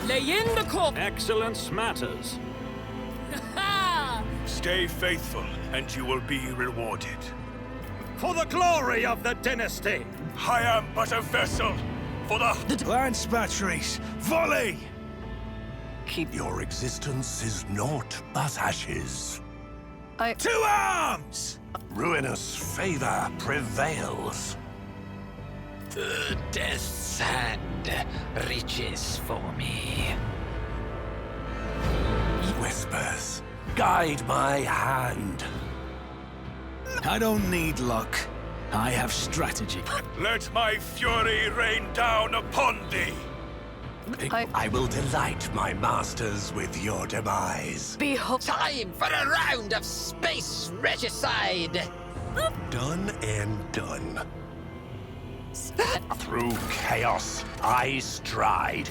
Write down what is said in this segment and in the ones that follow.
Lay in the corp. Excellence matters. Stay faithful, and you will be rewarded. For the glory of the dynasty! I am but a vessel for the Lance batteries, volley! Keep Your existence is naught but ashes. I... To arms! Ruinous favor prevails. The death's hand reaches for me. Whispers, guide my hand. I don't need luck. I have strategy. Let my fury rain down upon thee! I will delight my masters with your demise. Behold. Time for a round of space regicide! Done and done. Through chaos, I stride.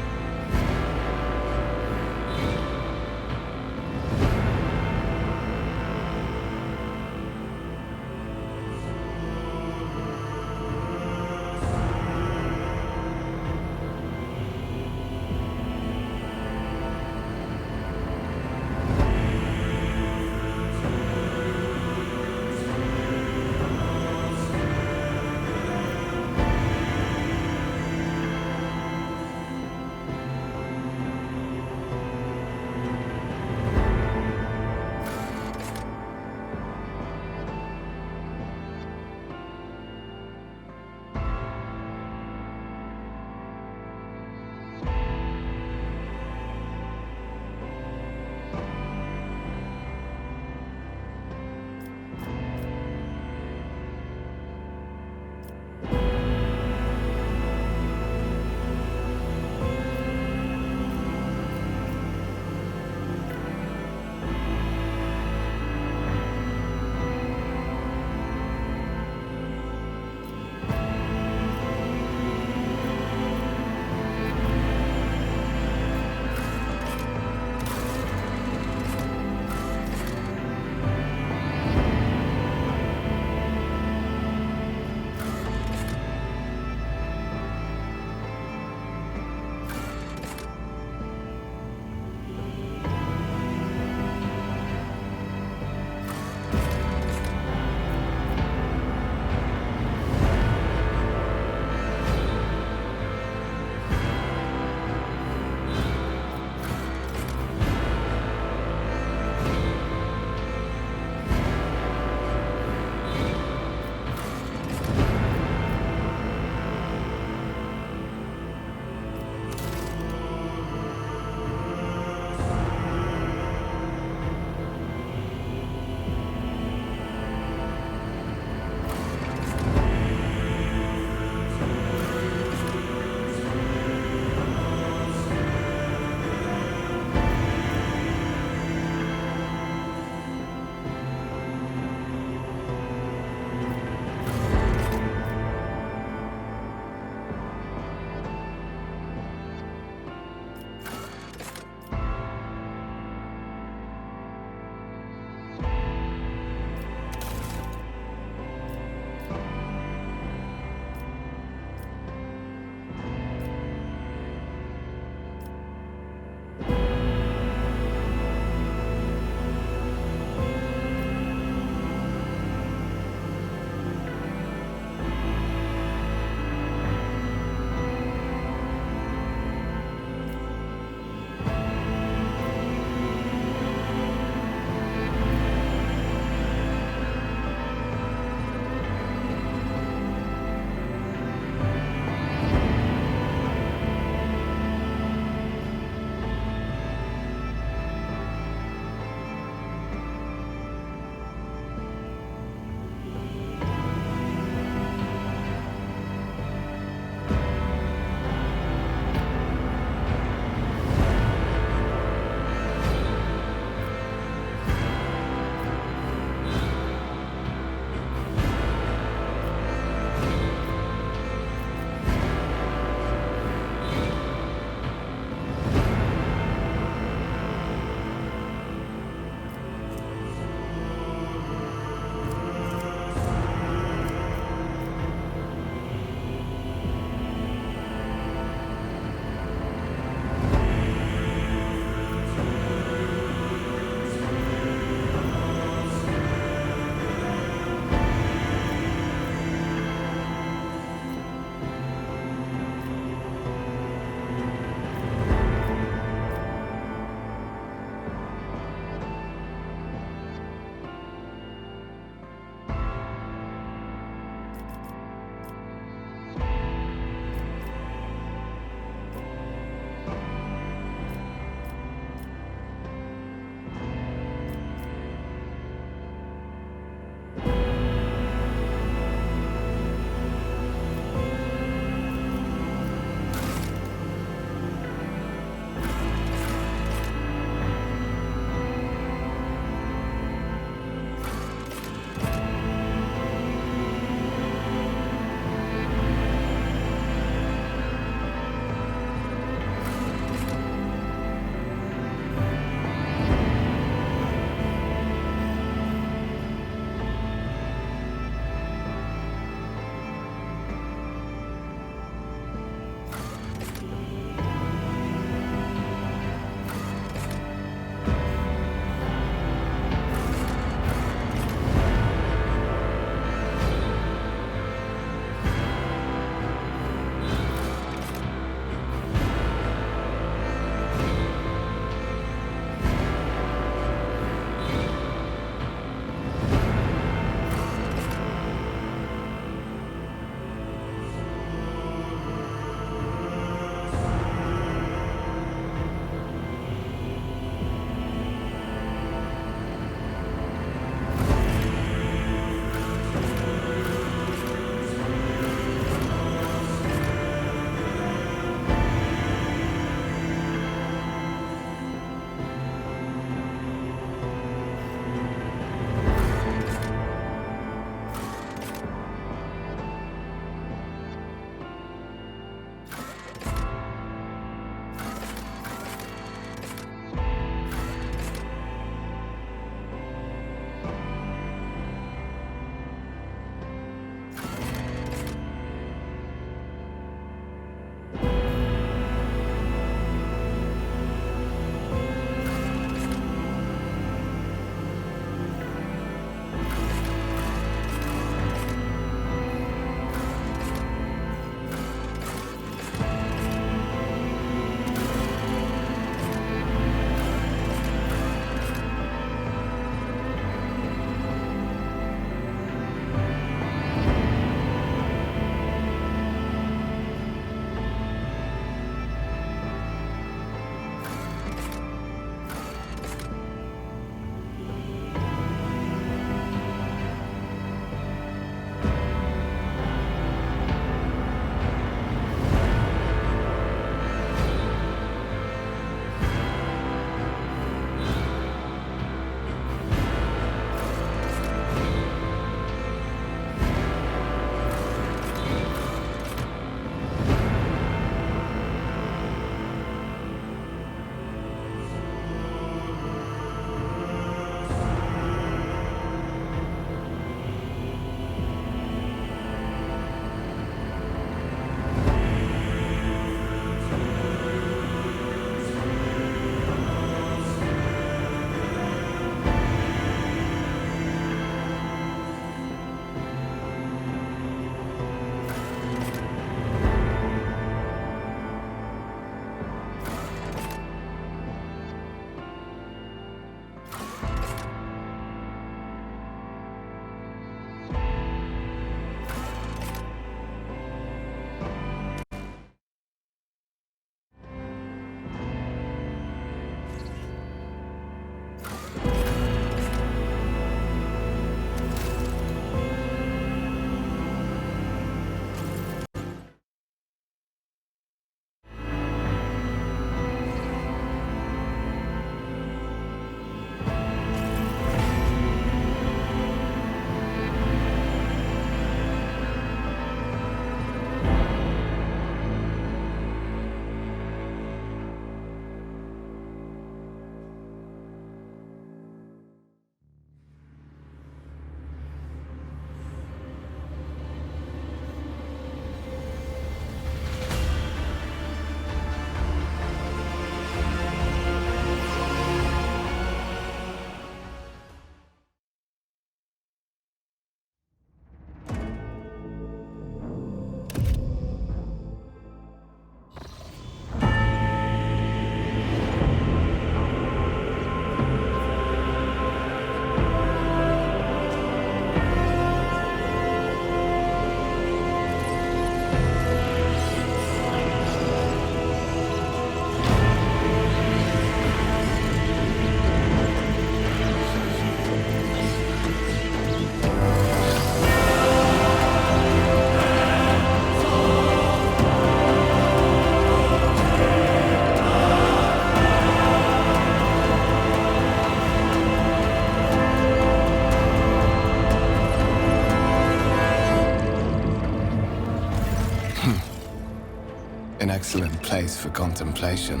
excellent place for contemplation.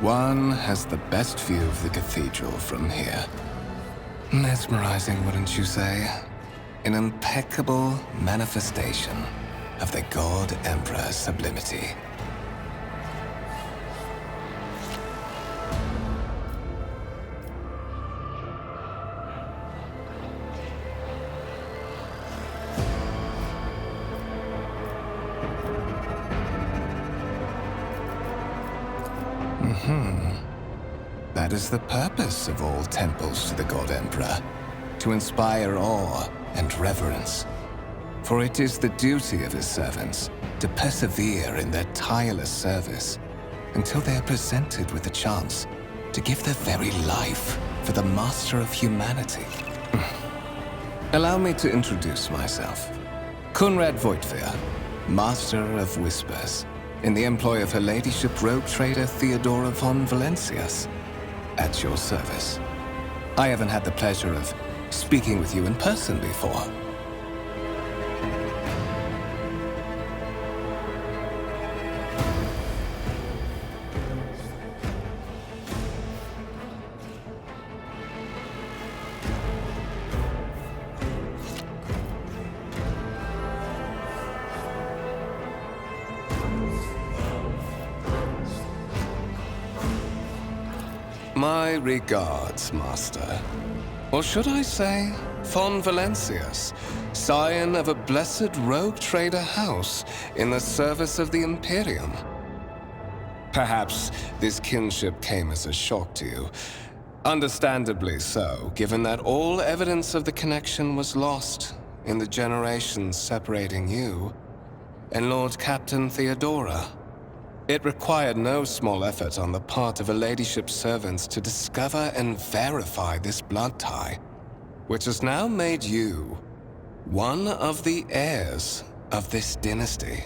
One has the best view of the cathedral from here. Mesmerizing, wouldn't you say? An impeccable manifestation of the God Emperor's sublimity. That is the purpose of all temples to the God Emperor, to inspire awe and reverence. For it is the duty of his servants to persevere in their tireless service until they are presented with the chance to give their very life for the master of humanity. Allow me to introduce myself. Conrad Voigtveer, Master of Whispers, in the employ of Her Ladyship Rogue Trader Theodora von Valencius, at your service. I haven't had the pleasure of speaking with you in person before. My regards, Master. Or should I say, von Valencius, scion of a blessed rogue trader house in the service of the Imperium. Perhaps this kinship came as a shock to you. Understandably so, given that all evidence of the connection was lost in the generations separating you and Lord Captain Theodora. It required no small effort on the part of Her Ladyship's servants to discover and verify this blood tie, which has now made you one of the heirs of this dynasty.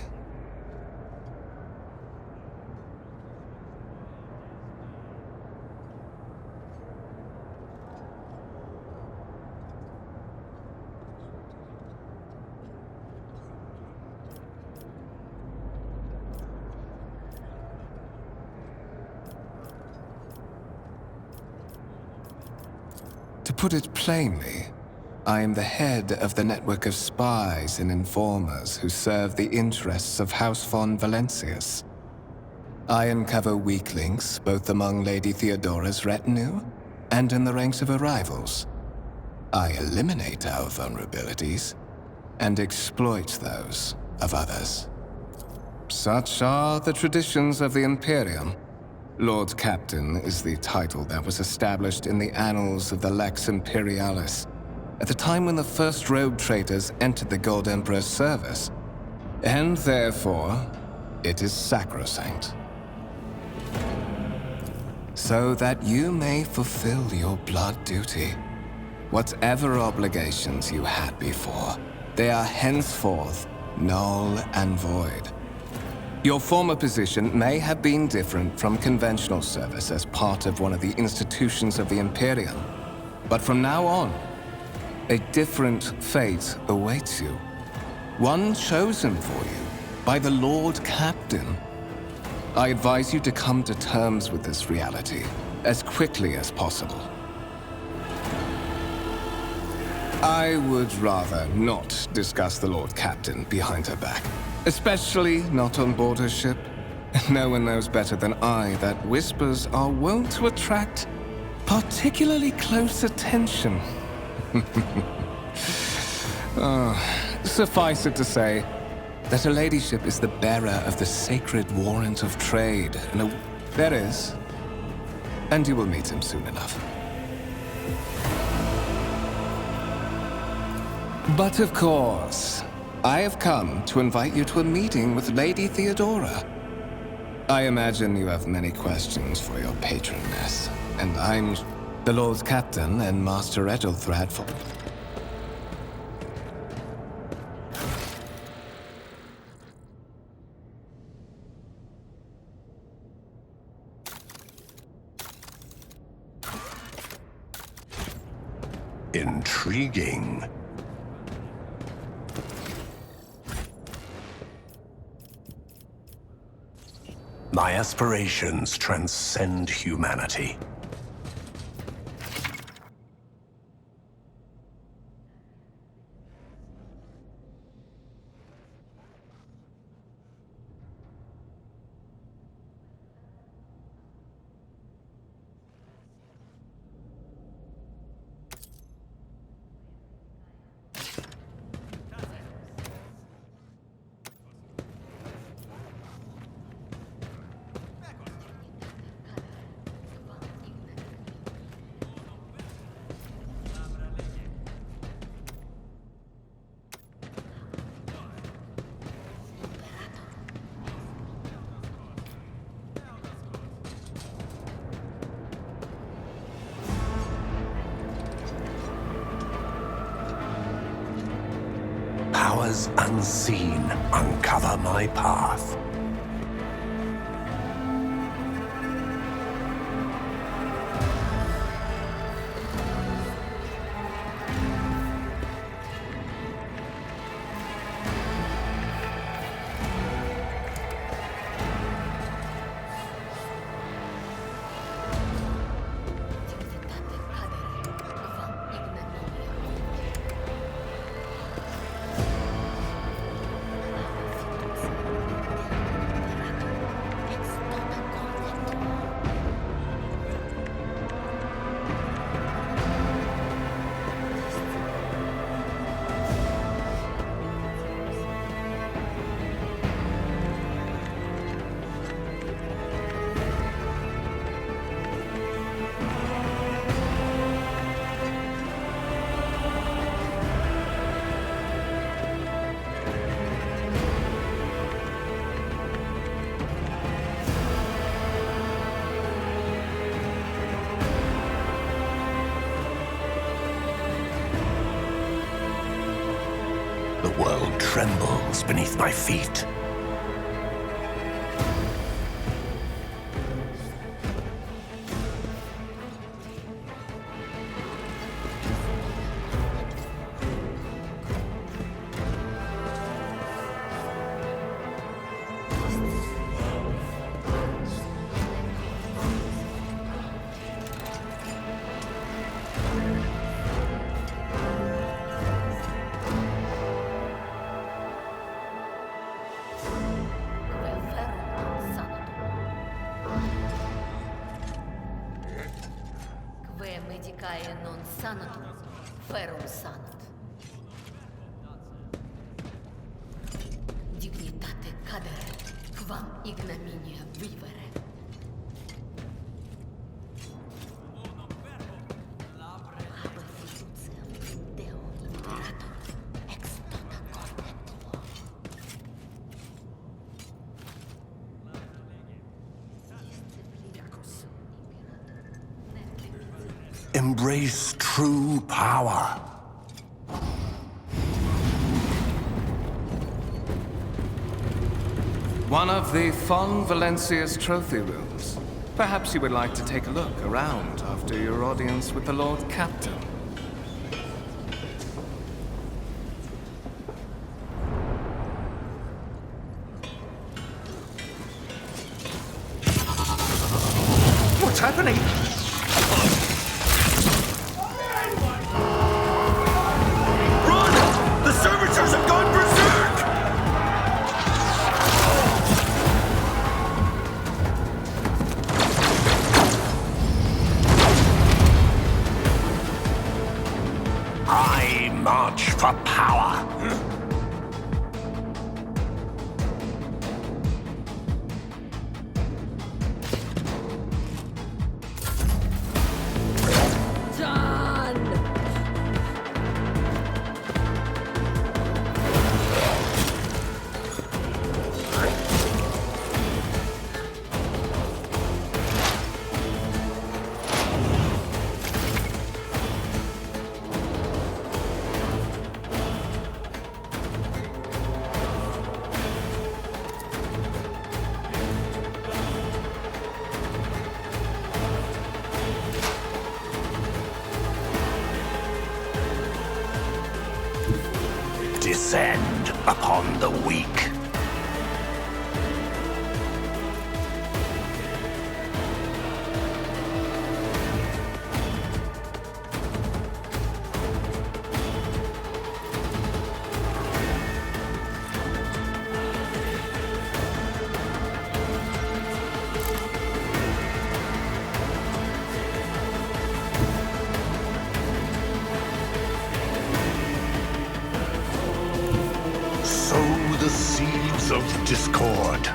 To put it plainly, I am the head of the network of spies and informers who serve the interests of House von Valencius. I uncover weak links both among Lady Theodora's retinue and in the ranks of her rivals. I eliminate our vulnerabilities and exploit those of others. Such are the traditions of the Imperium. Lord Captain is the title that was established in the annals of the Lex Imperialis at the time when the first rogue traders entered the God Emperor's service, and therefore, it is sacrosanct. So that you may fulfill your blood duty, whatever obligations you had before, they are henceforth null and void. Your former position may have been different from conventional service as part of one of the institutions of the Imperium, but from now on, a different fate awaits you. One chosen for you by the Lord Captain. I advise you to come to terms with this reality as quickly as possible. I would rather not discuss the Lord Captain behind her back. Especially not on board her ship. No one knows better than I that whispers are wont to attract particularly close attention. Suffice it to say that Her Ladyship is the bearer of the sacred warrant of trade, and there is, and you will meet him soon enough. But of course, I have come to invite you to a meeting with Lady Theodora. I imagine you have many questions for your patroness, and I'm the Lord Captain and Master Ethelthrad for... Intriguing. My aspirations transcend humanity. Powers unseen uncover my path. The world trembles beneath my feet. Medicae non sanatum, ferum sanat. Dignitate cadere, quam ignominia vivere. Haber fiduciam in Deo imperator, ex tota corte tuo. Embrace true power. One of the Fon Valencia's trophy rooms. Perhaps you would like to take a look around after your audience with the Lord Captain. What's happening? Run! The servitors have gone berserk! I march for power. Descend upon the weak. of discord.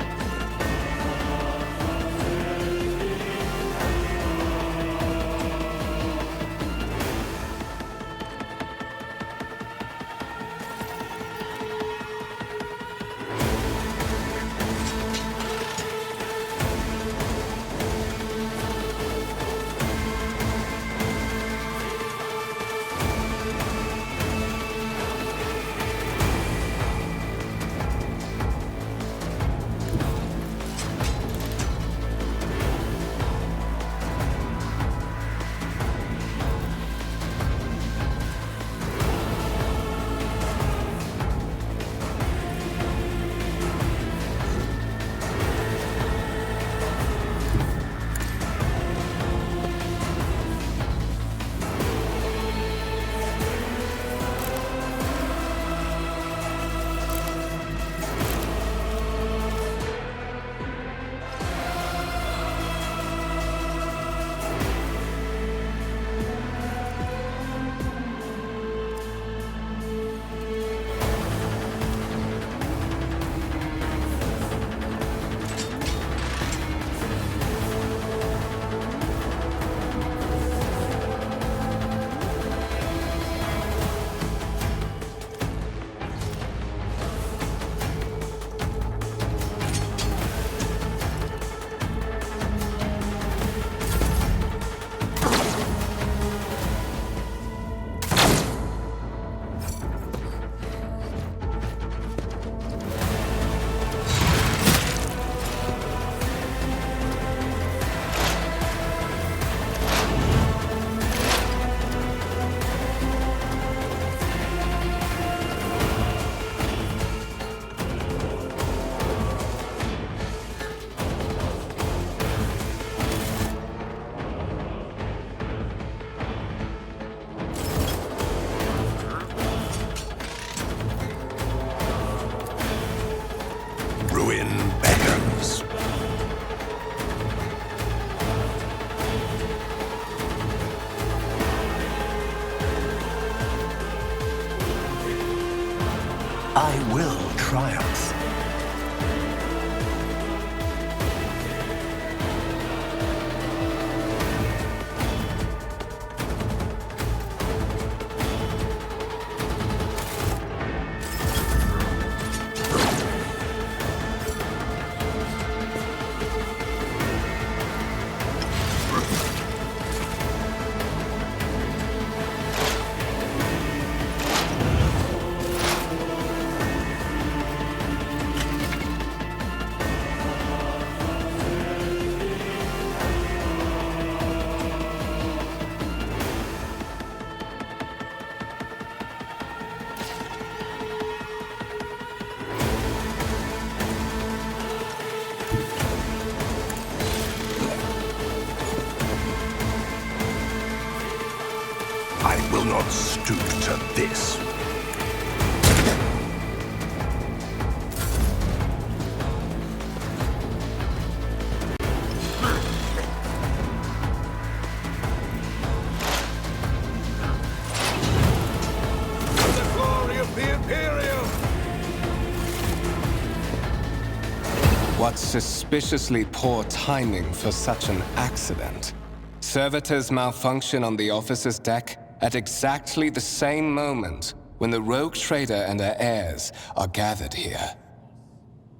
Ruin beckons. I will triumph. I will not stoop to this. The glory of the Imperium! What suspiciously poor timing for such an accident. Servitors malfunction on the officer's deck at exactly the same moment when the rogue trader and her heirs are gathered here.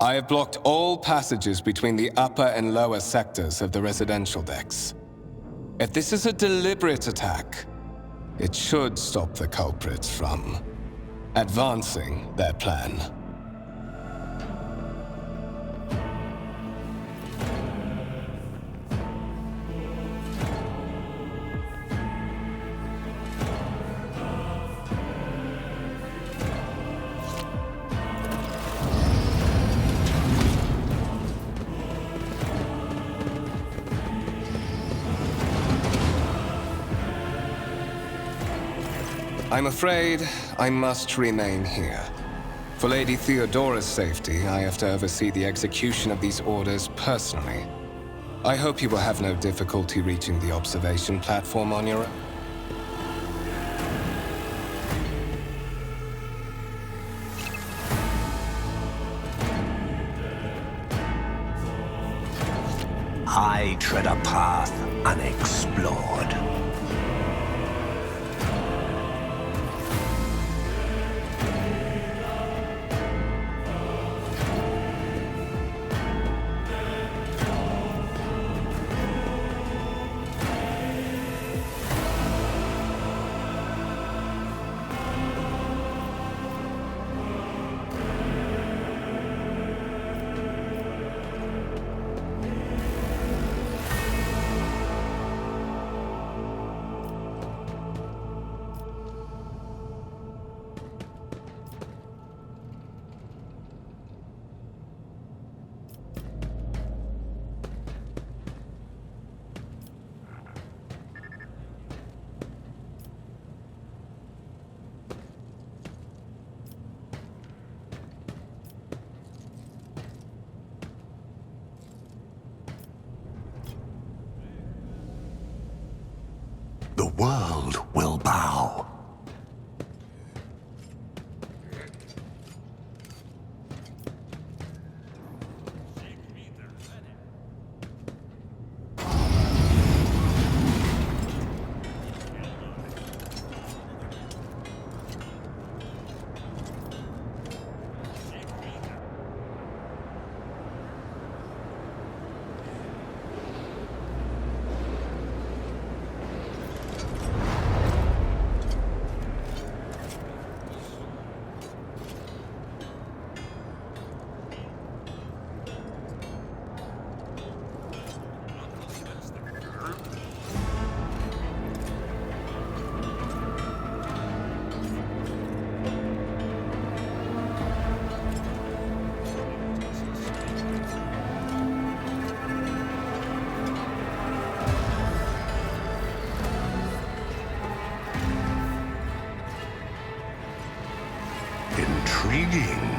I have blocked all passages between the upper and lower sectors of the residential decks. If this is a deliberate attack, it should stop the culprits from advancing their plan. I'm afraid I must remain here. For Lady Theodora's safety, I have to oversee the execution of these orders personally. I hope you will have no difficulty reaching the observation platform on your own. tread a path unexplored. The world will bow. Intriguing.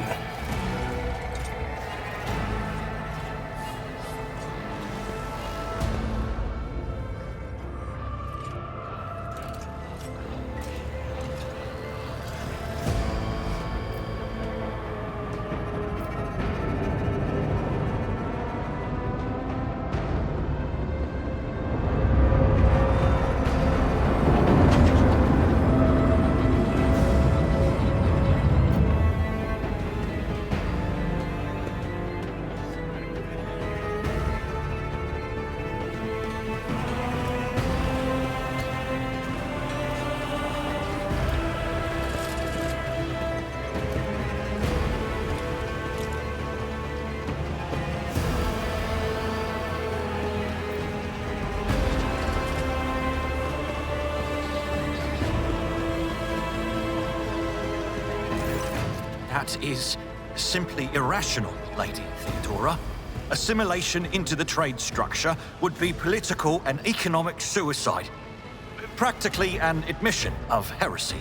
That is simply irrational, Lady Theodora. Assimilation into the trade structure would be political and economic suicide. Practically an admission of heresy.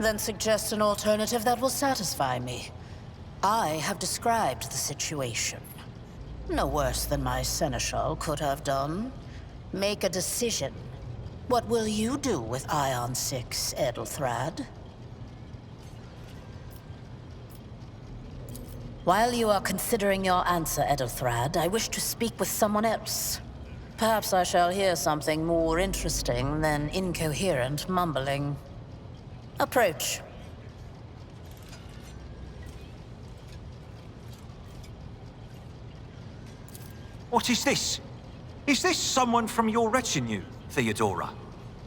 Then suggest an alternative that will satisfy me. I have described the situation. No worse than my seneschal could have done. Make a decision. What will you do with Ion 6, Edelthrad? While you are considering your answer, Edelthrad, I wish to speak with someone else. Perhaps I shall hear something more interesting than incoherent mumbling. Approach. What is this? Is this someone from your retinue, Theodora?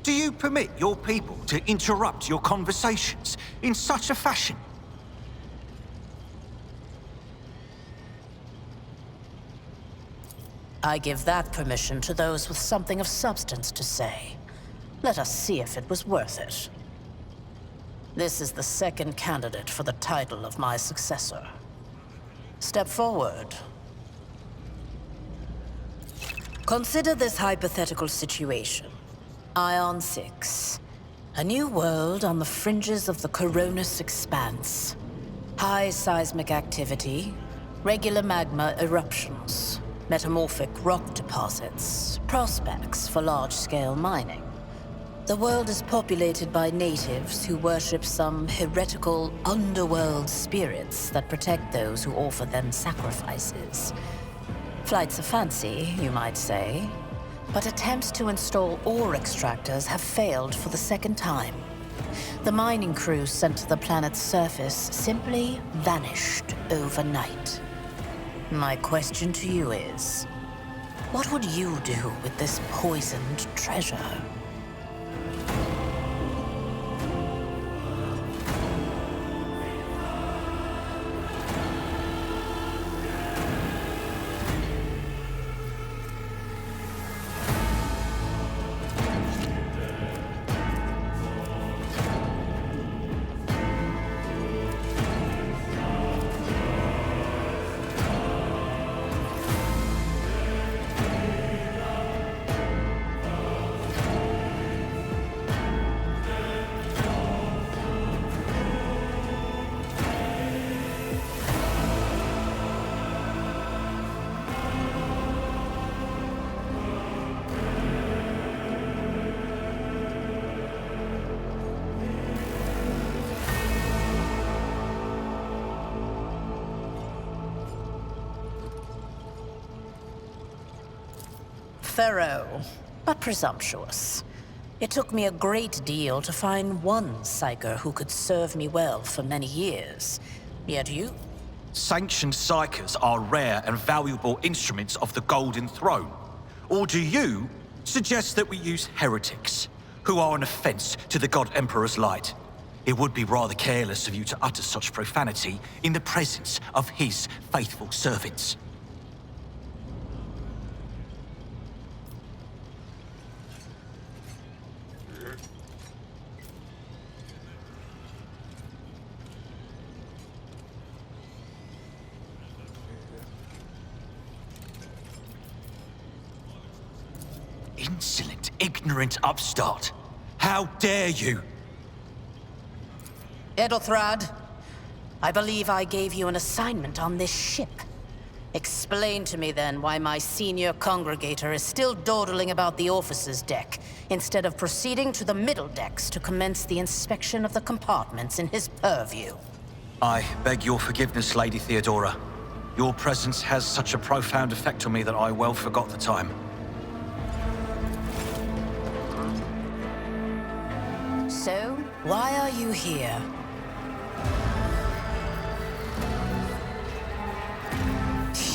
Do you permit your people to interrupt your conversations in such a fashion? I give that permission to those with something of substance to say. Let us see if it was worth it. This is the second candidate for the title of my successor. Step forward. Consider this hypothetical situation. Ion 6. A new world on the fringes of the Coronis Expanse. High seismic activity, regular magma eruptions, metamorphic rock deposits, prospects for large-scale mining. The world is populated by natives who worship some heretical underworld spirits that protect those who offer them sacrifices. Flights of fancy, you might say, but attempts to install ore extractors have failed for the second time. The mining crews sent to the planet's surface simply vanished overnight. My question to you is, what would you do with this poisoned treasure? Thorough, but presumptuous. It took me a great deal to find one psyker who could serve me well for many years. Yet you? Sanctioned psykers are rare and valuable instruments of the Golden Throne. Or do you suggest that we use heretics, who are an offense to the God Emperor's light? It would be rather careless of you to utter such profanity in the presence of his faithful servants. Insolent, ignorant upstart. How dare you? Edelthrad, I believe I gave you an assignment on this ship. Explain to me then why my senior congregator is still dawdling about the officer's deck, instead of proceeding to the middle decks to commence the inspection of the compartments in his purview. I beg your forgiveness, Lady Theodora. Your presence has such a profound effect on me that I well forgot the time. So, why are you here?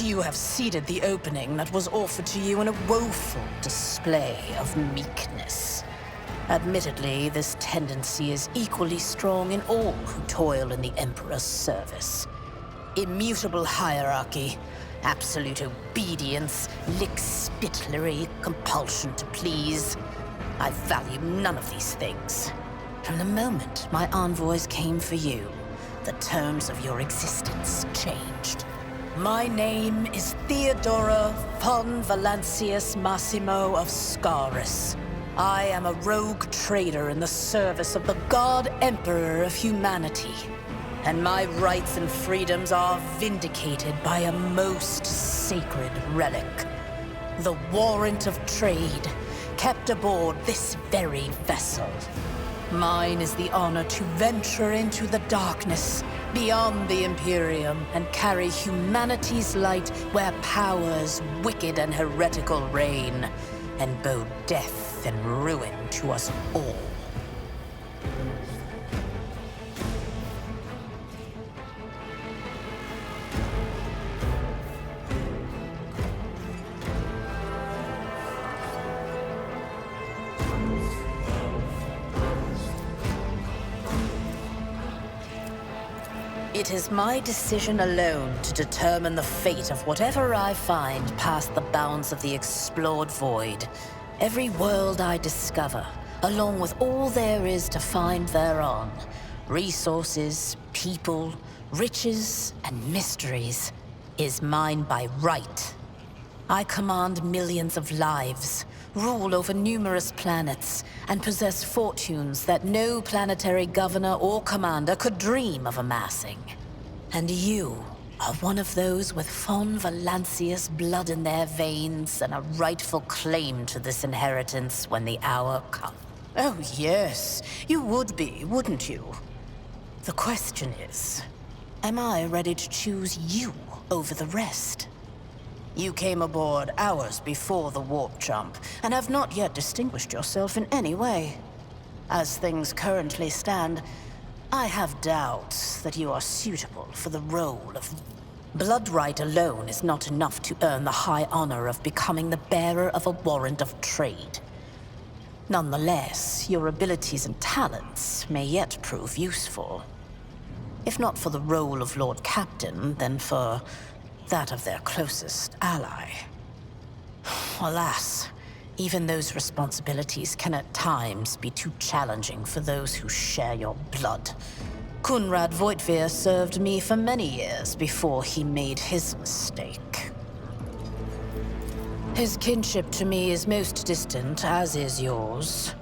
You have seeded the opening that was offered to you in a woeful display of meekness. Admittedly, this tendency is equally strong in all who toil in the Emperor's service. Immutable hierarchy, absolute obedience, lickspittlery, compulsion to please. I value none of these things. From the moment my envoys came for you, the terms of your existence changed. My name is Theodora von Valancius Massimo of Scaris. I am a rogue trader in the service of the God Emperor of humanity. And my rights and freedoms are vindicated by a most sacred relic. The warrant of trade, kept aboard this very vessel. Mine is the honor to venture into the darkness, beyond the Imperium, and carry humanity's light where powers wicked and heretical reign, and bow death and ruin to us all. It is my decision alone to determine the fate of whatever I find past the bounds of the explored void. Every world I discover, along with all there is to find thereon, resources, people, riches, and mysteries, is mine by right. I command millions of lives, rule over numerous planets, and possess fortunes that no planetary governor or commander could dream of amassing. And you are one of those with von Valancius blood in their veins and a rightful claim to this inheritance when the hour comes. Oh yes, you would be, wouldn't you? The question is, am I ready to choose you over the rest? You came aboard hours before the warp jump, and have not yet distinguished yourself in any way. As things currently stand, I have doubts that you are suitable for the role of... Blood right alone is not enough to earn the high honor of becoming the bearer of a warrant of trade. Nonetheless, your abilities and talents may yet prove useful. If not for the role of Lord Captain, then for that of their closest ally. Alas, even those responsibilities can at times be too challenging for those who share your blood. Kunrad Voitvir served me for many years before he made his mistake. His kinship to me is most distant, as is yours.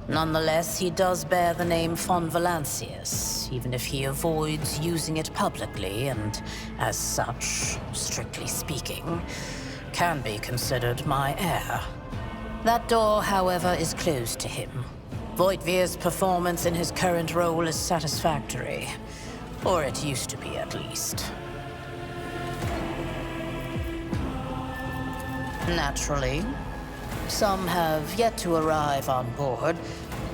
Nonetheless, he does bear the name von Valancius, even if he avoids using it publicly, and as such, strictly speaking, can be considered my heir. That door, however, is closed to him. Voitvir's performance in his current role is satisfactory. Or it used to be, at least. Naturally, some have yet to arrive on board,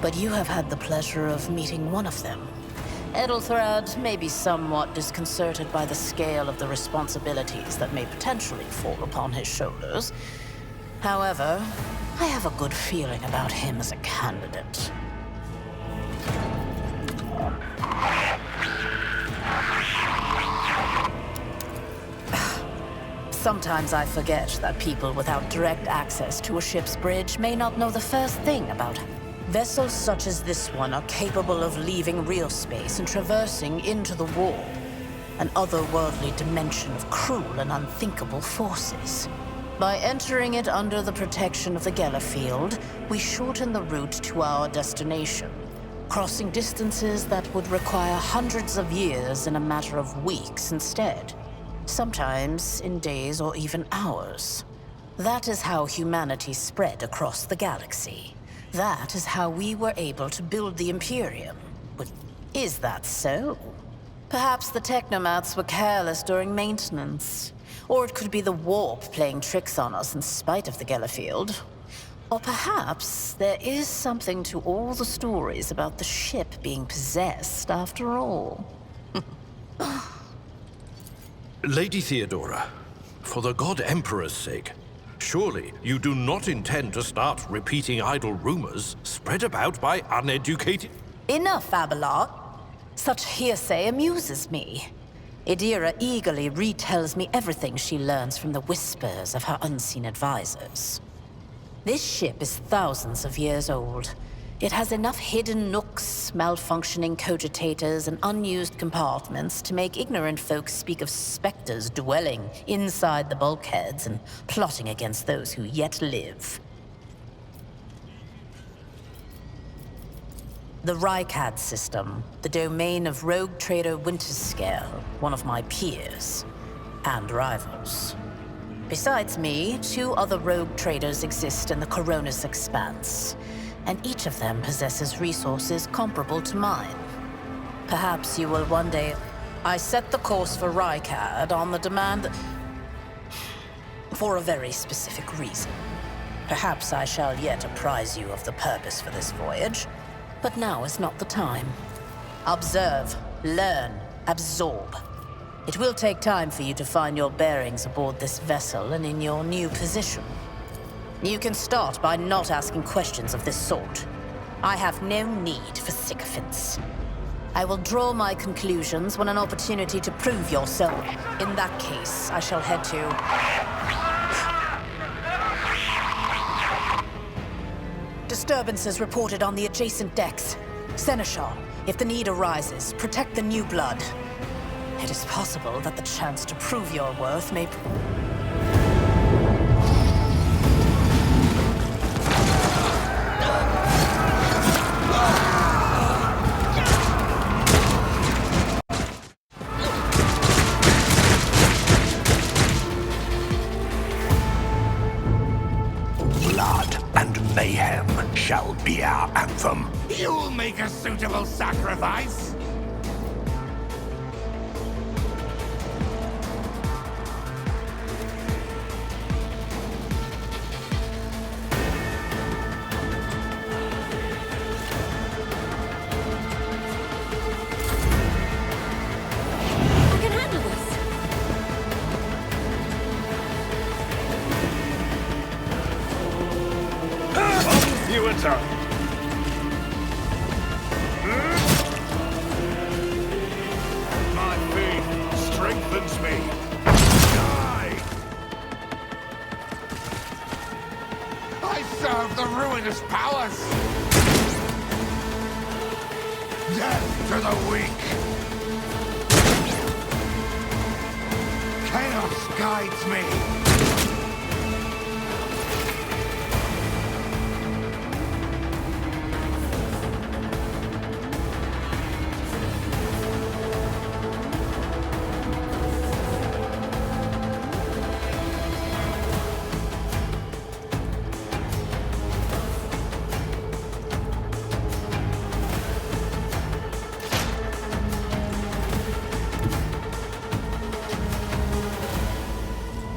but you have had the pleasure of meeting one of them. Edelthrad may be somewhat disconcerted by the scale of the responsibilities that may potentially fall upon his shoulders. However, I have a good feeling about him as a candidate. Sometimes I forget that people without direct access to a ship's bridge may not know the first thing about it. Vessels such as this one are capable of leaving real space and traversing into the warp, an otherworldly dimension of cruel and unthinkable forces. By entering it under the protection of the Gellerfield, we shorten the route to our destination, crossing distances that would require hundreds of years in a matter of weeks instead. Sometimes in days or even hours. That is how humanity spread across the galaxy. That is how we were able to build the Imperium. But is that so? Perhaps the Technomats were careless during maintenance. Or it could be the warp playing tricks on us in spite of the Gellerfield. Or perhaps there is something to all the stories about the ship being possessed after all. Lady Theodora, for the God Emperor's sake, surely you do not intend to start repeating idle rumors spread about by uneducated... Enough, Abelard. Such hearsay amuses me. Idira eagerly retells me everything she learns from the whispers of her unseen advisors. This ship is thousands of years old. It has enough hidden nooks, malfunctioning cogitators, and unused compartments to make ignorant folks speak of specters dwelling inside the bulkheads and plotting against those who yet live. The Rykad system, the domain of rogue trader Winterscale, one of my peers, and rivals. Besides me, 2 other rogue traders exist in the Coronis Expanse, and each of them possesses resources comparable to mine. Perhaps you will one day... I set the course for Rykad on the demand... for a very specific reason. Perhaps I shall yet apprise you of the purpose for this voyage, but now is not the time. Observe, learn, absorb. It will take time for you to find your bearings aboard this vessel and in your new position. You can start by not asking questions of this sort. I have no need for sycophants. I will draw my conclusions when an opportunity to prove yourself. In that case, I shall head to... Disturbances reported on the adjacent decks. Seneschal, if the need arises, protect the new blood. It is possible that the chance to prove your worth may... shall be our anthem. You'll make a suitable sacrifice. I can handle this. You attack. My faith strengthens me. Die! I serve the ruinous powers. Death to the weak. Chaos guides me.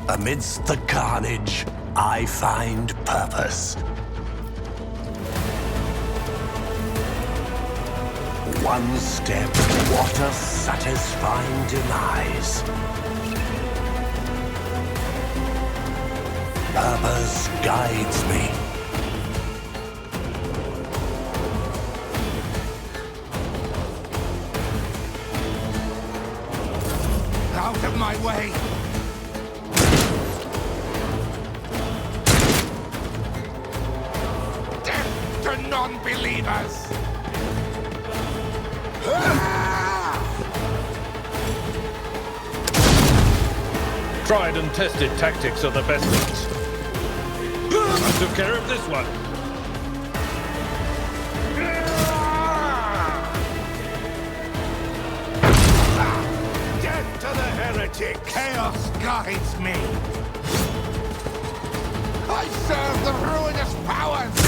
Amidst the carnage, I find purpose. One step, what a satisfying demise. Purpose guides me. Out of my way! Death to non-believers! Tried and tested tactics are the best ones. I took care of this one. Death to the heretic! Chaos guides me! I serve the ruinous powers!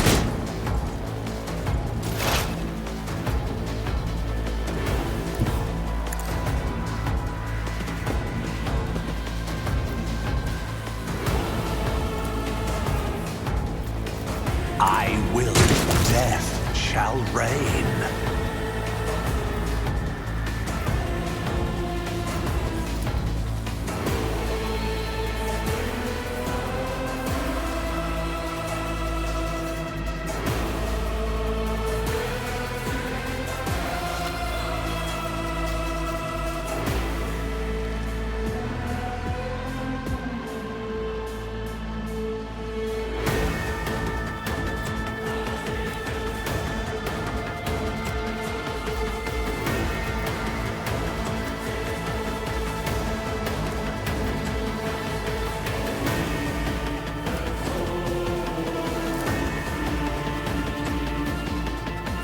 I will, death shall reign.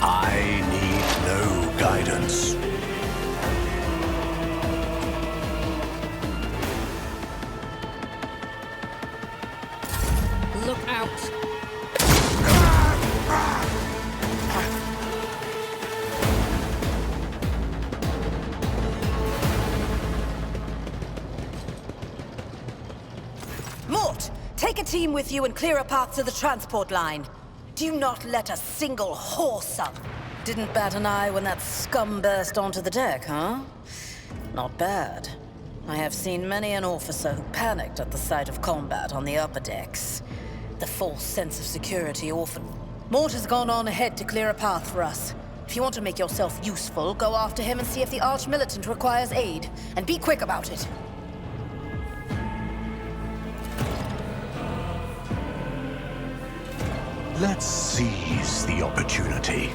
I need no guidance. Look out. Mort, take a team with you and clear a path to the transport line. Do not let a single horse up. Didn't bat an eye when that scum burst onto the deck, huh? Not bad. I have seen many an officer who panicked at the sight of combat on the upper decks. The false sense of security often. Mort has gone on ahead to clear a path for us. If you want to make yourself useful, go after him and see if the Arch-Militant requires aid. And be quick about it. Let's seize the opportunity.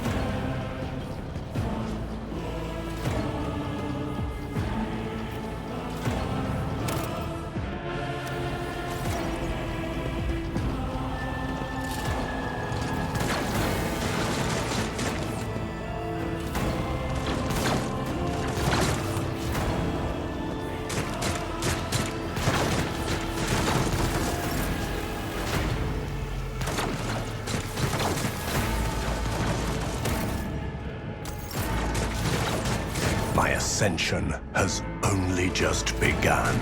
ascension has only just begun.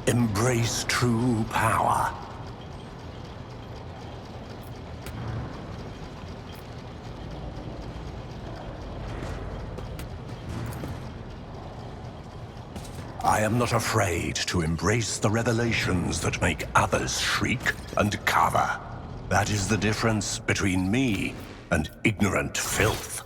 Embrace true power. I am not afraid to embrace the revelations that make others shriek and cover. That is the difference between me and ignorant filth.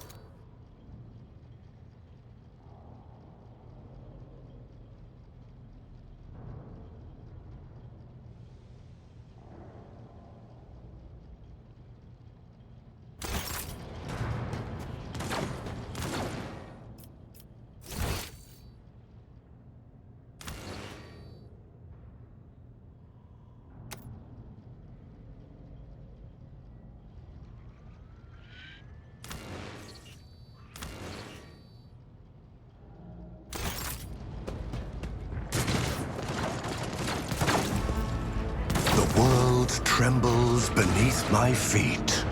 The world trembles beneath my feet.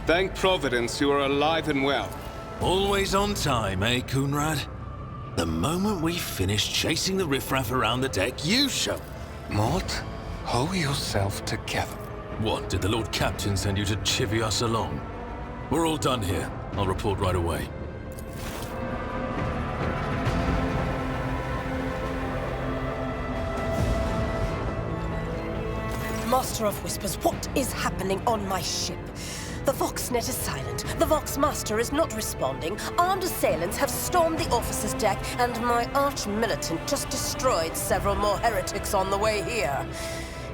Thank Providence you are alive and well. Always on time, eh, Coonrad? The moment we finish chasing the riffraff around the deck, you show. Mort, hold yourself together. What, did the Lord Captain send you to chivvy us along? We're all done here. I'll report right away. Master of Whispers, what is happening on my ship? The Voxnet is silent. The Vox Master is not responding. Armed assailants have stormed the officer's deck, and my arch-militant just destroyed several more heretics on the way here.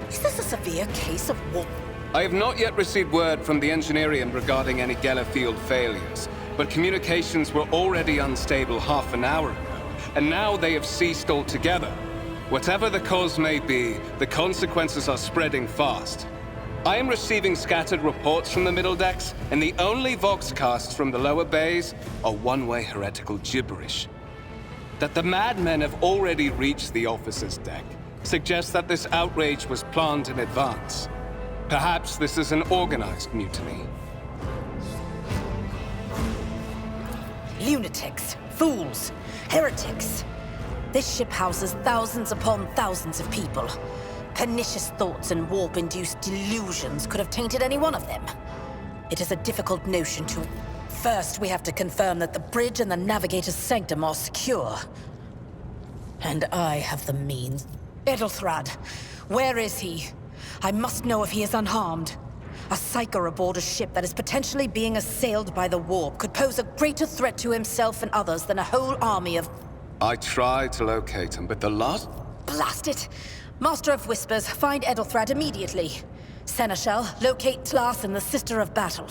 Is this a severe case of war? I have not yet received word from the Engineering regarding any Geller field failures, but communications were already unstable half an hour ago, and now they have ceased altogether. Whatever the cause may be, the consequences are spreading fast. I am receiving scattered reports from the middle decks, and the only Voxcasts from the lower bays are one-way heretical gibberish. That the madmen have already reached the officer's deck suggests that this outrage was planned in advance. Perhaps this is an organized mutiny. Lunatics, fools, heretics. This ship houses thousands upon thousands of people. Pernicious thoughts and warp-induced delusions could have tainted any one of them. It is a difficult notion to... First, we have to confirm that the bridge and the navigator's sanctum are secure. And I have the means. Edelthrad, where is he? I must know if he is unharmed. A psyker aboard a ship that is potentially being assailed by the warp could pose a greater threat to himself and others than a whole army of... I tried to locate him, but the last... Blast it! Master of Whispers, find Edelthrad immediately. Seneschal, locate Tlas and the Sister of Battle.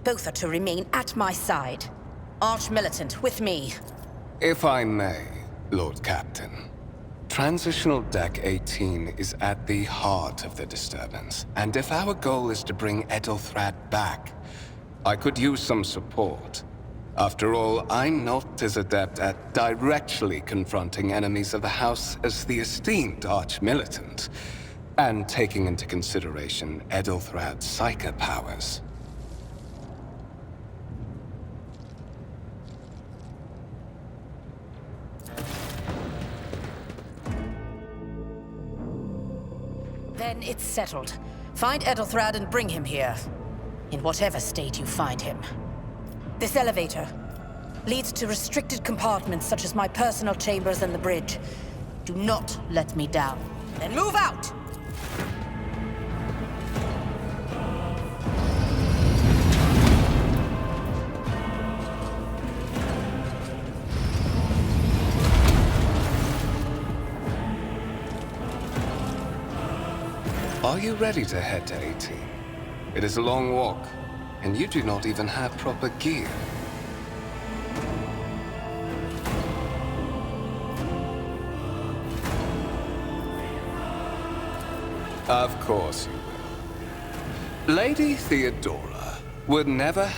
Both are to remain at my side. Arch-militant, with me. If I may, Lord Captain. Transitional Deck 18 is at the heart of the disturbance, and if our goal is to bring Edelthrad back, I could use some support. After all, I'm not as adept at directly confronting enemies of the House as the esteemed Arch-Militant, and taking into consideration Edelthrad's psyker powers. Then it's settled. Find Ethelthrad and bring him here. In whatever state you find him. This elevator leads to restricted compartments such as my personal chambers and the bridge. Do not let me down. Then move out! Are you ready to head to 18? It is a long walk, and you do not even have proper gear. Of course you will. Lady Theodora would never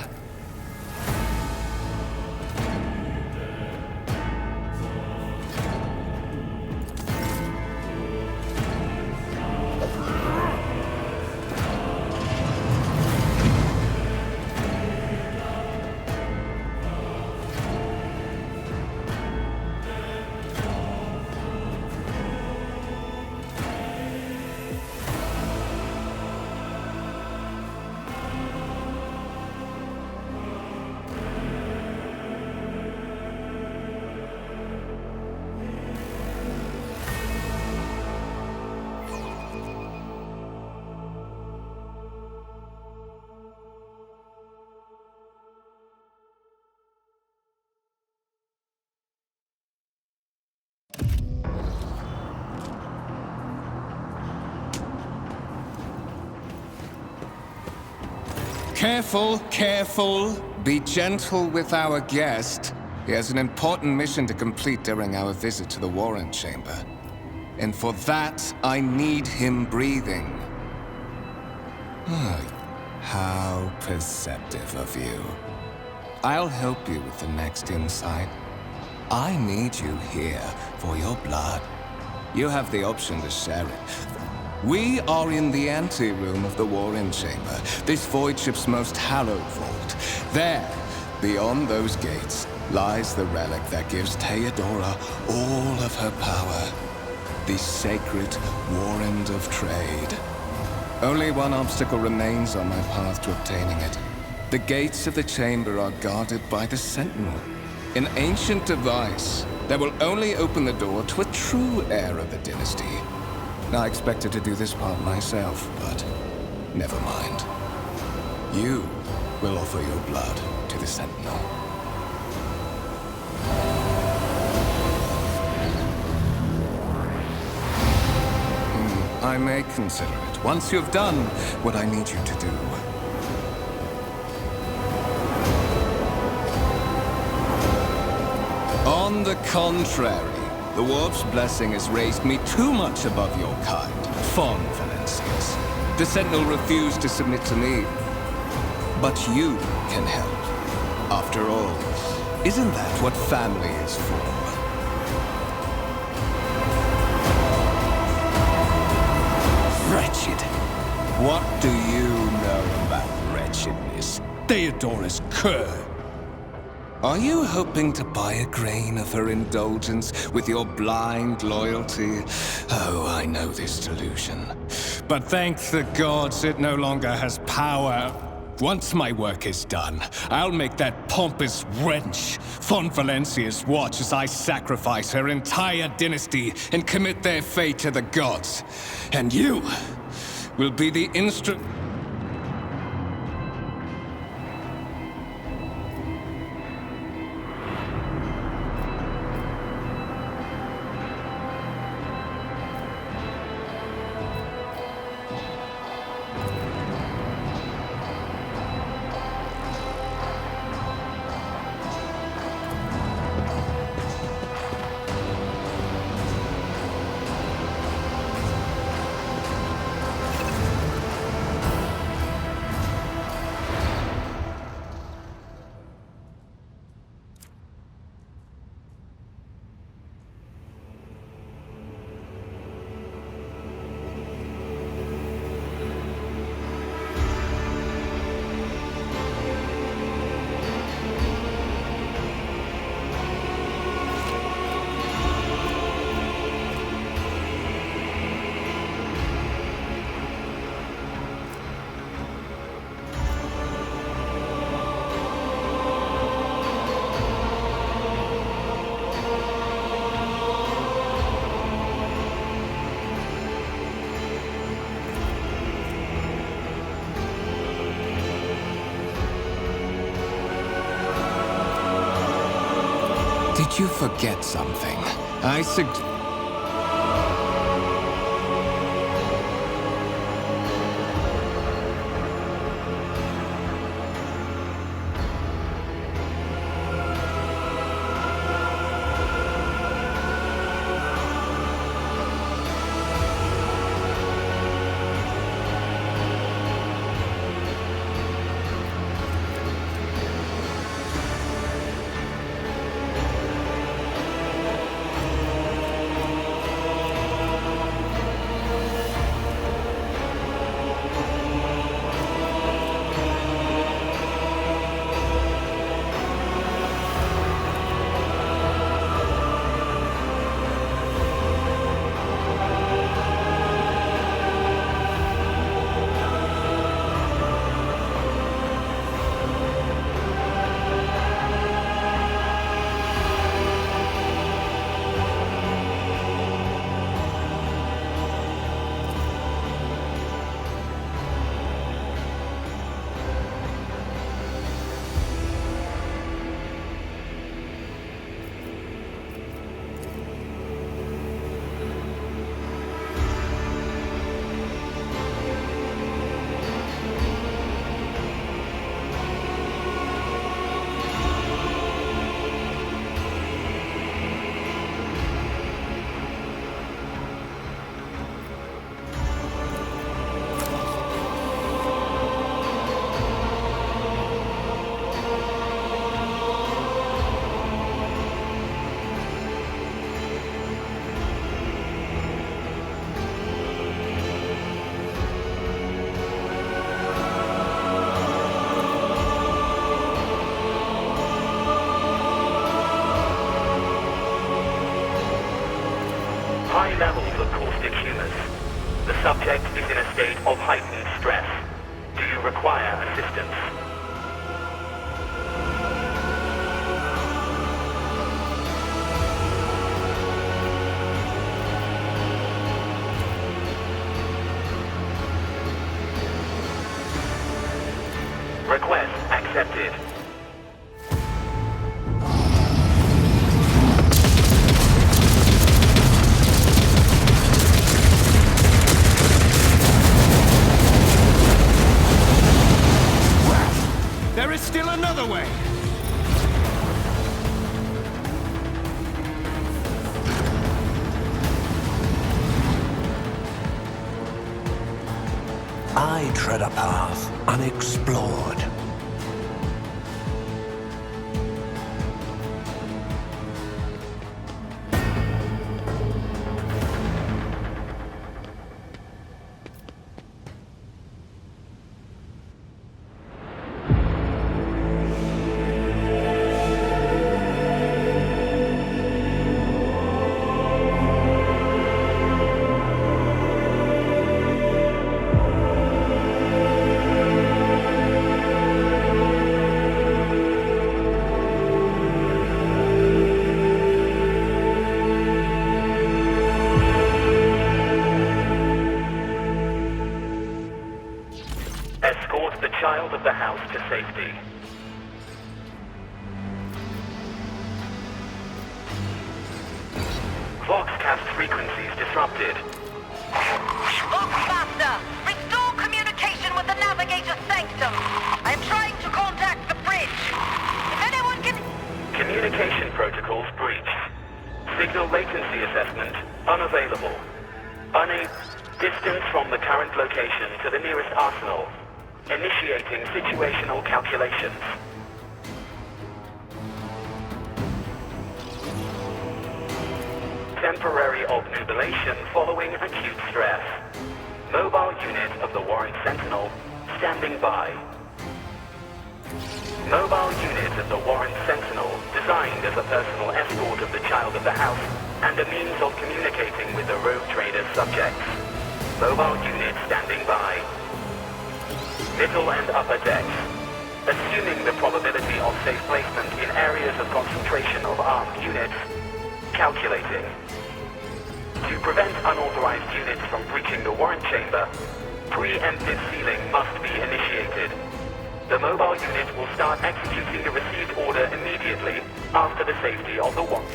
Careful, careful. Be gentle with our guest. He has an important mission to complete during our visit to the Warren Chamber. And for that, I need him breathing. How perceptive of you. I'll help you with the next insight. I need you here for your blood. You have the option to share it. We are in the anteroom of the Warren Chamber, this void ship's most hallowed vault. There, beyond those gates, lies the relic that gives Theodora all of her power. The sacred Warrant of Trade. Only one obstacle remains on my path to obtaining it. The gates of the chamber are guarded by the Sentinel, an ancient device that will only open the door to a true heir of the dynasty. I expected to do this part myself, but never mind. You will offer your blood to the Sentinel. I may consider it, once you've done what I need you to do. On the contrary, the Warp's blessing has raised me too much above your kind, Von Valencius. The Sentinel refused to submit to me. But you can help. After all, isn't that what family is for? Wretched. What do you know about wretchedness? Theodora's cur. Are you hoping to buy a grain of her indulgence with your blind loyalty? Oh, I know this delusion. But thank the gods it no longer has power. Once my work is done, I'll make that pompous wench, Von Valencius, watch as I sacrifice her entire dynasty and commit their fate to the gods. And you will be the instrument. Did you forget something? I suggest... High levels of caustic humors. The subject is in a state of heightened stress. Do you require assistance? Request accepted. There is still another way! I tread a path unexplored. Escort the child of the house to safety. Voxcast frequencies disrupted. Voxmaster! Restore communication with the Navigator's Sanctum! I'm trying to contact the bridge! If anyone can... Communication protocols breached. Signal latency assessment unavailable. Distance from the current location to the nearest arsenal. Initiating situational calculations. Temporary obnubilation following acute stress. Mobile unit of the Warren Sentinel standing by. Mobile unit of the Warren Sentinel designed as a personal escort of the child of the house and a means of communicating with the rogue trader's subjects. Mobile unit standing by. Middle and upper decks. Assuming the probability of safe placement in areas of concentration of armed units. Calculating. To prevent unauthorized units from breaching the warrant chamber, preemptive sealing must be initiated. The mobile unit will start executing the received order immediately after the safety of the Warren.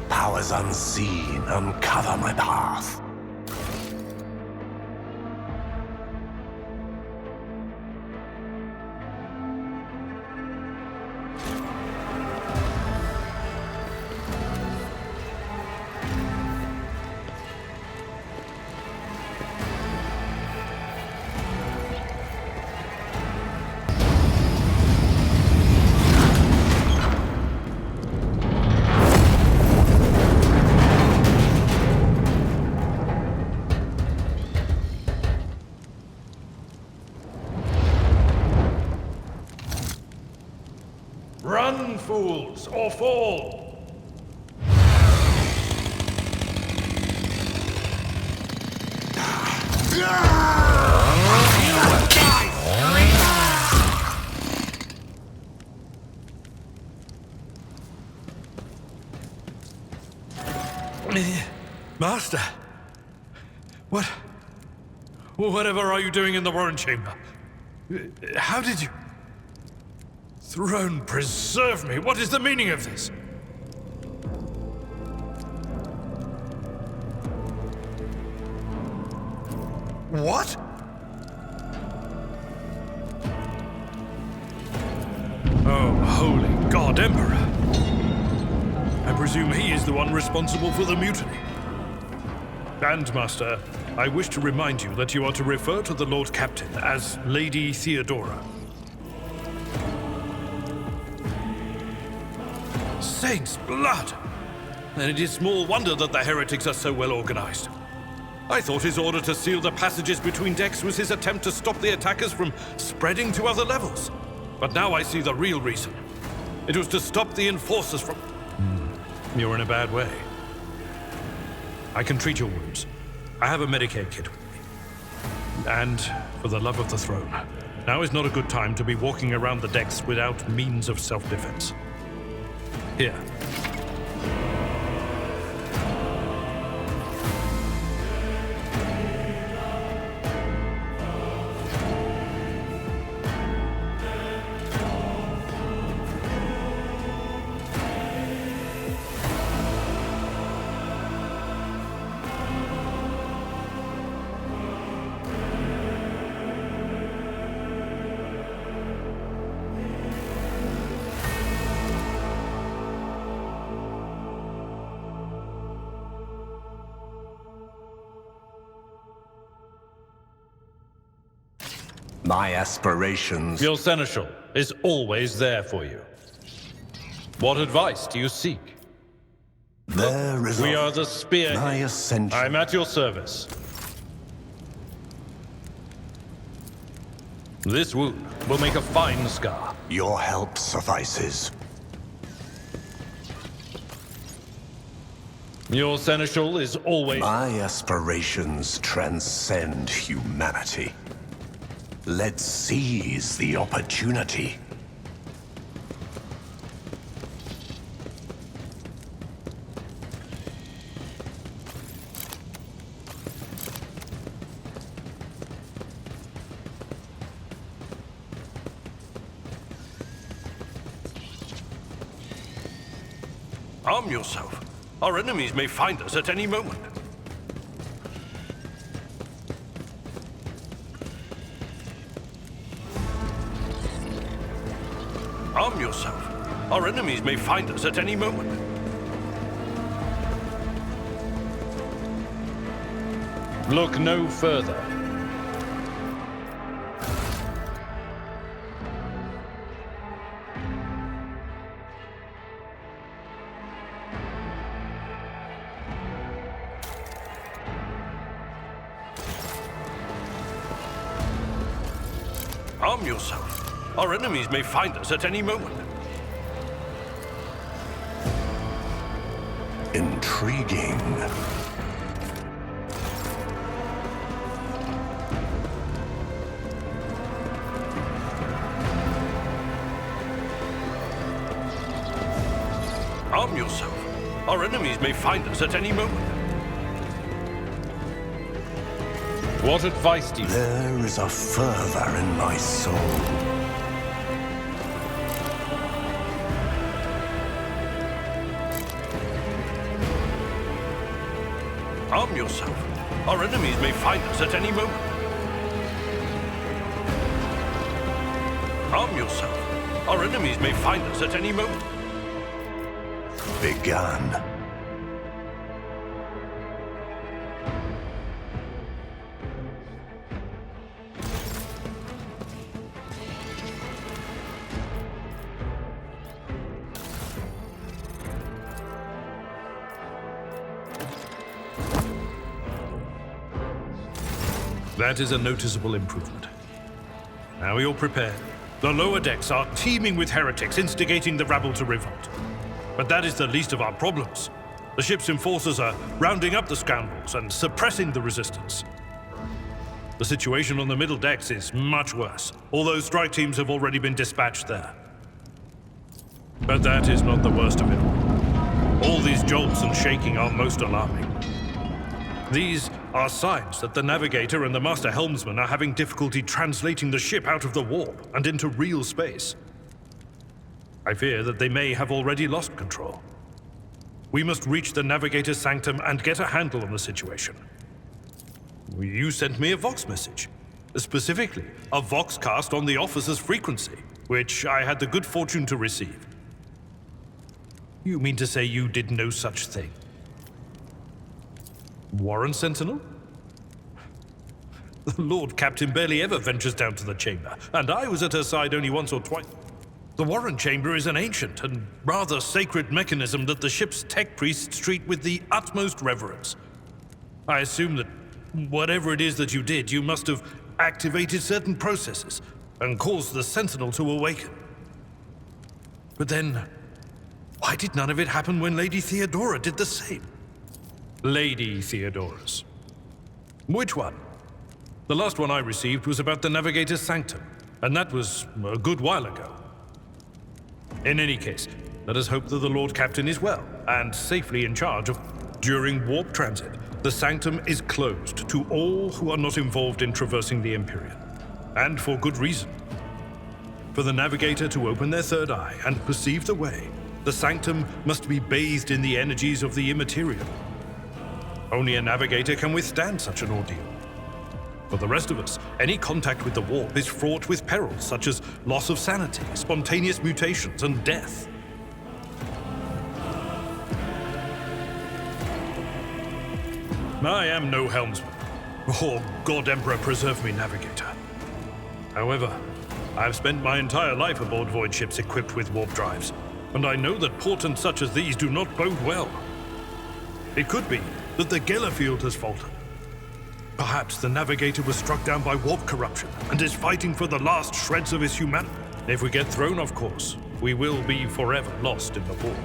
Powers unseen, uncover my path. Run, fools, or fall! Master! Whatever are you doing in the Warren Chamber? How did you... Throne preserve me! What is the meaning of this? What? Oh, holy God, Emperor! I presume he is the one responsible for the mutiny. And, Master, I wish to remind you that you are to refer to the Lord Captain as Lady Theodora. Saints' blood! Then it is small wonder that the heretics are so well organized. I thought his order to seal the passages between decks was his attempt to stop the attackers from spreading to other levels. But now I see the real reason. It was to stop the enforcers from... You're in a bad way. I can treat your wounds. I have a Medicaid kit with me. And, for the love of the throne, now is not a good time to be walking around the decks without means of self-defense. Here. My aspirations... Your seneschal is always there for you. What advice do you seek? There is We are the spearhead. My ascension. I'm at your service. This wound will make a fine scar. Your help suffices. Your seneschal is always... My aspirations transcend humanity. Let's seize the opportunity. Arm yourself. Our enemies may find us at any moment. Arm yourself. Our enemies may find us at any moment. Look no further. Arm yourself. Our enemies may find us at any moment. Intriguing. Arm yourself. Our enemies may find us at any moment. What advice do you... There is a fervor in my soul. Arm yourself. Our enemies may find us at any moment. Arm yourself. Our enemies may find us at any moment. Begun. That is a noticeable improvement. Now you're prepared. The lower decks are teeming with heretics instigating the rabble to revolt. But that is the least of our problems. The ship's enforcers are rounding up the scoundrels and suppressing the resistance. The situation on the middle decks is much worse, although strike teams have already been dispatched there. But that is not the worst of it all. All these jolts and shaking are most alarming. These are signs that the navigator and the master helmsman are having difficulty translating the ship out of the warp and into real space. I fear that they may have already lost control. We must reach the navigator's sanctum and get a handle on the situation. You sent me a Vox message. Specifically, a Vox cast on the officer's frequency, which I had the good fortune to receive. You mean to say you did no such thing? Warren Sentinel? The Lord Captain barely ever ventures down to the chamber, and I was at her side only once or twice. The Warren Chamber is an ancient and rather sacred mechanism that the ship's tech priests treat with the utmost reverence. I assume that whatever it is that you did, you must have activated certain processes and caused the Sentinel to awaken. But then, why did none of it happen when Lady Theodora did the same? Lady Theodora's. Which one? The last one I received was about the Navigator's Sanctum, and that was a good while ago. In any case, let us hope that the Lord Captain is well and safely in charge of... During warp transit, the Sanctum is closed to all who are not involved in traversing the Empyrean, and for good reason. For the Navigator to open their third eye and perceive the way, the Sanctum must be bathed in the energies of the immaterial. Only a navigator can withstand such an ordeal. For the rest of us, any contact with the warp is fraught with perils such as loss of sanity, spontaneous mutations, and death. I am no helmsman. Oh, God Emperor preserve me, navigator. However, I have spent my entire life aboard void ships equipped with warp drives, and I know that portents such as these do not bode well. It could be that the Gellerfield has faltered. Perhaps the navigator was struck down by warp corruption and is fighting for the last shreds of his humanity. If we get thrown off course, we will be forever lost in the warp.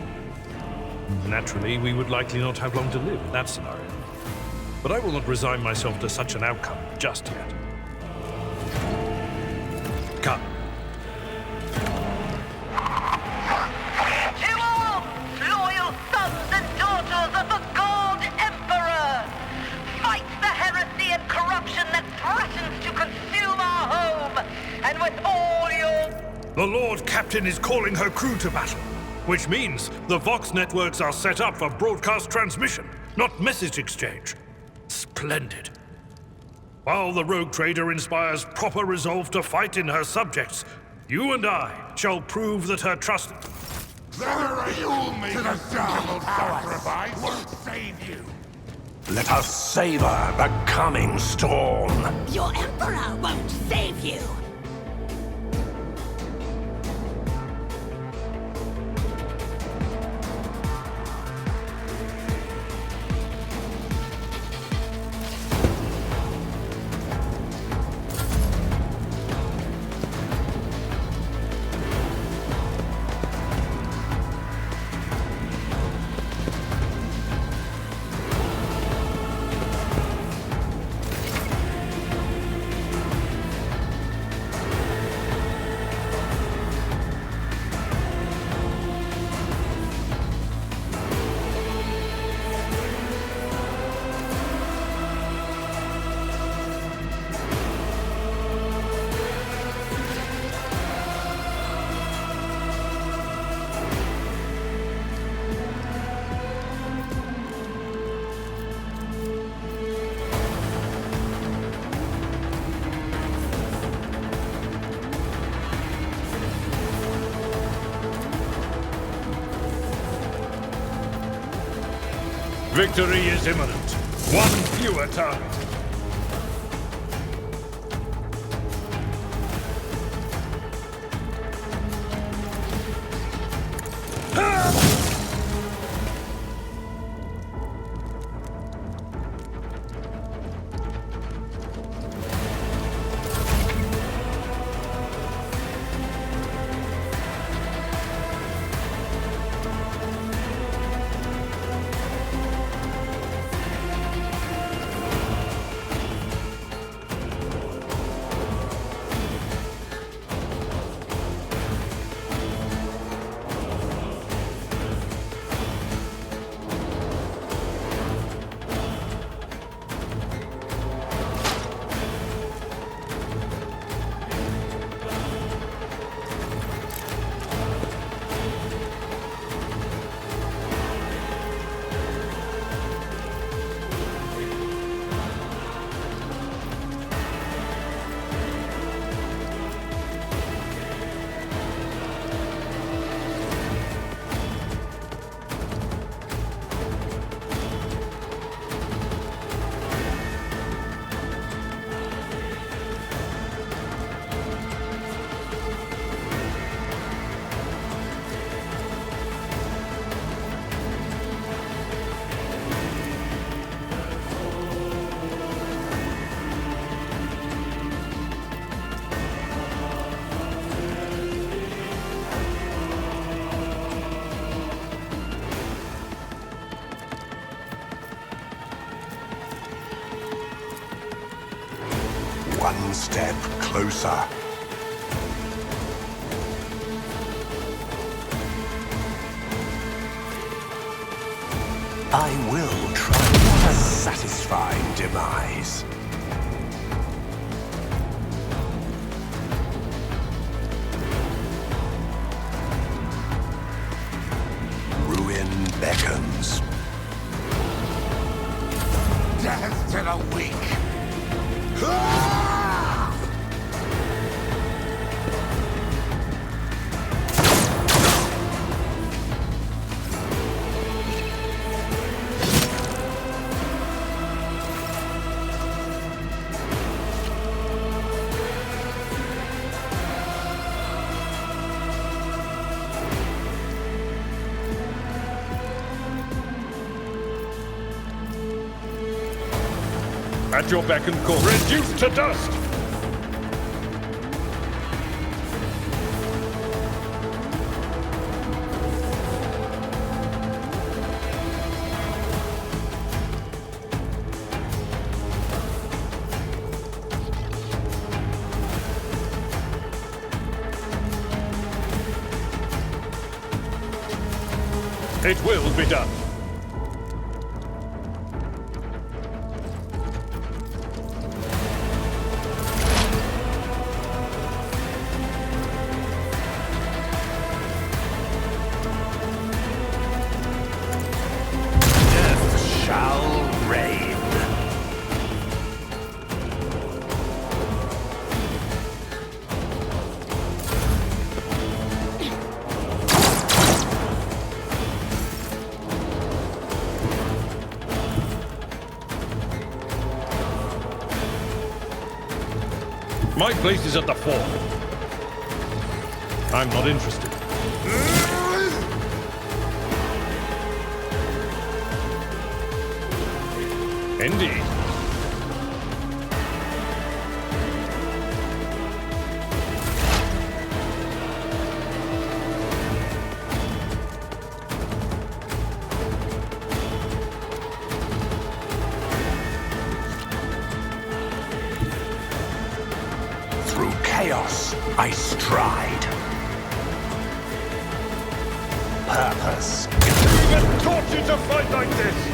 Naturally, we would likely not have long to live in that scenario. But I will not resign myself to such an outcome just yet. Come. To all loyal sons and daughters of the God Emperor! Fight the heresy and corruption that threatens to consume our home, and with all your... The Lord Captain is calling her crew to battle, which means the Vox networks are set up for broadcast transmission, not message exchange. Splendid. While the rogue trader inspires proper resolve to fight in her subjects, you and I shall prove that her trust... The renewal to the double sacrifice won't save you. Let us savor the coming storm. Your Emperor won't save you! Victory is imminent. One fewer target. One step closer. I will try not a satisfying demise. Ruin beckons. Death to the weak! At your beck and call. Reduced to dust! It will be done. My place is at the fore. I'm not interested. Indeed. Through chaos, I stride. Purpose. You get tortured to fight like this!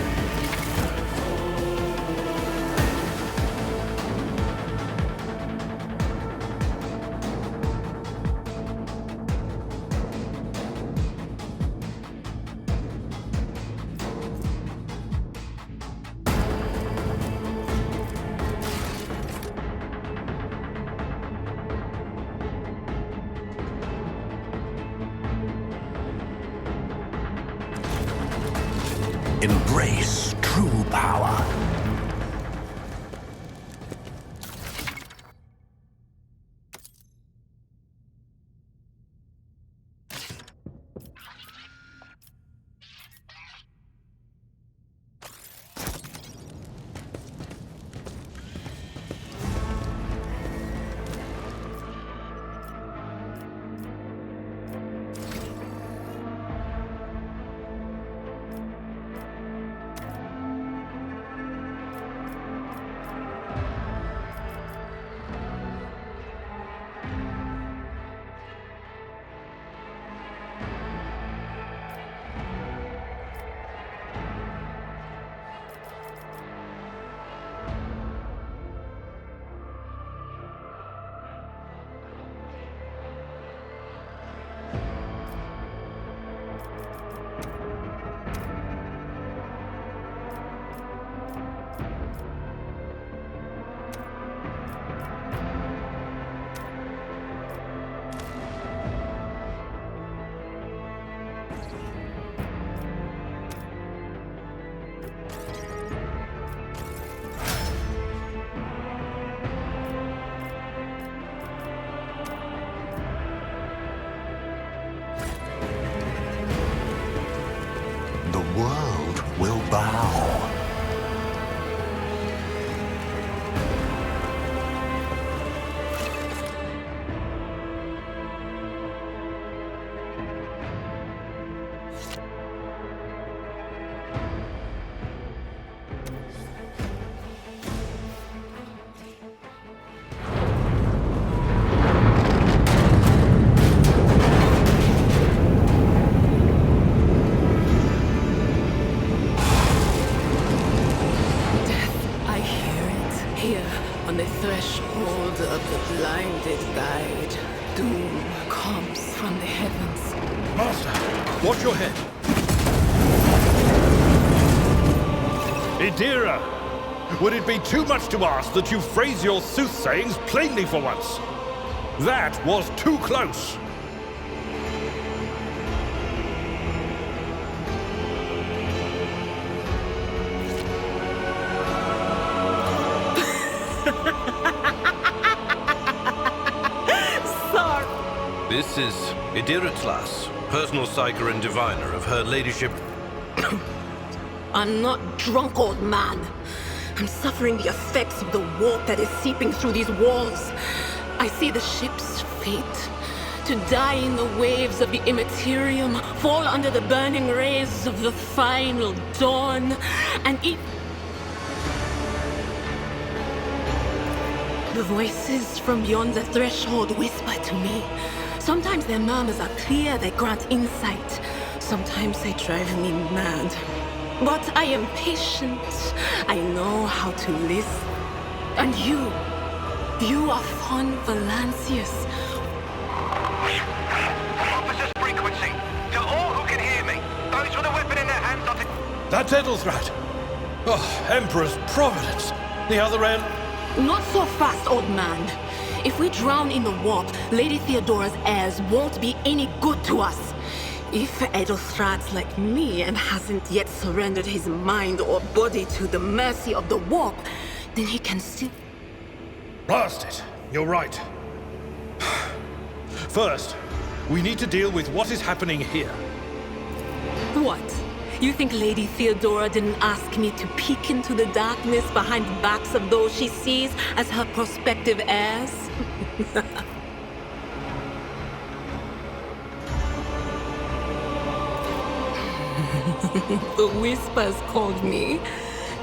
Embrace power. The world will bow. On the threshold of the blinded guide, doom comes from the heavens. Master, watch your head. Idira, would it be too much to ask that you phrase your soothsayings plainly for once? That was too close. This is Idira Tlas, personal psyker and diviner of her ladyship. I'm not drunk, old man. I'm suffering the effects of the warp that is seeping through these walls. I see the ship's fate. To die in the waves of the immaterium, fall under the burning rays of the final dawn, and eat... The voices from beyond the threshold whisper to me. Sometimes their murmurs are clear, they grant insight. Sometimes they drive me mad. But I am patient. I know how to listen. And you are Von Valancius. Officer's frequency. To all who can hear me. Those with a weapon in their hands are to... That's Edelthrat. Oh, Emperor's Providence. The other end... Not so fast, old man. If we drown in the warp, Lady Theodora's heirs won't be any good to us. If Edelthrat's like me and hasn't yet surrendered his mind or body to the mercy of the warp, then he can still... Blast it. You're right. First, we need to deal with what is happening here. What? You think Lady Theodora didn't ask me to peek into the darkness behind the backs of those she sees as her prospective heirs? The whispers called me.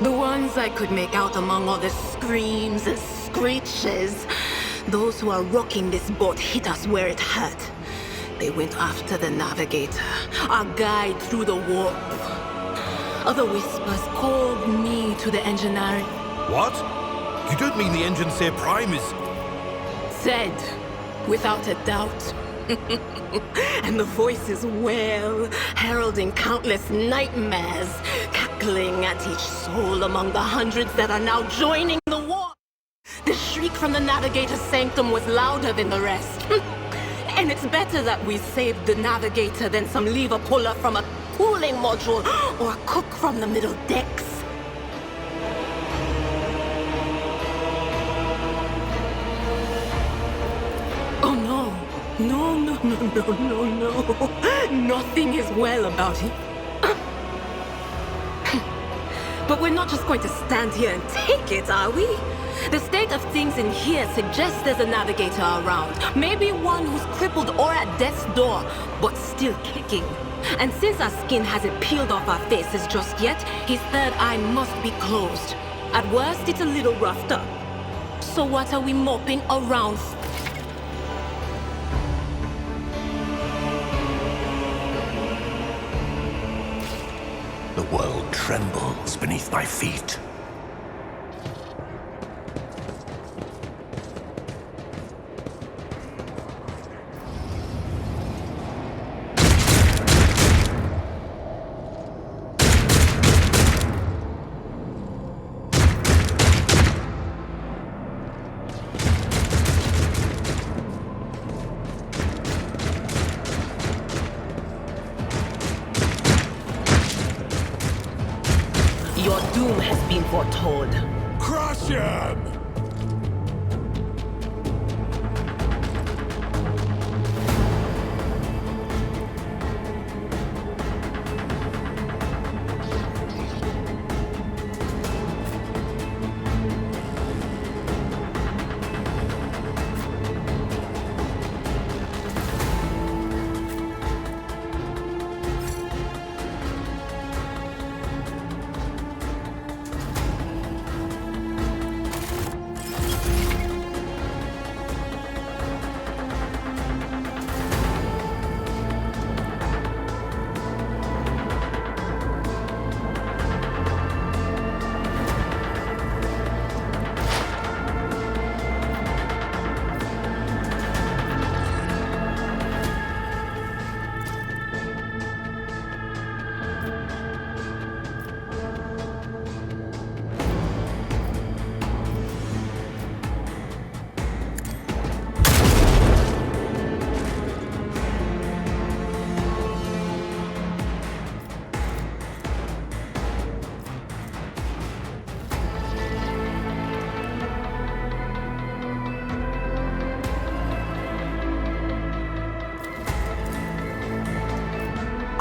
The ones I could make out among all the screams and screeches. Those who are rocking this boat hit us where it hurt. They went after the navigator, our guide through the warp. Other whispers called me to the engineering. What? You don't mean the Engineer Prime is... Said, without a doubt. And the voices wail, heralding countless nightmares, cackling at each soul among the hundreds that are now joining the war. The shriek from the navigator's sanctum was louder than the rest. And it's better that we saved the navigator than some lever puller from a cooling module or a cook from the middle decks. No. Nothing is well about him. But we're not just going to stand here and take it, are we? The state of things in here suggests there's a navigator around. Maybe one who's crippled or at death's door, but still kicking. And since our skin hasn't peeled off our faces just yet, his third eye must be closed. At worst, it's a little roughed up. So what are we moping around for? The world trembles beneath my feet. Your doom has been foretold. Crush him!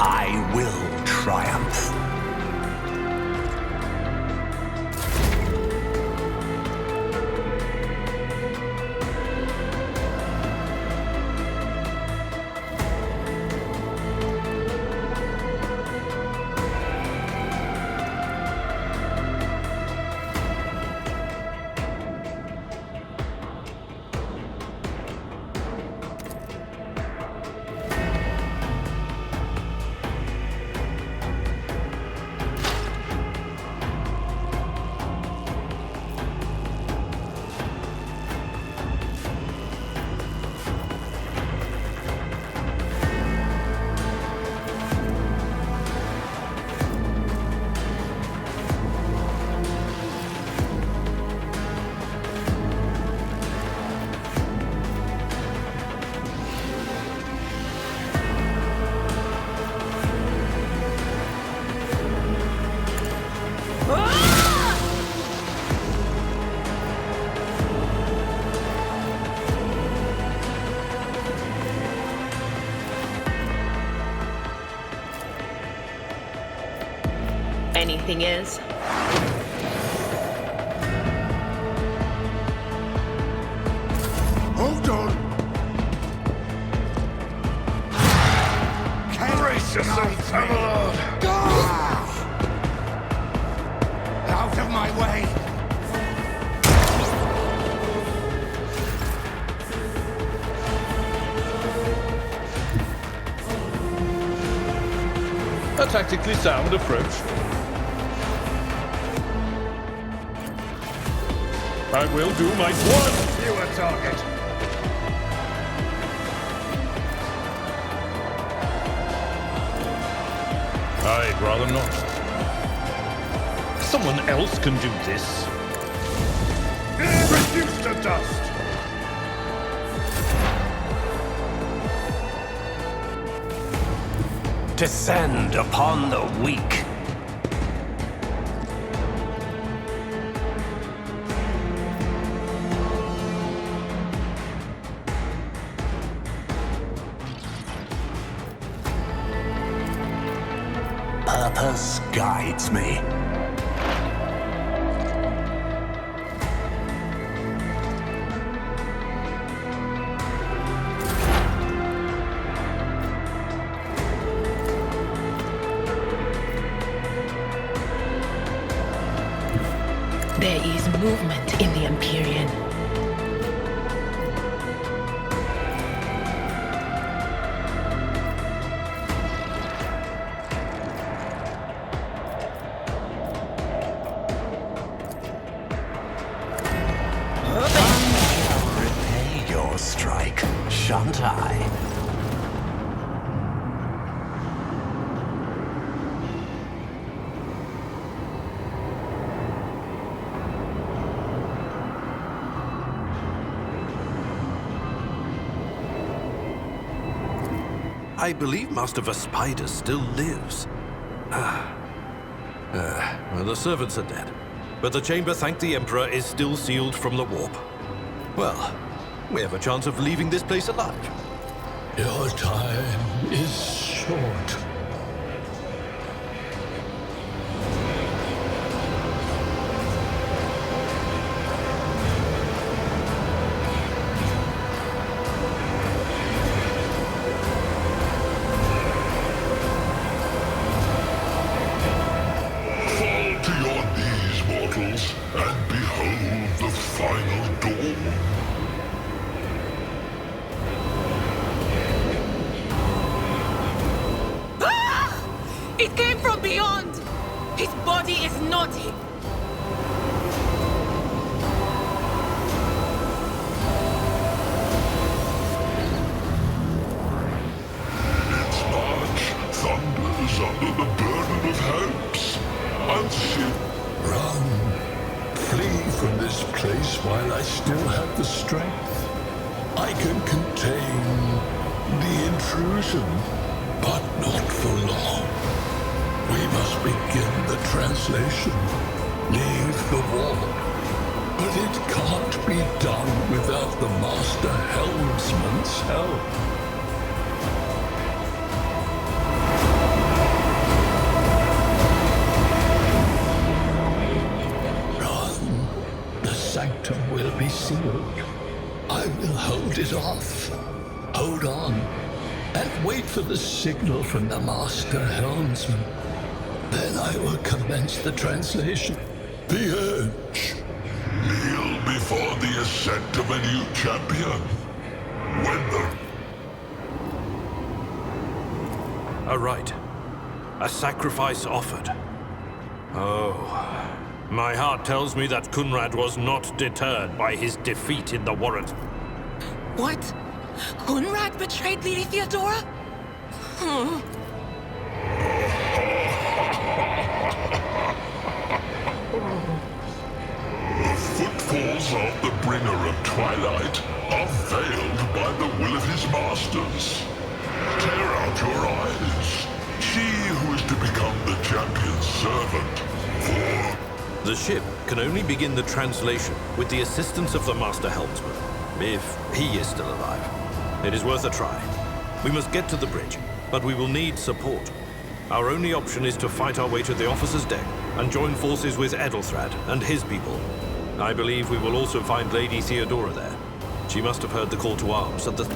I will triumph. Anything is. Hold on! Brace yourself, Camelot! Out of my way! A tactically sound approach. I will do my one fewer target. I'd rather not. Someone else can do this. Reduce to dust. Descend upon the weak. purpose guides me. There is movement in the Empyrean. Repay your strike, shan't I? I believe Master Vespider still lives. Well, the servants are dead. But the chamber, thank the Emperor, is still sealed from the warp. Well, we have a chance of leaving this place alive. Your time is short. And behold the final dawn. Ah! It came from beyond! His body is not him! Its march thunders under the burden of hopes. Unship. Run. Flee from this place while I still have the strength. I can contain the intrusion, but not for long. We must begin the translation. Leave the wall. But it can't be done without the Master Helmsman's help. Sanctum will be sealed. I will hold it off. Hold on. And wait for the signal from the Master Helmsman. Then I will commence the translation. The Edge. Kneel before the ascent of a new champion. When the... A rite. A sacrifice offered. Oh... My heart tells me that Kunrad was not deterred by his defeat in the warrant. What? Kunrad betrayed Lady Theodora? Hmm. The footfalls of the bringer of twilight are veiled by the will of his masters. Tear out your eyes. She who is to become the champion's servant. For... The ship can only begin the translation with the assistance of the Master Helmsman, if he is still alive. It is worth a try. We must get to the bridge, but we will need support. Our only option is to fight our way to the officer's deck and join forces with Edelthrad and his people. I believe we will also find Lady Theodora there. She must have heard the call to arms at the...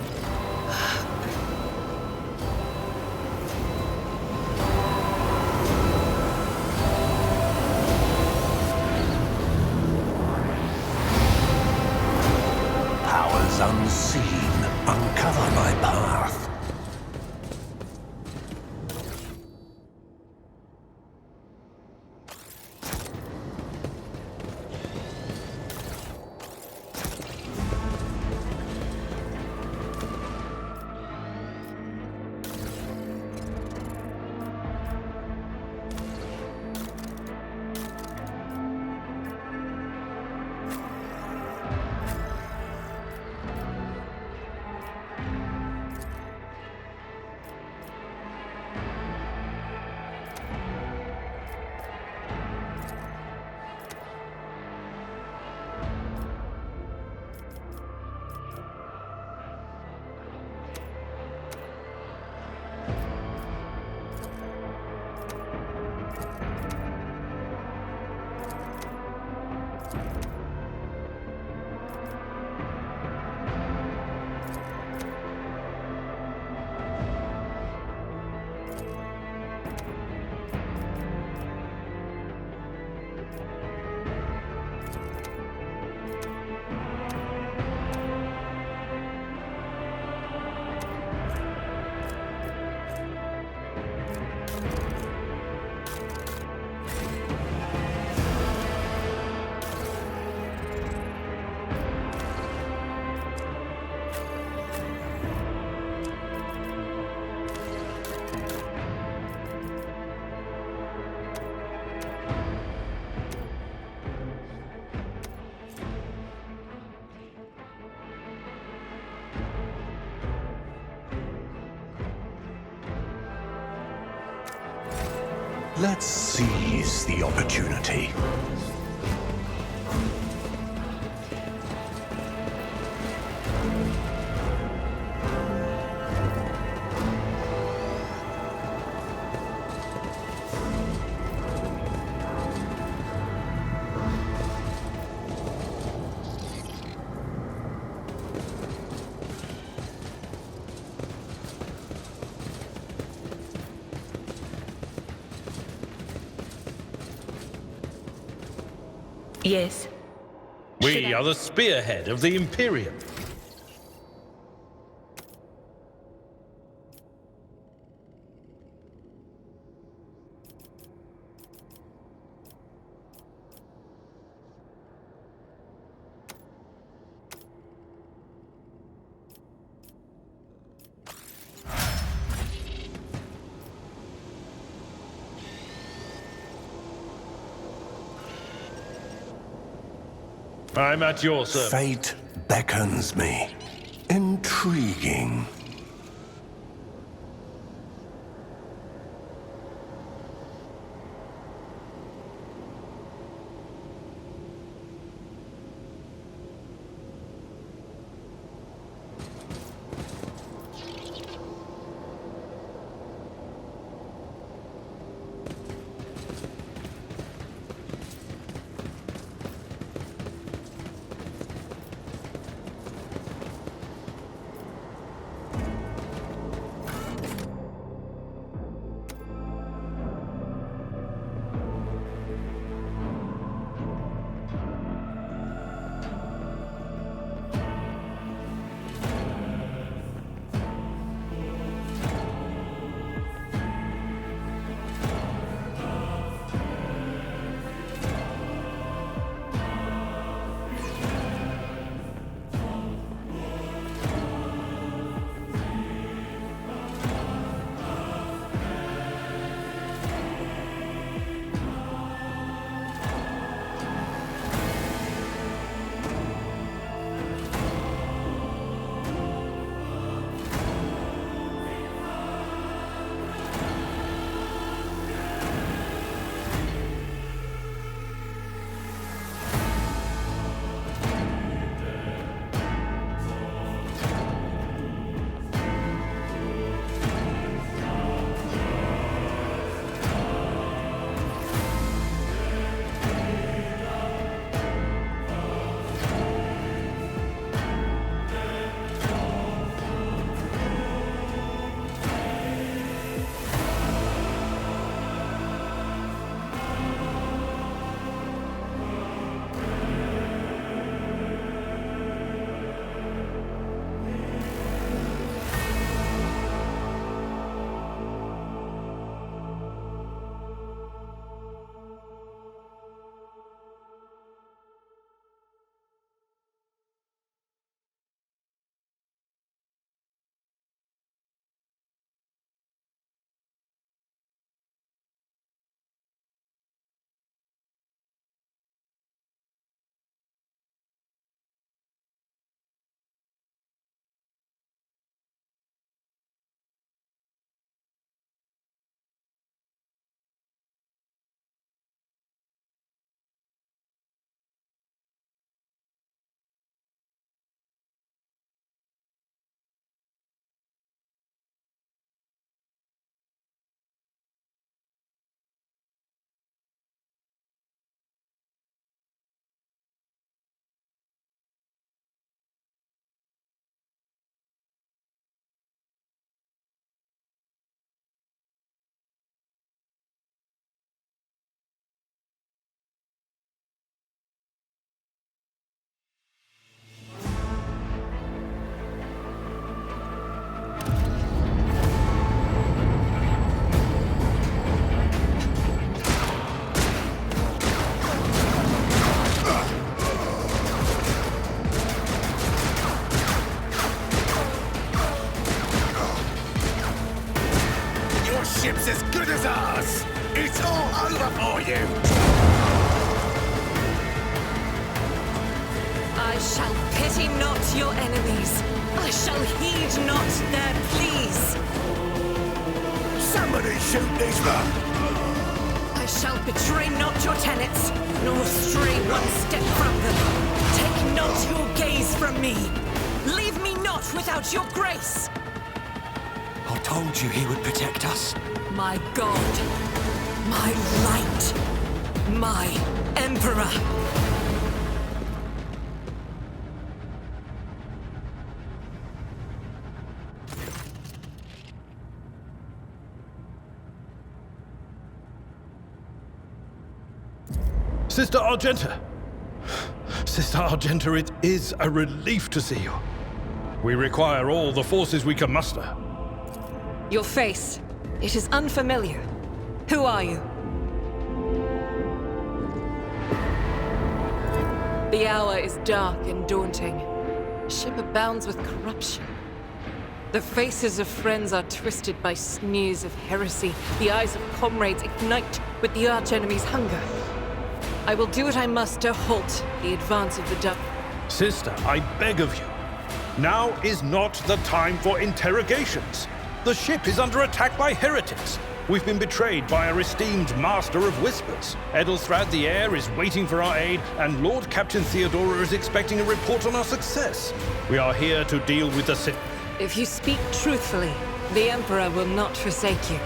Unseen, uncover my path. Let's seize the opportunity. Yes. We are the spearhead of the Imperium. I'm at your service. Fate beckons me. Intriguing. ship's as good as ours! It's all over for you! I shall pity not your enemies. I shall heed not their pleas. Somebody shoot this man! I shall betray not your tenets, nor stray one step from them. Take not your gaze from me. Leave me not without your grace. I told you he would protect us. My god, my light, my emperor. Sister Argenta! Sister Argenta, it is a relief to see you. We require all the forces we can muster. Your face, it is unfamiliar. Who are you? The hour is dark and daunting. Ship abounds with corruption. The faces of friends are twisted by sneers of heresy. The eyes of comrades ignite with the arch-enemy's hunger. I will do what I must to halt the advance of the dark. Sister, I beg of you. Now is not the time for interrogations. The ship is under attack by heretics. We've been betrayed by our esteemed Master of Whispers. Edelthrad the Heir is waiting for our aid, and Lord Captain Theodora is expecting a report on our success. We are here to deal with the Sith. If you speak truthfully, the Emperor will not forsake you.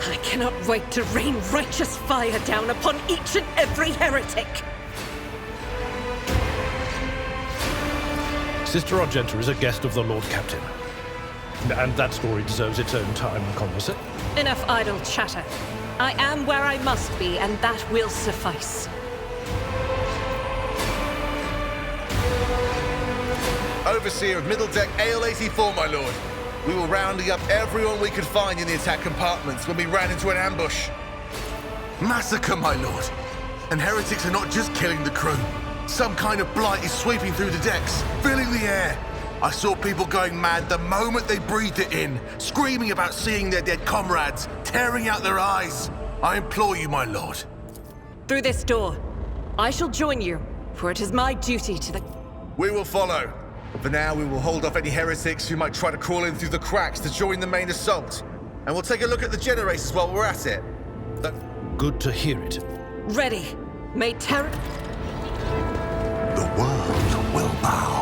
I cannot wait to rain righteous fire down upon each and every heretic! Sister Argenta is a guest of the Lord Captain. And that story deserves its own time and conversation. Enough idle chatter. I am where I must be, and that will suffice. Overseer of Middle Deck AL-84, my lord. We were rounding up everyone we could find in the attack compartments when we ran into an ambush. Massacre, my lord. And heretics are not just killing the crew. Some kind of blight is sweeping through the decks, filling the air. I saw people going mad the moment they breathed it in, screaming about seeing their dead comrades, tearing out their eyes. I implore you, my lord. Through this door. I shall join you, for it is my duty to the... We will follow. For now, we will hold off any heretics who might try to crawl in through the cracks to join the main assault. And we'll take a look at the generators while we're at it. Good to hear it. Ready. May terror... The world will bow.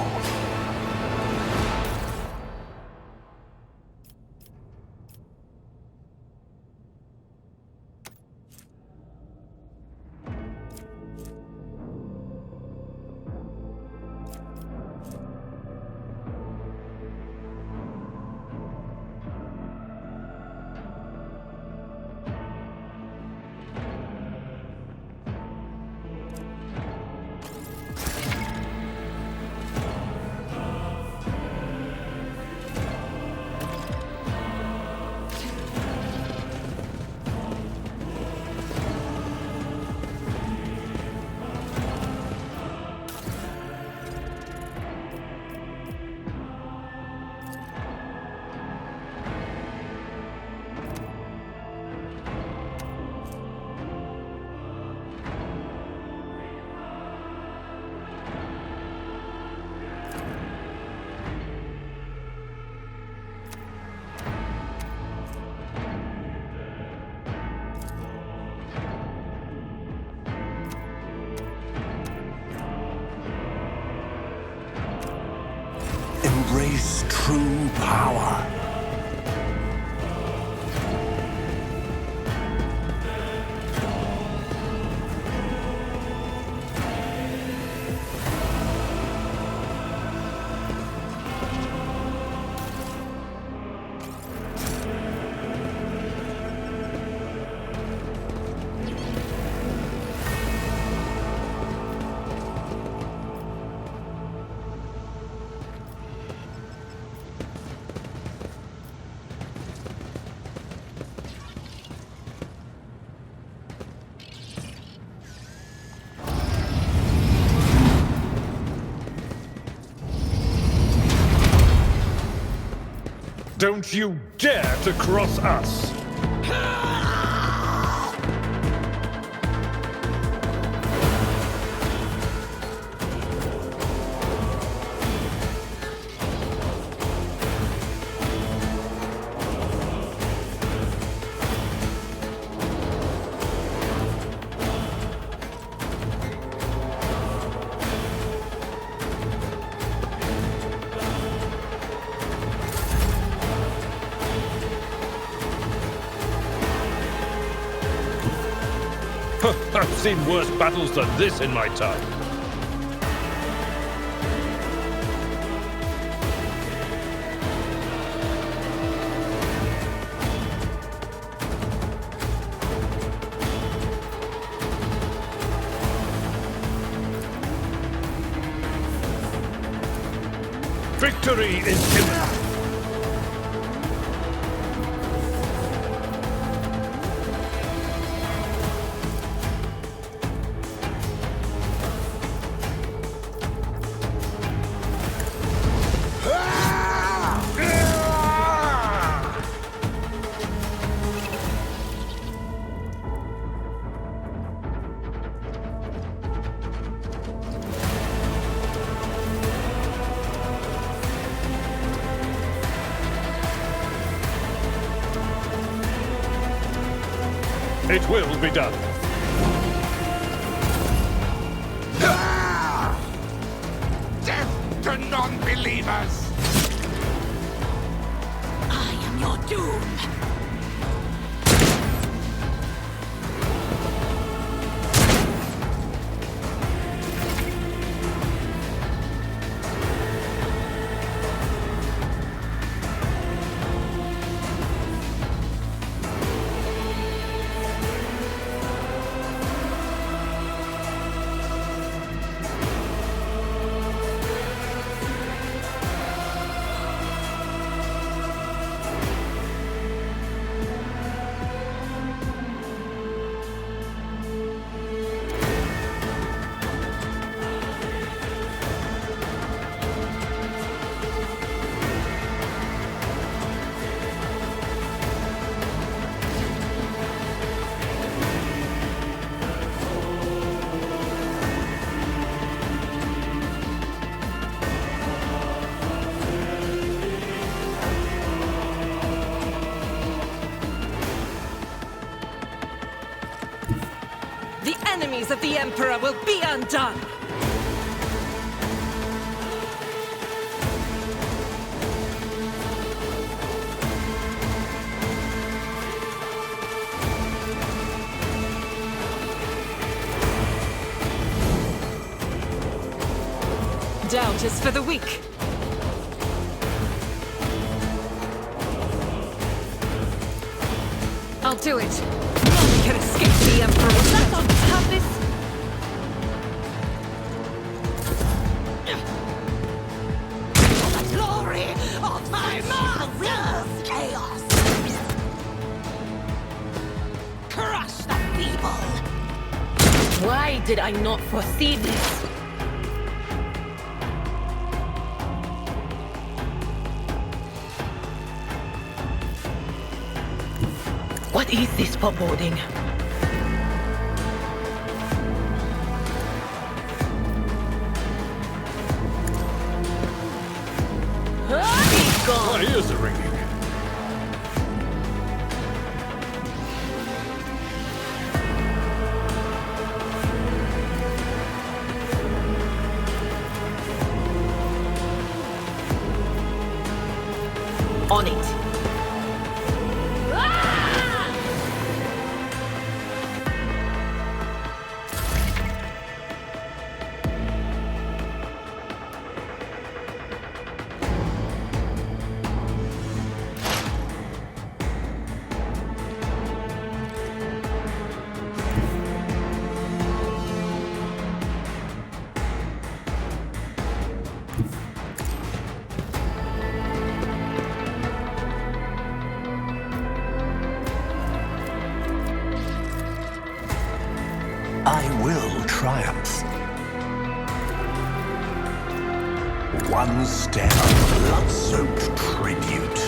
Embrace true power. Don't you dare to cross us! I've seen worse battles than this in my time. Victory is imminent. It will be done. Death to non-believers! I am your doom. The enemies of the Emperor will be undone! Doubt is for the weak. I'll do it. None can escape the Emperor. Let us have this. For the glory of my master's chaos! Crush the feeble! Why did I not foresee this? What is this foreboding? Be gone! My ears are ringing. On it. I will triumph. One step of blood-soaked tribute.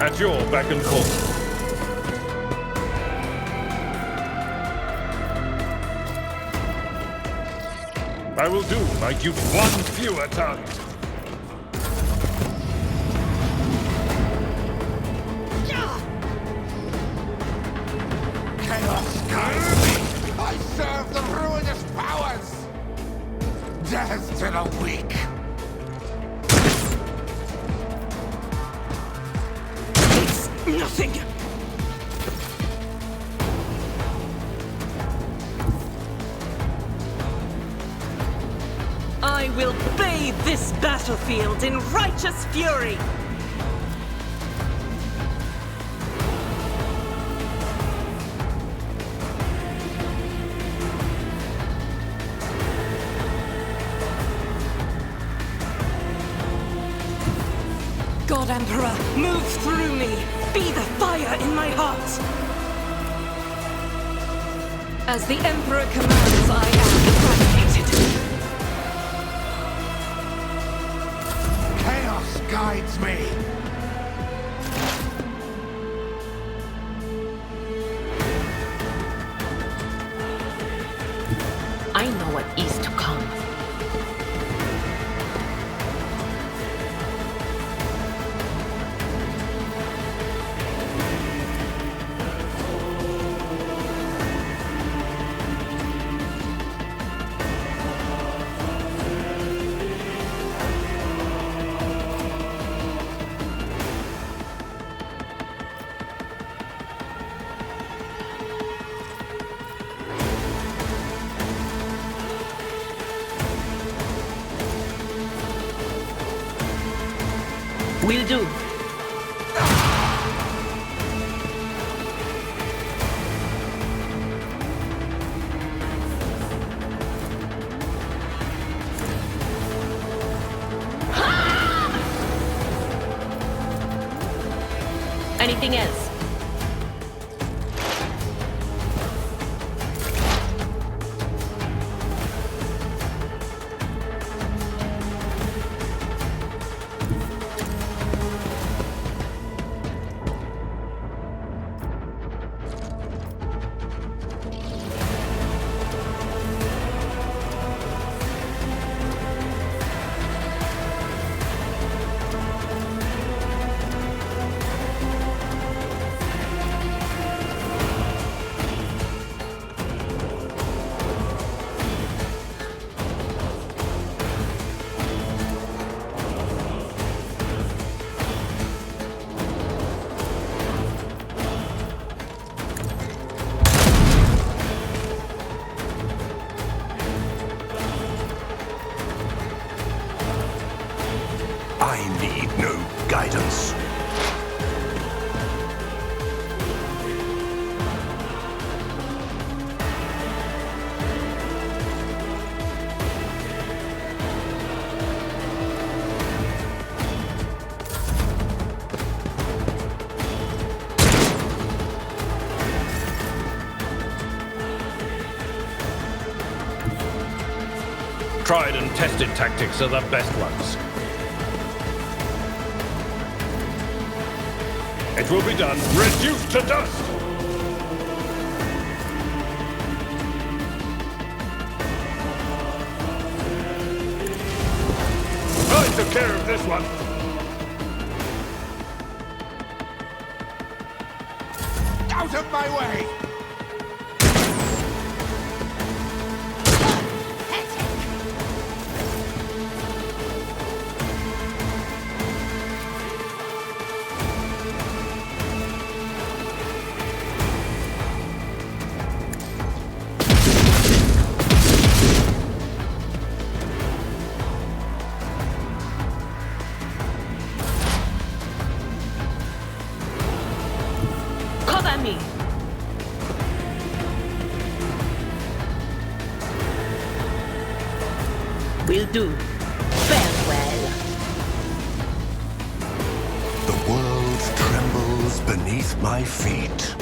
At your beck and call. I will do my duty. One fewer target. Chaos guides me! I serve the ruinous powers! Death to the weak! Nothing! I will bathe this battlefield in righteous fury! God Emperor, move through me! Be the fire in my heart! As the Emperor commands, I am eradicated. Chaos guides me! I know what is to come. Will do. Anything else? I need no guidance. Tried and tested tactics are the best ones. It will be done. Reduced to dust! I took care of this one. Out of my way! Cover me! Will do. Farewell. The world trembles beneath my feet.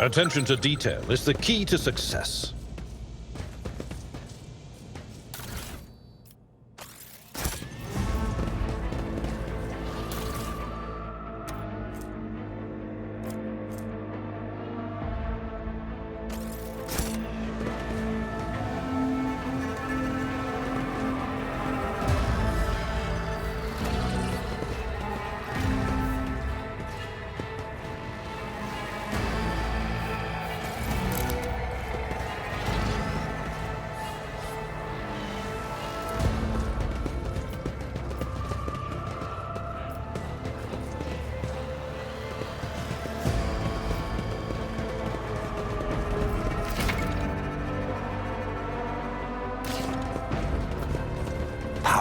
Attention to detail is the key to success.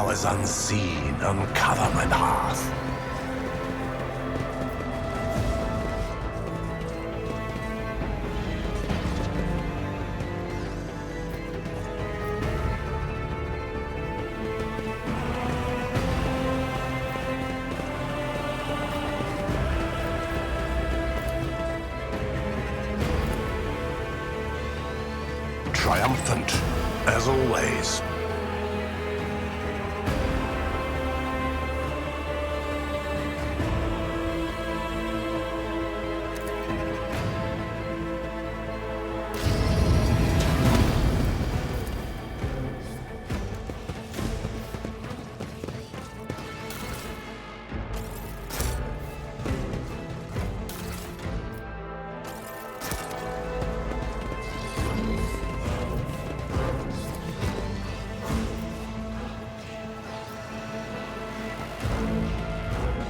powers unseen uncover my path. Triumphant, as always.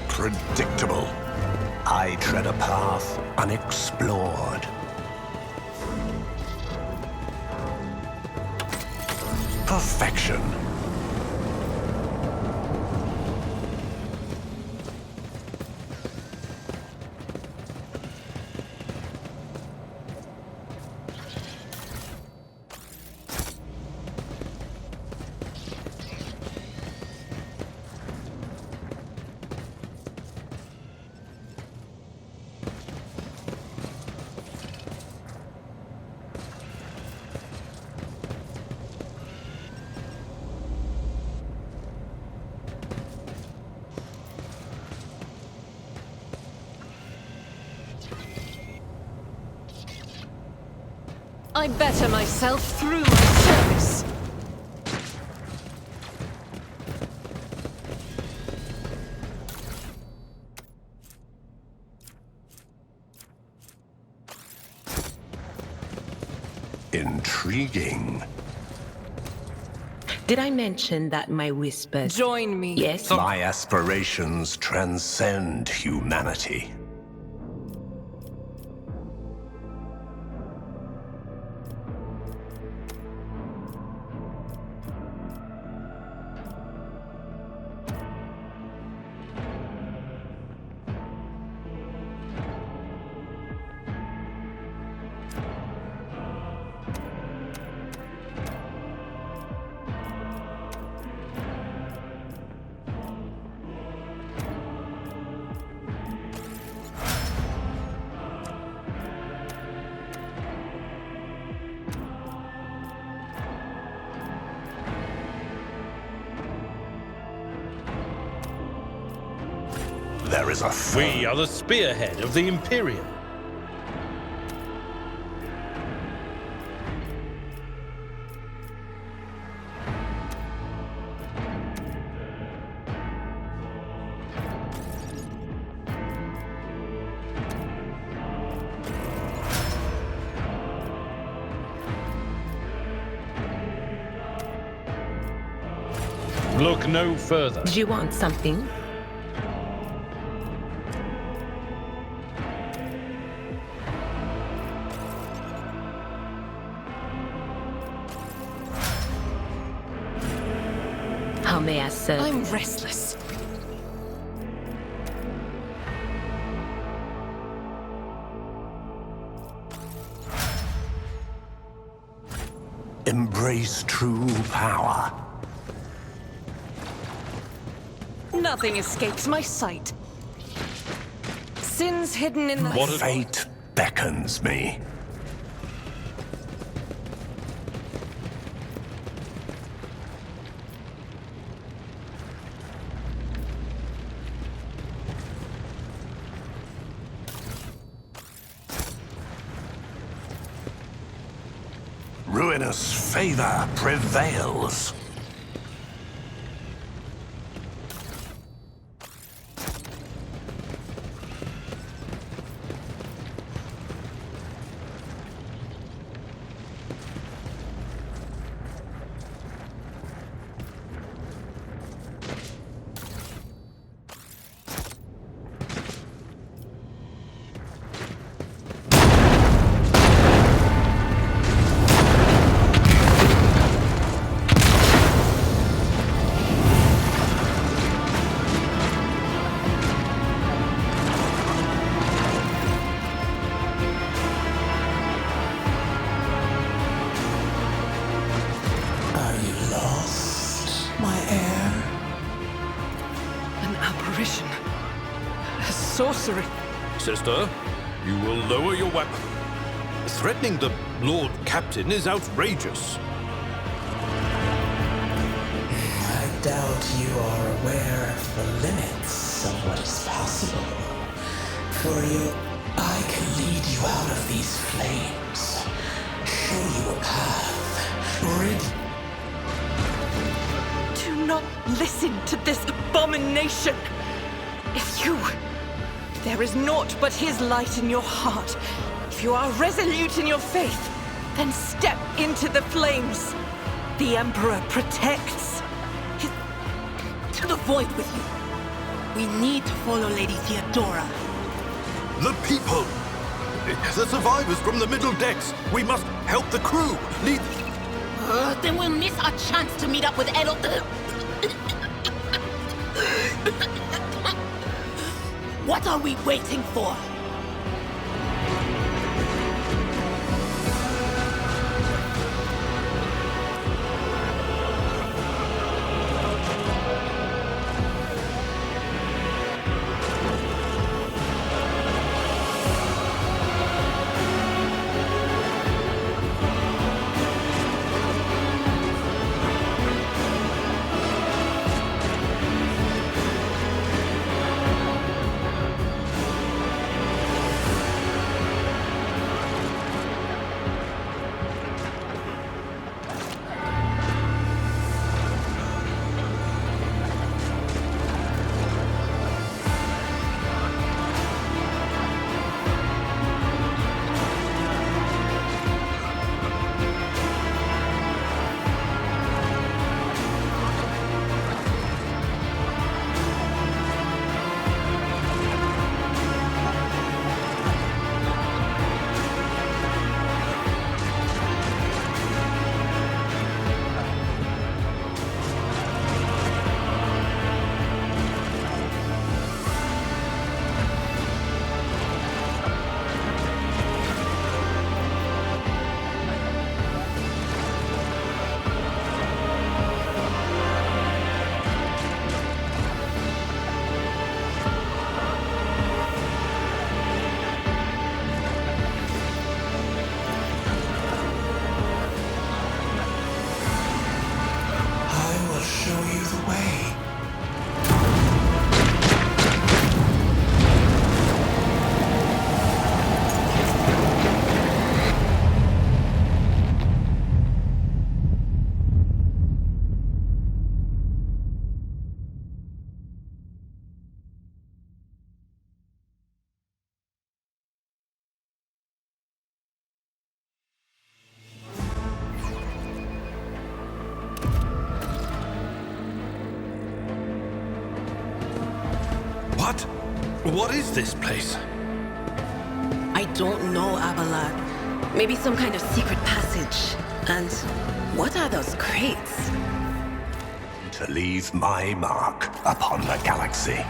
Predictable. I tread a path unexplored. Perfection. I better myself through my service. Intriguing. Did I mention that my whispers... Join me. Yes? My aspirations transcend humanity. There is a We are the spearhead of the Imperium. Look no further. Do you want something? How may I serve? I'm restless. Embrace true power. Nothing escapes my sight. Sins hidden in the... Fate beckons me. Ruinous favor prevails. sorcery. Sister, you will lower your weapon. Threatening the Lord Captain is outrageous. I doubt you are aware of the limits of what is possible. For you, I can lead you out of these flames, show you a path, rid. Do not listen to this abomination. There is naught but his light in your heart. If you are resolute in your faith, then step into the flames. The Emperor protects. To the void with you. We need to follow Lady Theodora. The people! The survivors from the middle decks! We must help the crew! Lead... Then we'll miss our chance to meet up with Edel... What are we waiting for? What is this place? I don't know, Abelard. Maybe some kind of secret passage. And what are those crates? To leave my mark upon the galaxy.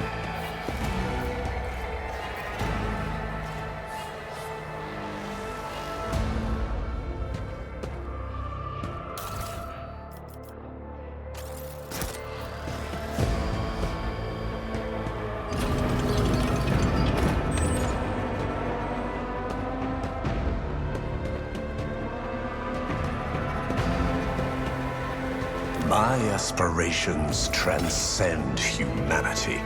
My aspirations transcend humanity.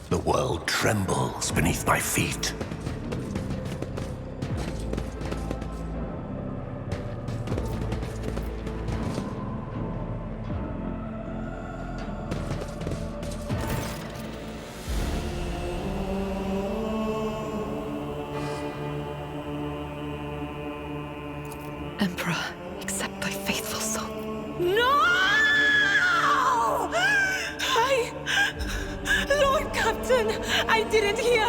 The world trembles beneath my feet. Emperor, accept thy faithful son. No! Captain! I didn't hear!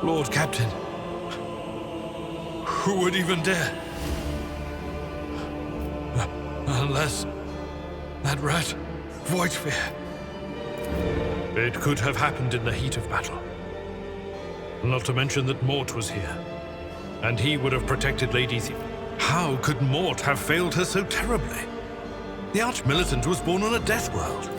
Lord Captain. Who would even dare? Unless that rat, Whitefear. It could have happened in the heat of battle. Not to mention that Mort was here, and he would have protected Lady Thie. How could Mort have failed her so terribly? The Arch-Militant was born on a death world.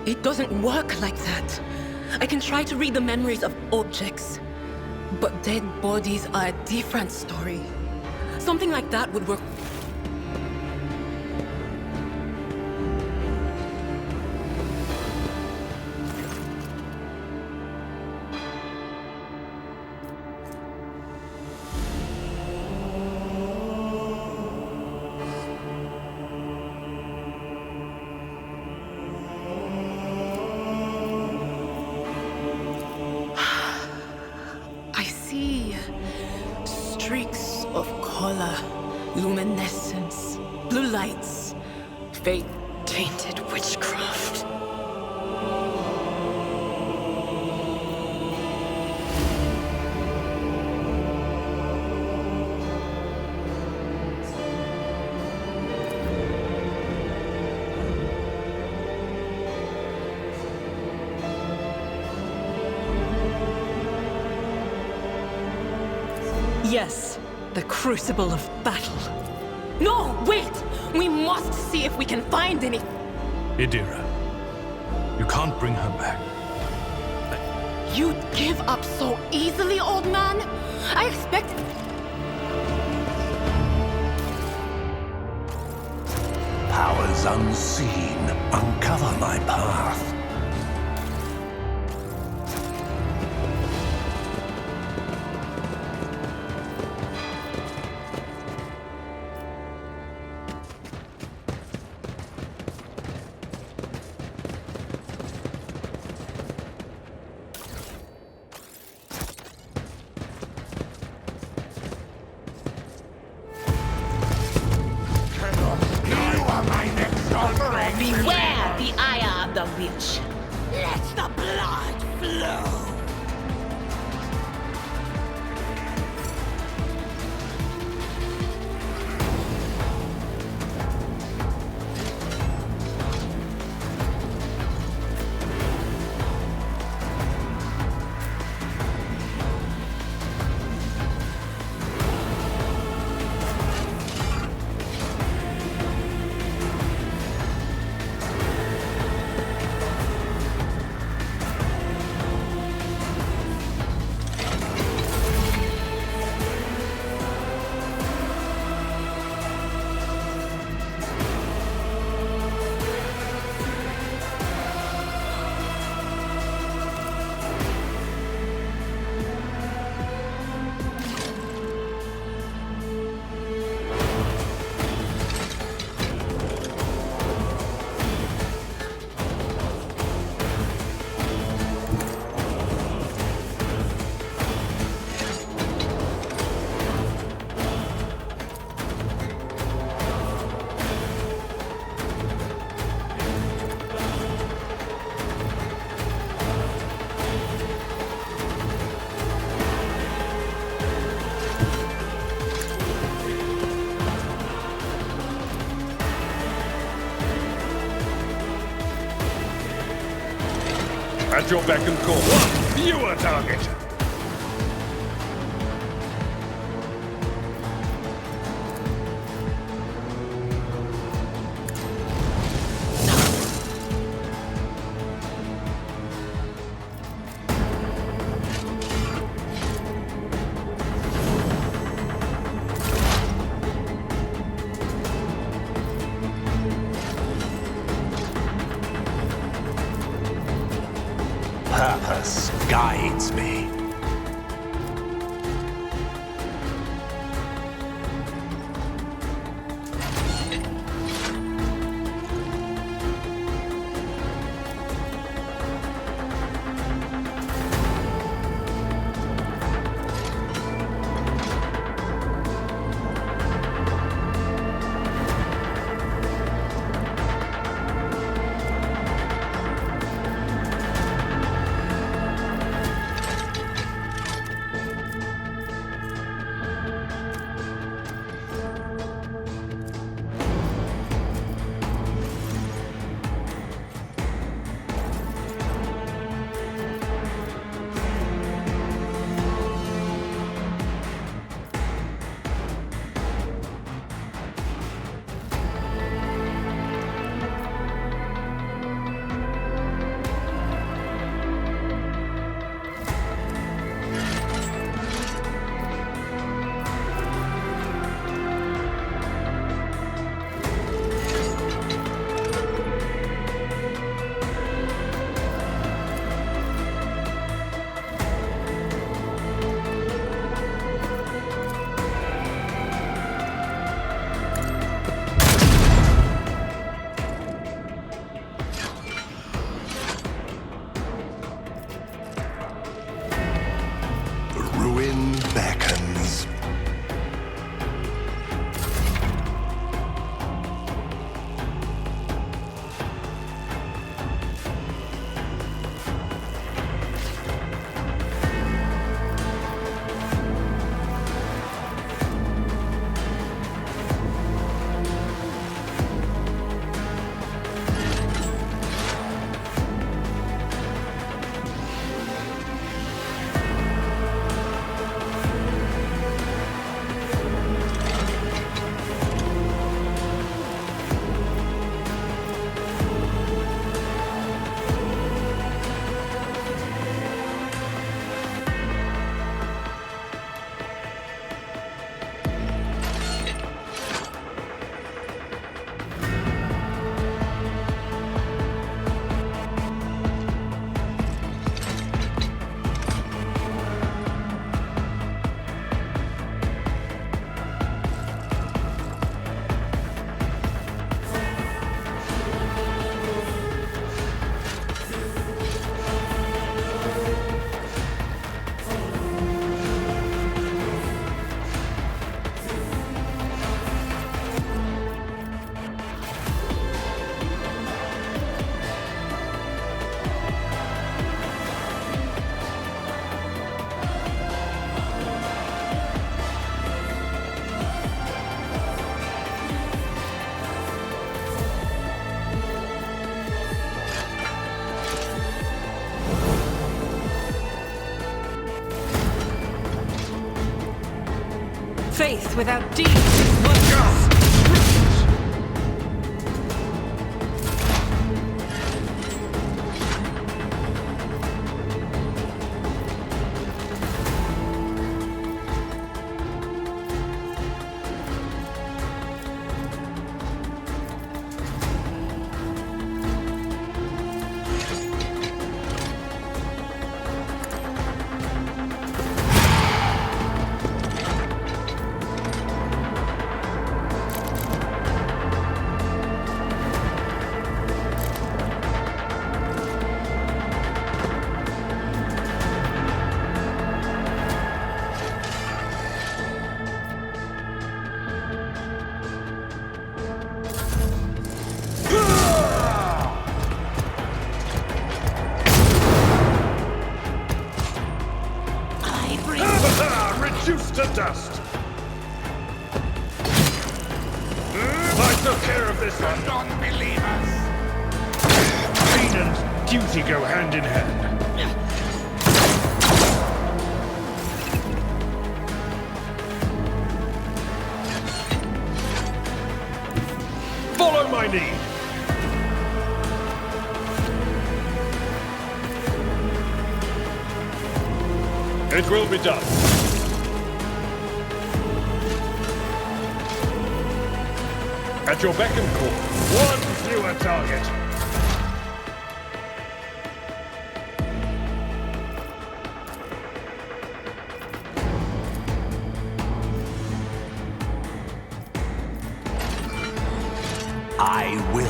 It doesn't work like that. I can try to read the memories of objects, but dead bodies are a different story. Something like that would work. Streaks of color, luminescence, blue lights, fate-tainted witchcraft. Yes, the crucible of battle. No, wait! We must see if we can find any... Idira, you can't bring her back. You'd give up so easily, old man? I expected... Powers unseen uncover my path. Beware the ire of the witch. Let the blood flow. At your beck and call. You are target. purpose guides me. Ruin beckons. Faith without deeds is worthless. Reduced to dust! I took care of this one! Non-believers! Pain and duty go hand in hand. Follow my lead! It will be done. At your beck and call. One fewer target. I will.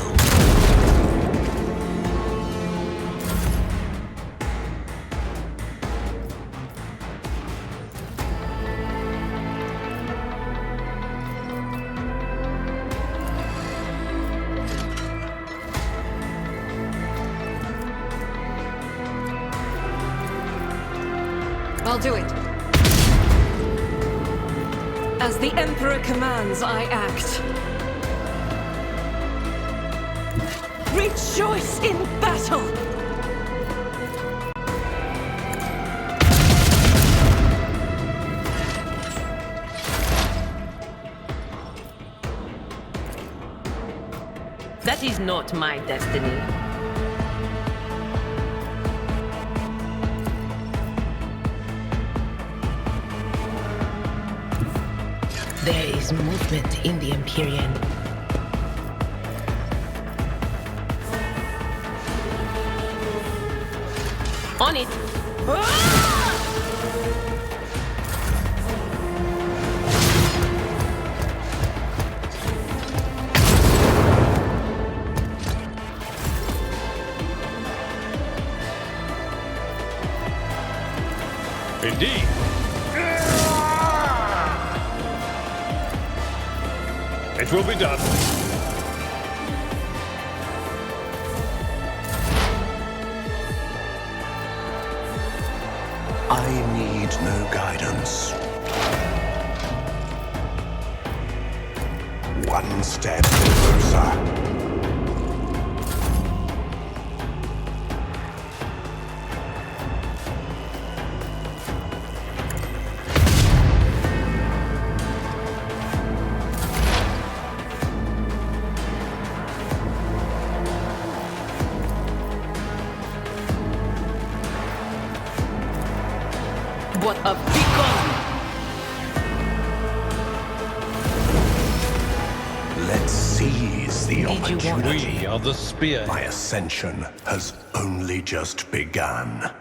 I'll do it. As the Emperor commands, I act. Rejoice in battle! That is not my destiny. There is movement in the Empyrean. On it! Indeed. It will be done. I need no guidance. One step closer. What a beacon! Let's seize the opportunity. We are the spear. My ascension has only just begun.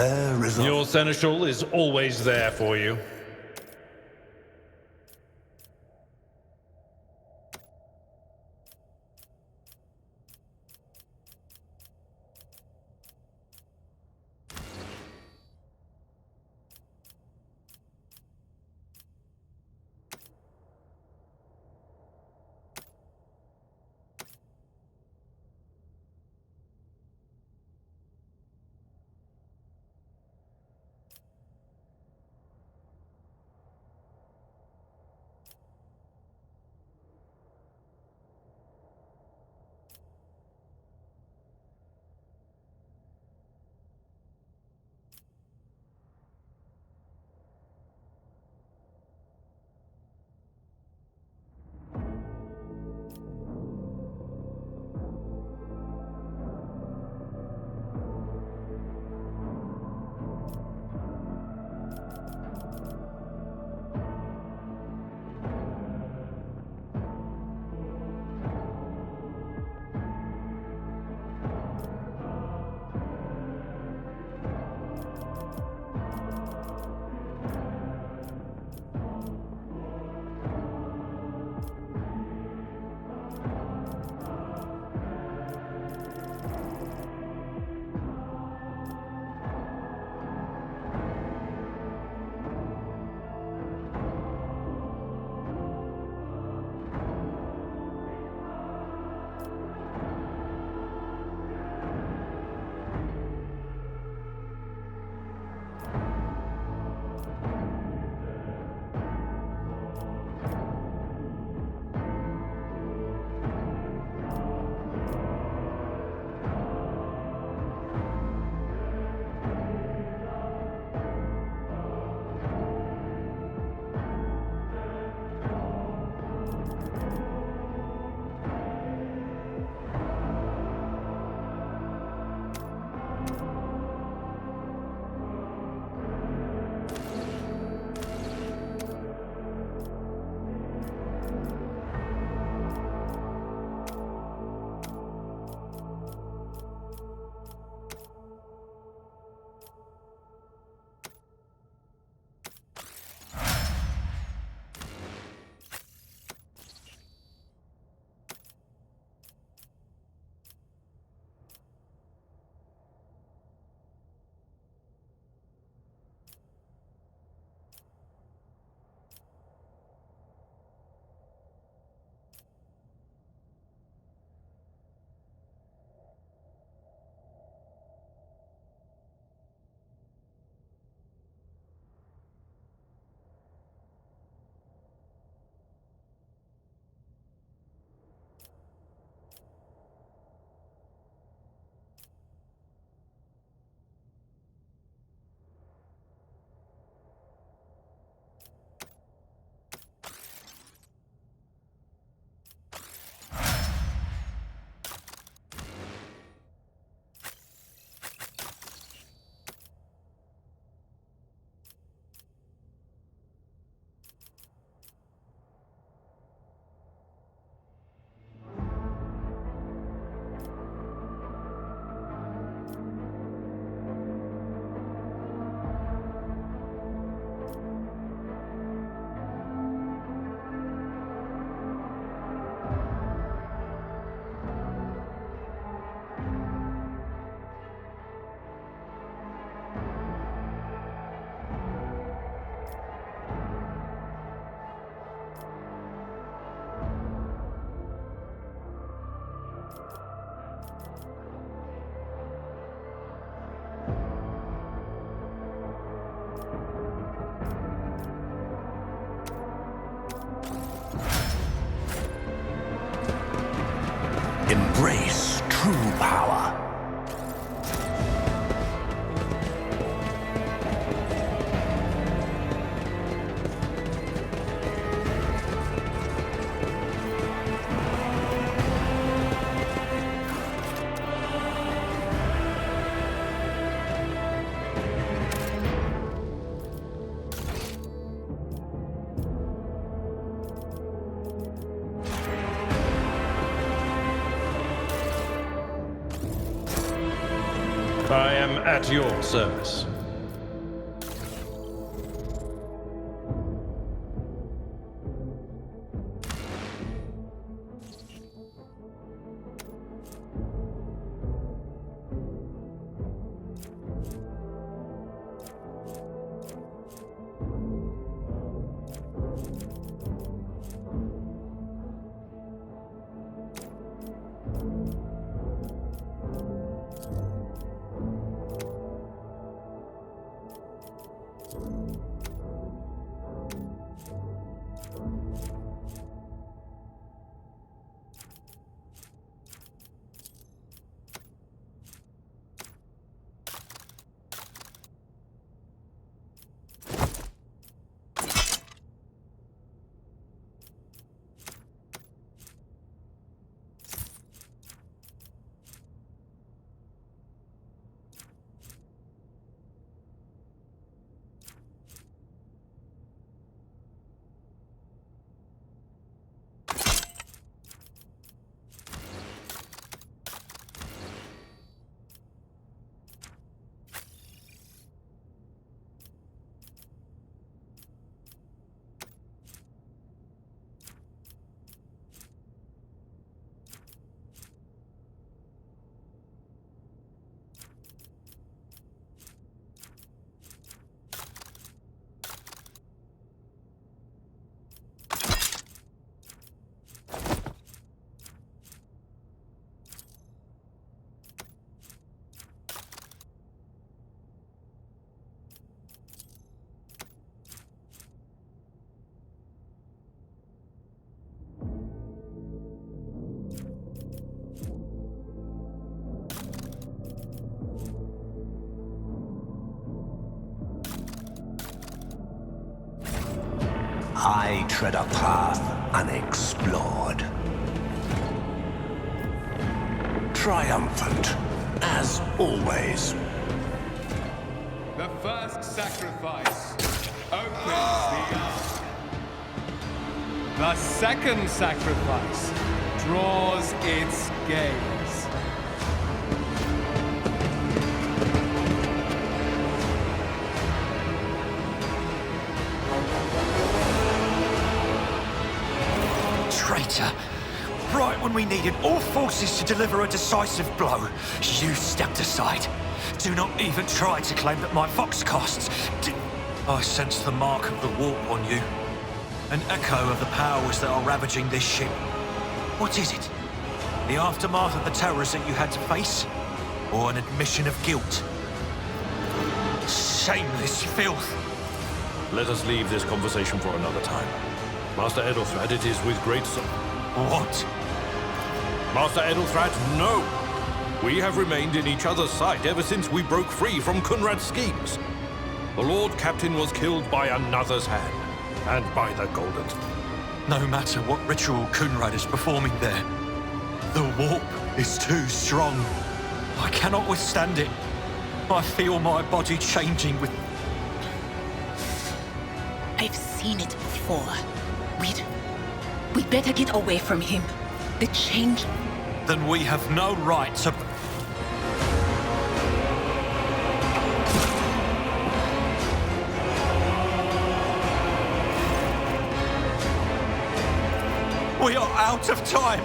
There is a... Your seneschal is always there for you. Embrace true power. I am at your service. I tread a path unexplored. Triumphant, as always. The first sacrifice opens the ark. The second sacrifice draws its gaze. Traitor! Right when we needed all forces to deliver a decisive blow, you stepped aside. Do not even try to claim that my vox casts. I sense the mark of the warp on you. An echo of the powers that are ravaging this ship. What is it? The aftermath of the terrors that you had to face? Or an admission of guilt? Shameless filth! Let us leave this conversation for another time. Master Edelthrad, it is with great What? Master Edelthrad, no! We have remained in each other's sight ever since we broke free from Kunrad's schemes. The Lord Captain was killed by another's hand, and by the Golden. No matter what ritual Kunrad is performing there, the warp is too strong. I cannot withstand it. I feel my body changing with... I've seen it before. We'd better get away from him. The change... Then we have no right to... We are out of time!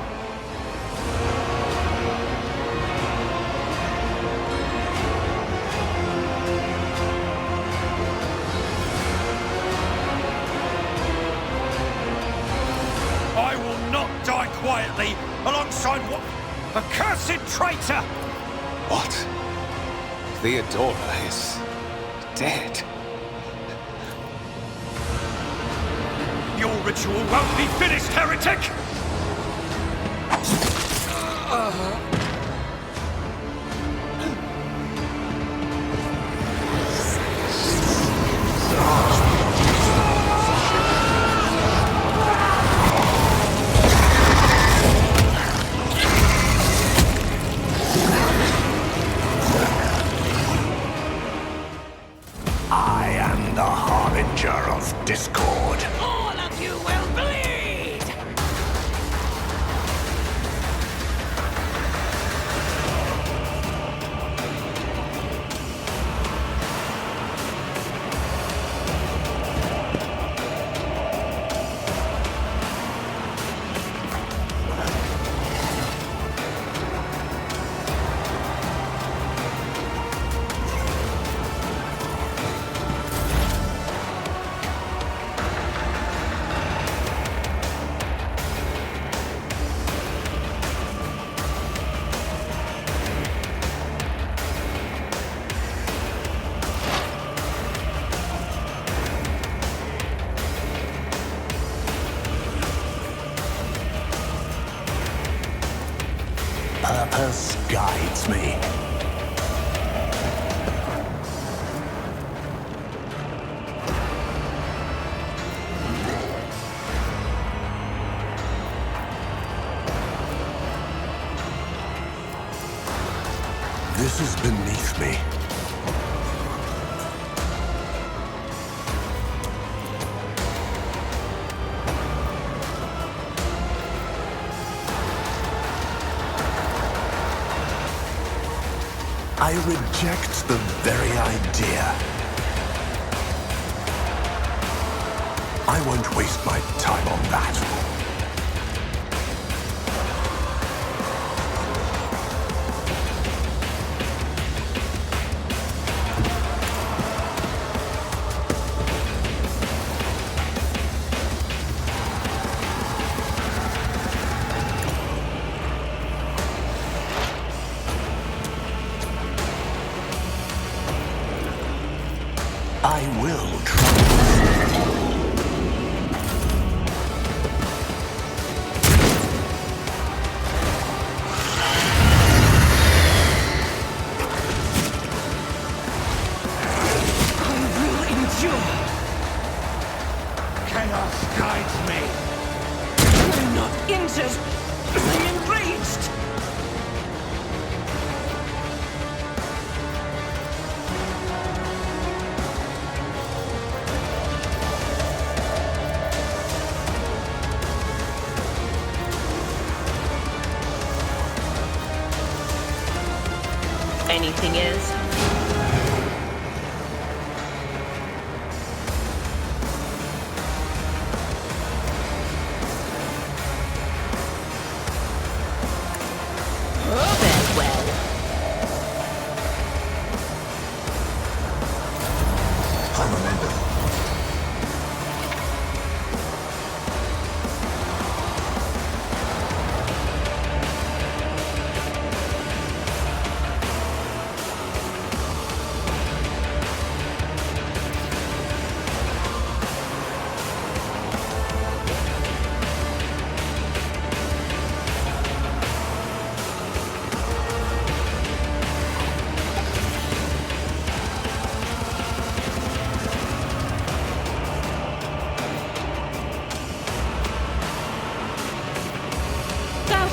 I will not die quietly alongside what? A cursed traitor! What? Theodora is dead. Your ritual won't be finished, heretic! I am the harbinger of discord. All of you will bleed! Purpose guides me. This is beneath me. I reject the very idea. I won't waste my time on that. I will try. I will endure! Chaos anything is.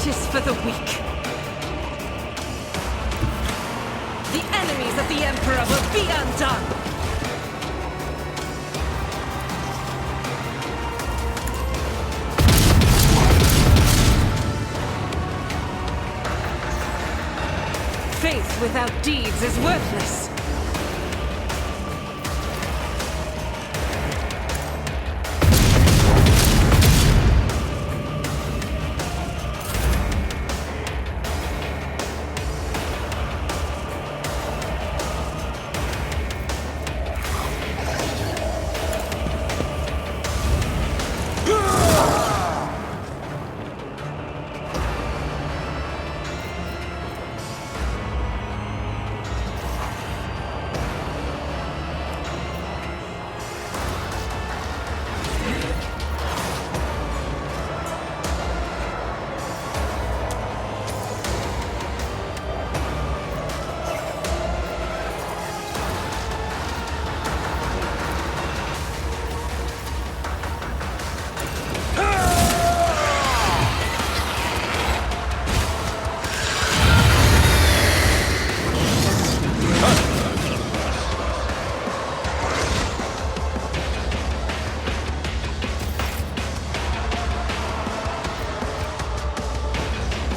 Is for the weak. The enemies of the Emperor will be undone! Faith without deeds is worthless.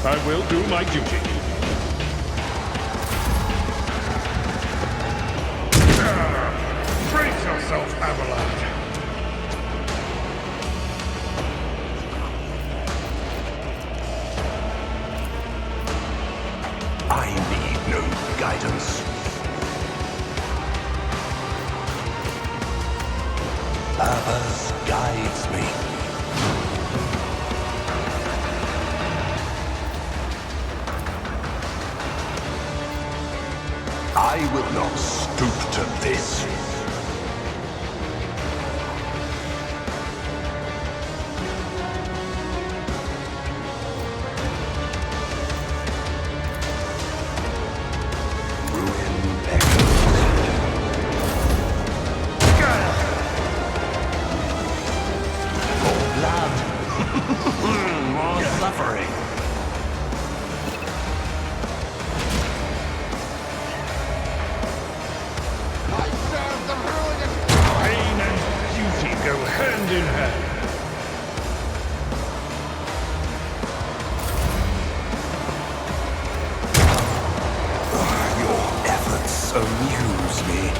I will do my duty. Brace yourself, Avalanche. I need no guidance. Purpose guides me. I will not stoop to this. Amuse me.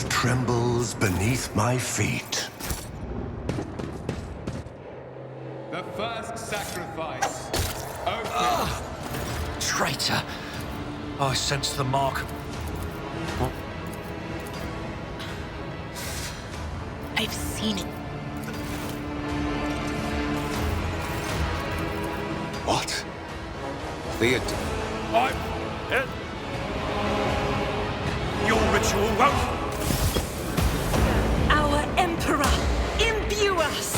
trembles beneath my feet. The first sacrifice. Open. Traitor! I sense the mark. I've seen it. What? Theodore. Your ritual won't. Our Emperor, imbue us!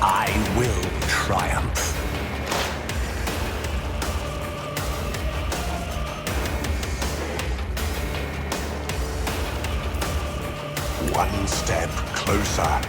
I will triumph. One step closer.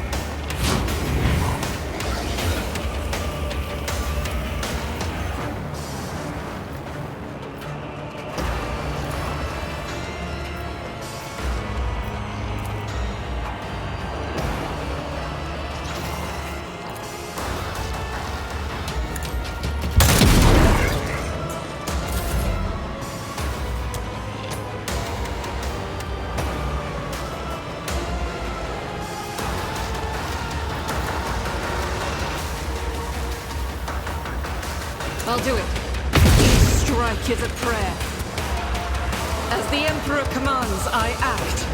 I'll do it. Each strike is a prayer. As the Emperor commands, I act.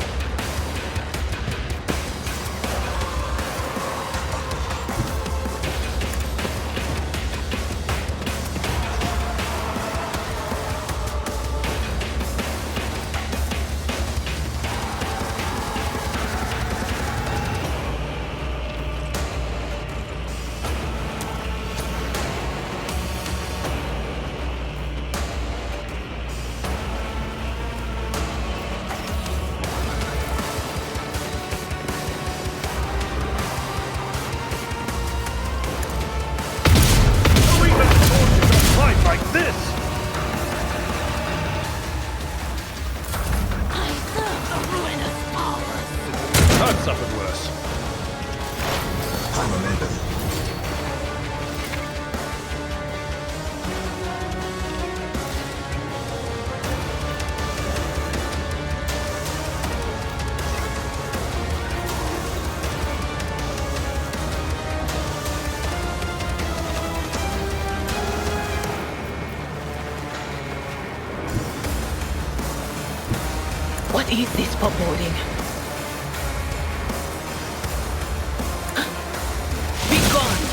Like this! I serve the ruinous powers. I've suffered worse. I'm a maiden. What is this foreboding? Be gone!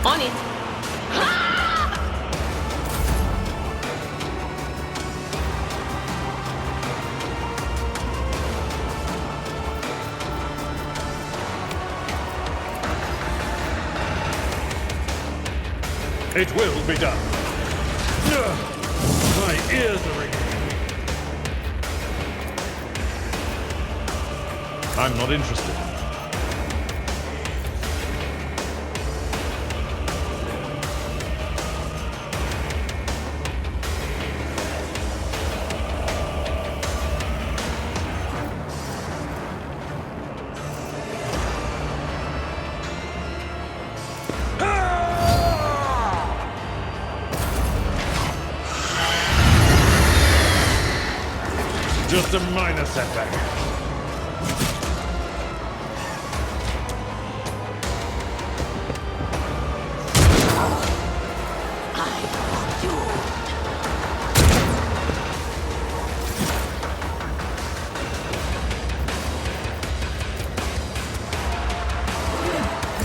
On it! It will be done. My ears are ringing. I'm not interested. Just a minor setback.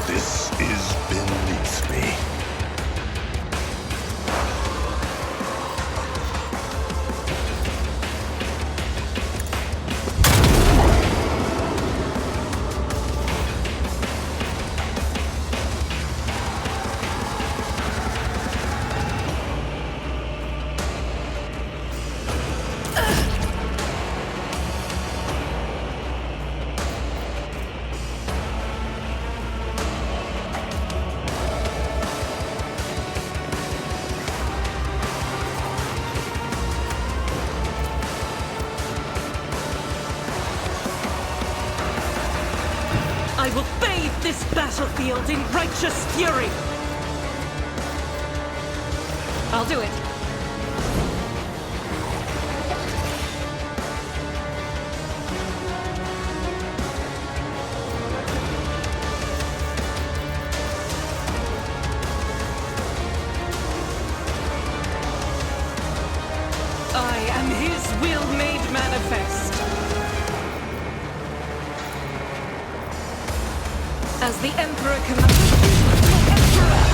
This is beneath me. I will bathe this battlefield in righteous fury! I'll do it. I am his will made manifest. As the Emperor commands, Emperor!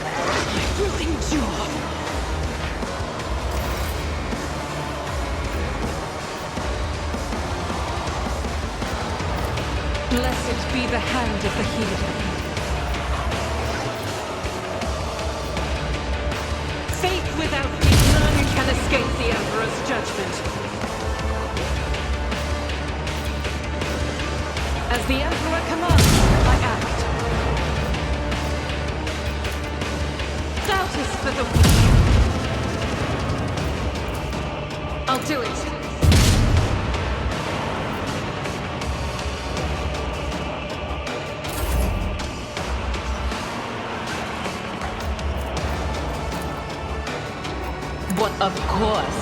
I will endure. Blessed be the hand of the healer. Faith without me, none can escape the Emperor's judgment. As the Emperor commands, I act. Doubt is for the weak. I'll do it. But of course.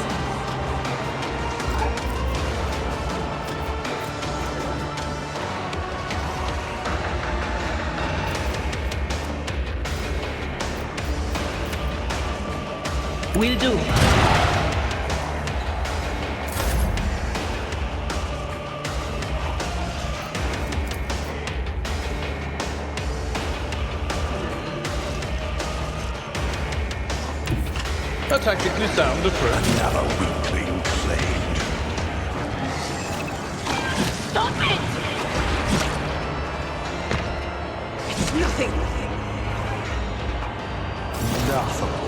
Will do. A tactically sound approach. Another weakling claimed. Stop it! It's nothing. Laughable.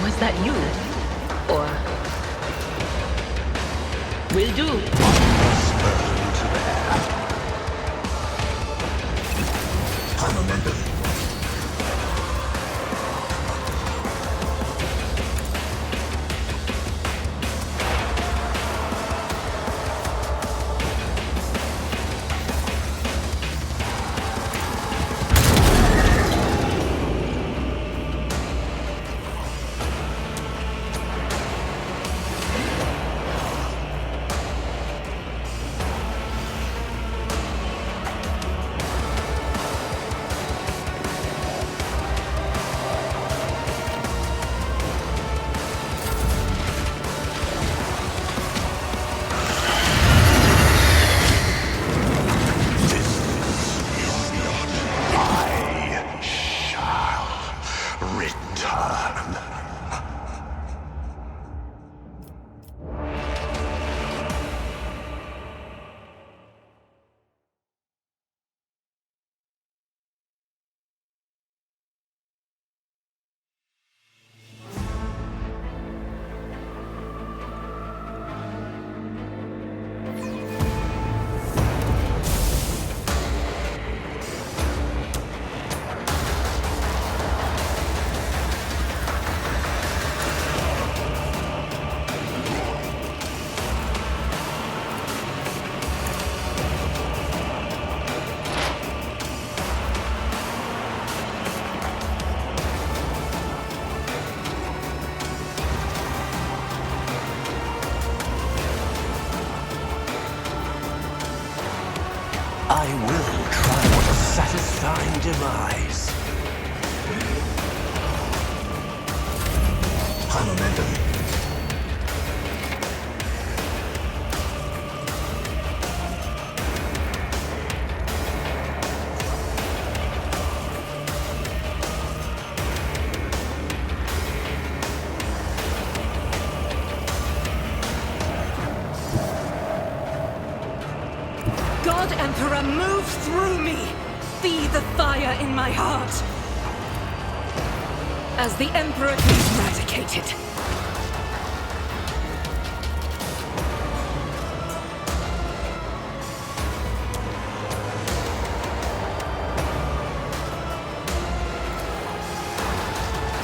Was that you? Or... Will do. Spurned to bear. Armamentum. divine demise. High momentum. God Emperor, move through me! Feed the fire in my heart! As the Emperor is eradicated.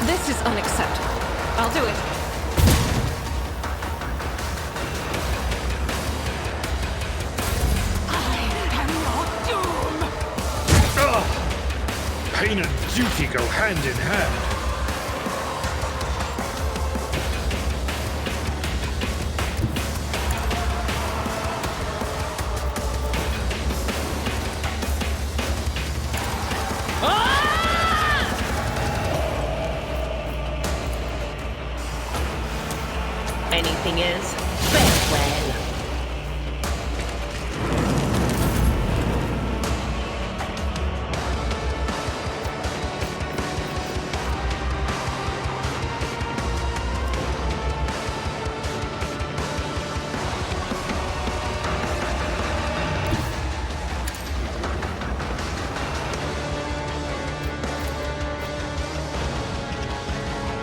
This is unacceptable. I'll do it. Pain and duty go hand in hand. Anything is farewell.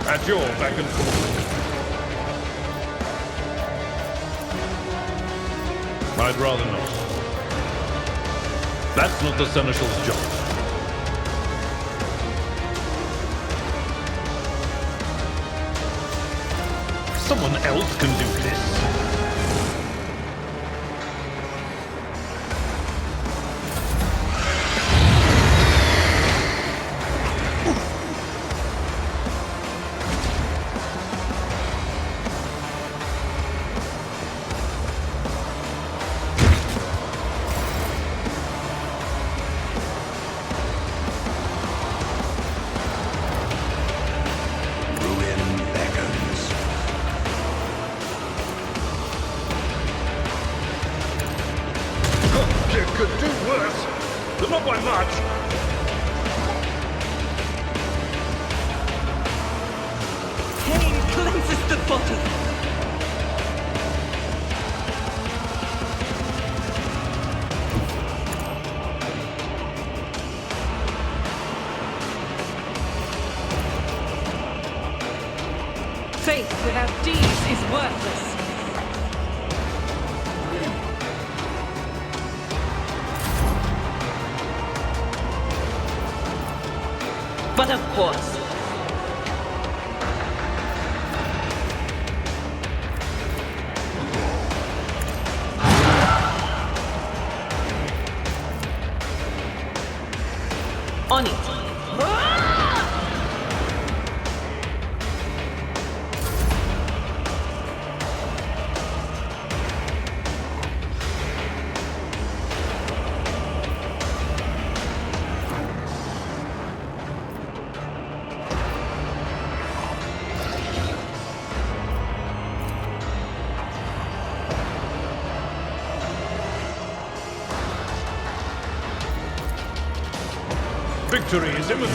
At your beck and call. I'd rather not. That's not the Seneschal's job. Someone else can do this. Could do worse, but not by much. Pain cleanses the body. Faith without deeds is worthless. But of course. On it. Victory is imminent.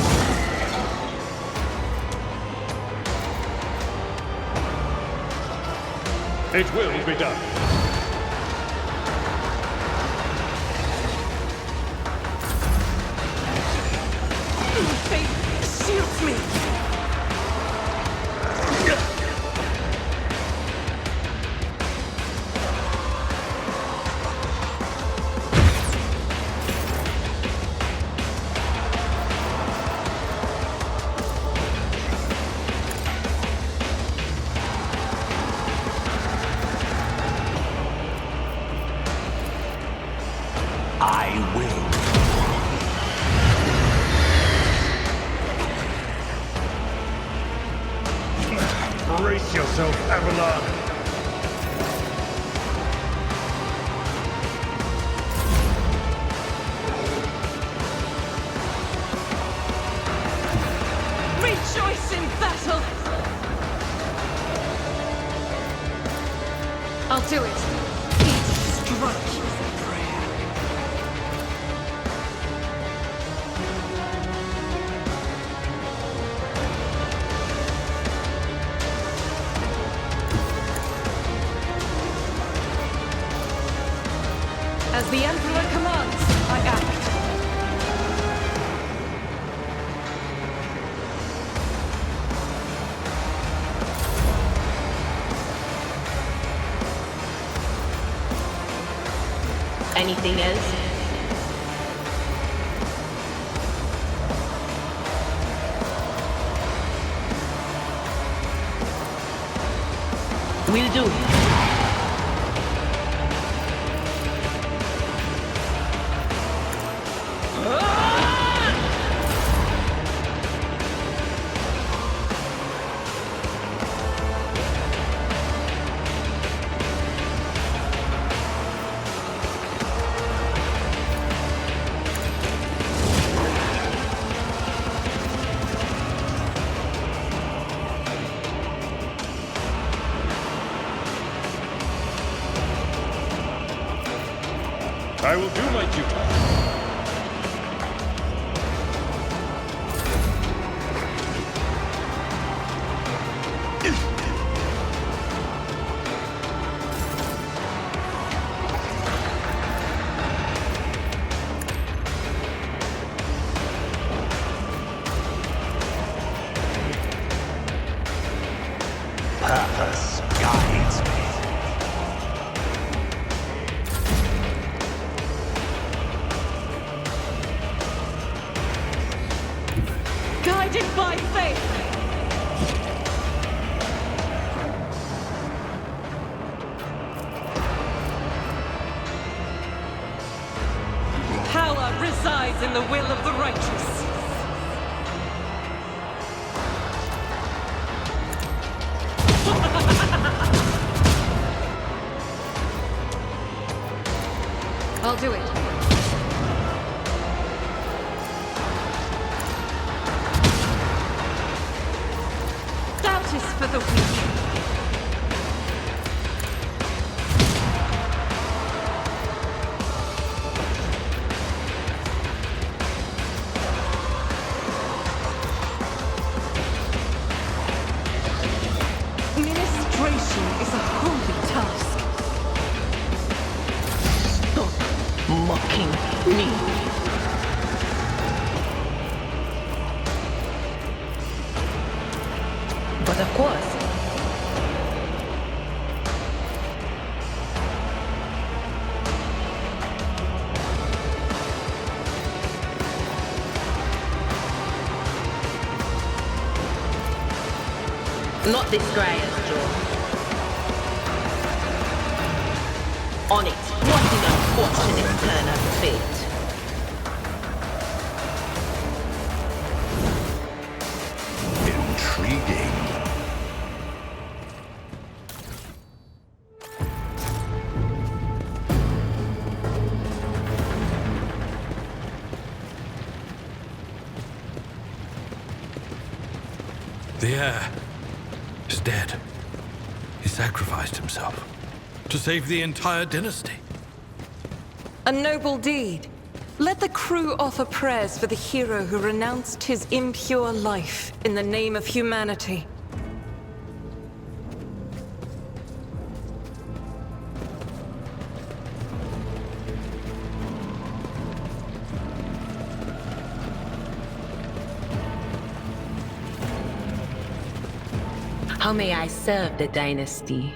It will be done. Faith shields me. Brace yourself, Avalon. us in battle! I'll do it. Each stroke is a prayer. As the Emperor commands, I act. Anything else? Will do. I will do my duty. Purpose guides me. Guided by faith! Power resides in the will of the righteous. I'll do it. Doubt is for the weak. Ministration is a holy task. Mocking me. But of course. Not this Gray's jaw. On it. What an unfortunate turn of fate. Intriguing. The heir is dead. He sacrificed himself to save the entire dynasty. A noble deed. Let the crew offer prayers for the hero who renounced his impure life in the name of humanity. How may I serve the dynasty?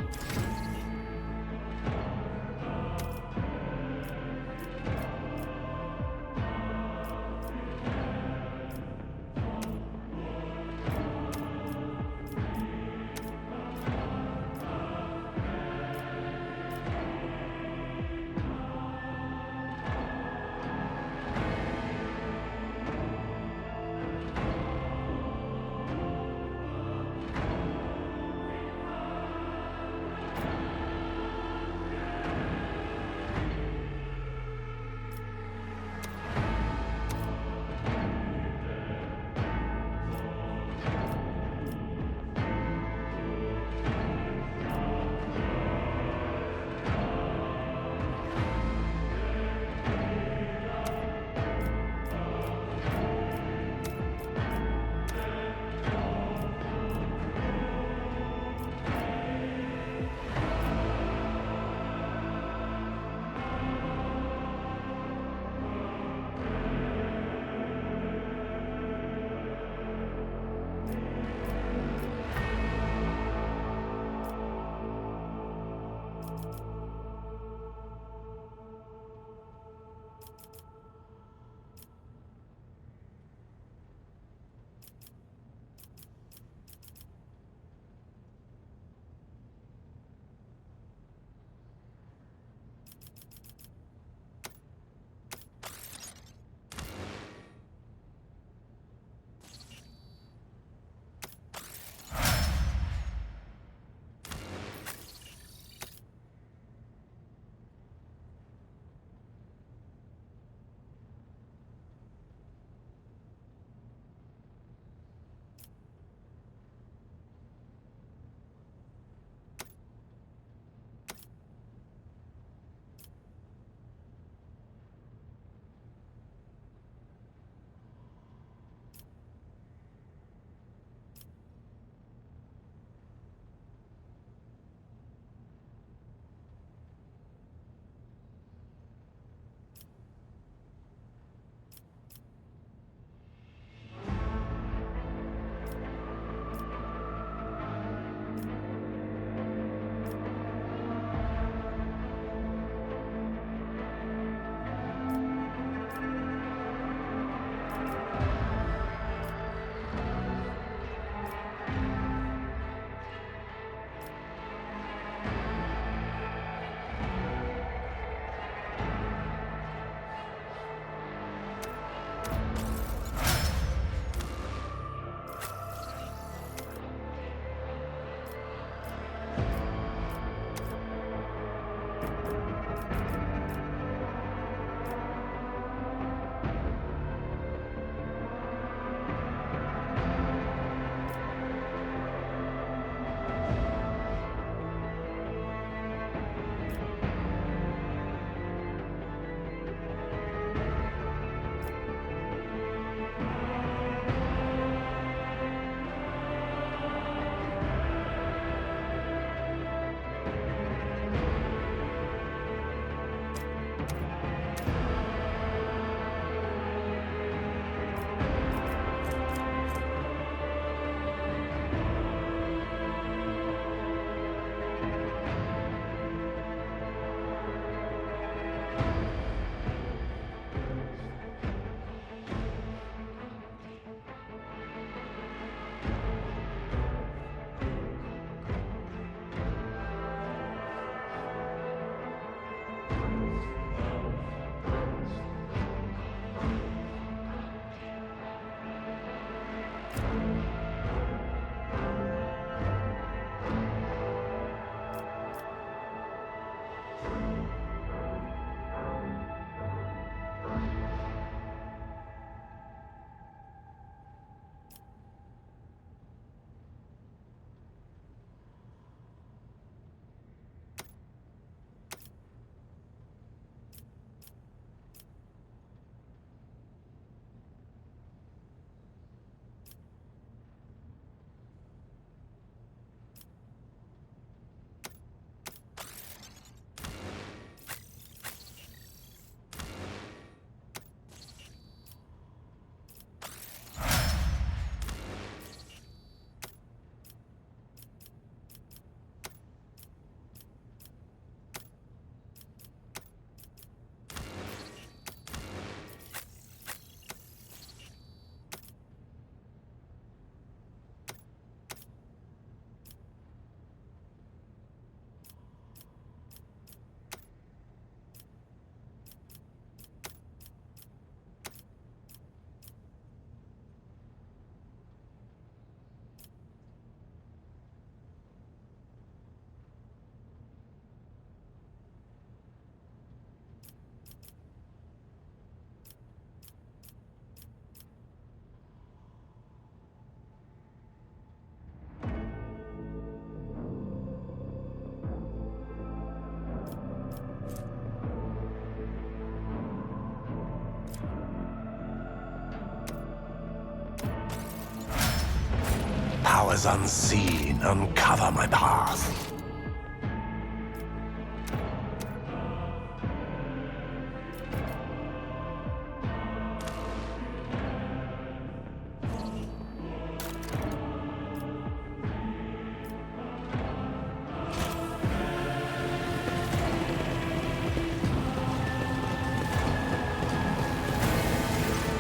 powers unseen uncover my path.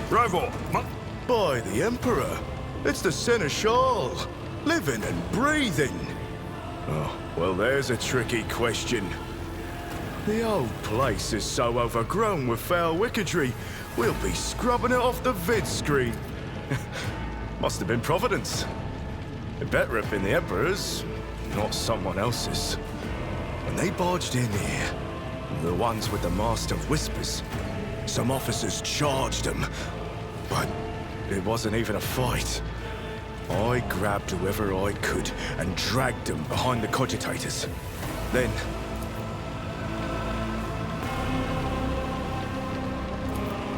Rival, By the Emperor, it's the Seneschal, living and breathing. Oh, well, there's a tricky question. The old place is so overgrown with foul wickedry, we'll be scrubbing it off the vid screen. Must have been Providence. It better have been the Emperor's, not someone else's. When they barged in here, the ones with the Master of Whispers, some officers charged them, but it wasn't even a fight. I grabbed whoever I could and dragged them behind the cogitators. Then...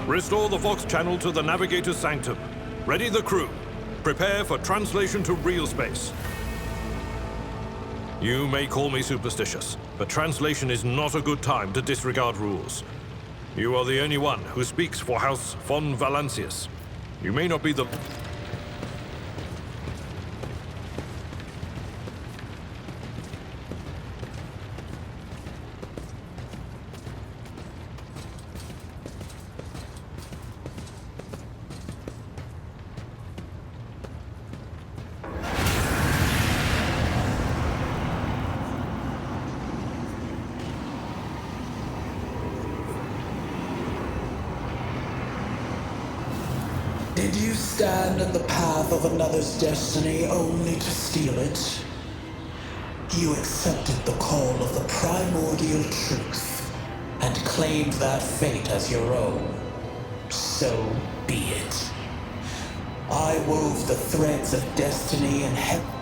Restore the Vox channel to the Navigator's Sanctum. Ready the crew. Prepare for translation to real space. You may call me superstitious, but translation is not a good time to disregard rules. You are the only one who speaks for House von Valancius. You may not be the... Did you stand in the path of another's destiny only to steal it? You accepted the call of the primordial truth and claimed that fate as your own. So be it. I wove the threads of destiny and heaven.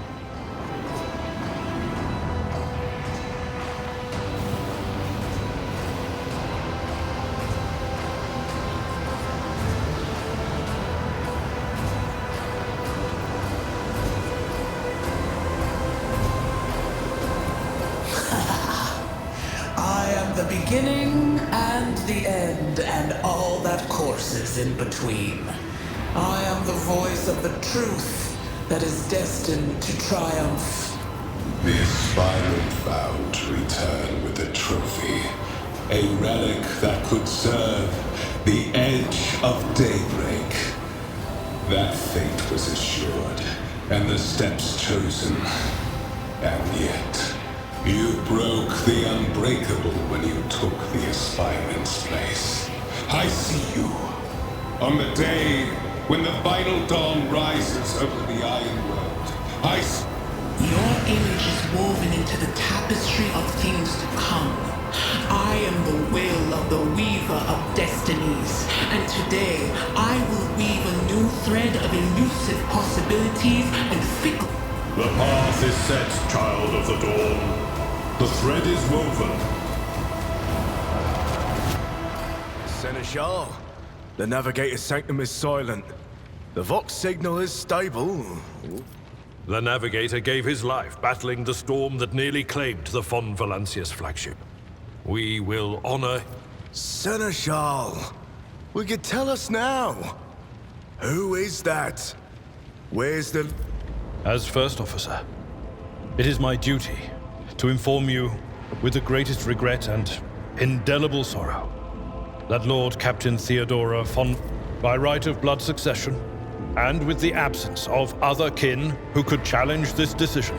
The beginning and the end, and all that courses in between. I am the voice of the truth that is destined to triumph. The aspirant vowed to return with a trophy, a relic that could serve the edge of daybreak. That fate was assured, and the steps chosen, and yet... You broke the unbreakable when you took the aspirant's place. I see you. On the day when the final dawn rises over the Iron World, Your image is woven into the tapestry of things to come. I am the will of the weaver of destinies, and today I will weave a new thread of elusive possibilities and fickle... The path is set, child of the dawn. The thread is woven. Seneschal, the Navigator's Sanctum is silent. The Vox signal is stable. The Navigator gave his life battling the storm that nearly claimed the von Valancius flagship. We will honor... Seneschal, will you tell us now? Who is that? Where's the... As First Officer, it is my duty to inform you, with the greatest regret and indelible sorrow, that Lord Captain Theodora von, by right of blood succession, and with the absence of other kin who could challenge this decision,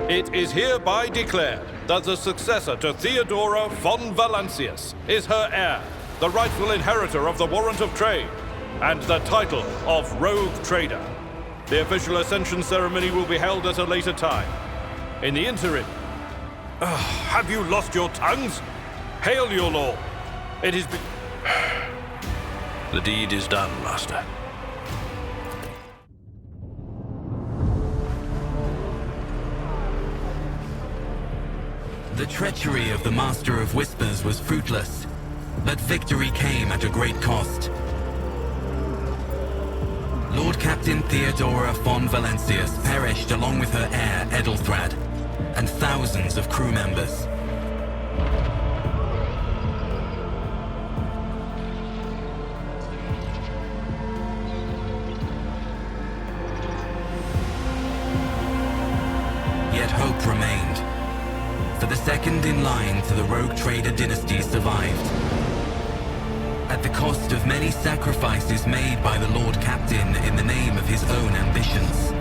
it is hereby declared that the successor to Theodora von Valancius is her heir, the rightful inheritor of the Warrant of Trade, and the title of Rogue Trader. The official ascension ceremony will be held at a later time. In the interim... have you lost your tongues? Hail your lord. It is... The deed is done, Master. The treachery of the Master of Whispers was fruitless, but victory came at a great cost. Lord Lord Captain Theodora von Valencius perished along with her heir, Edelthrad, and thousands of crew members. Yet hope remained, for the second in line to the rogue trader dynasty survived, at the cost of many sacrifices made by the Lord Captain in the name of his own ambitions.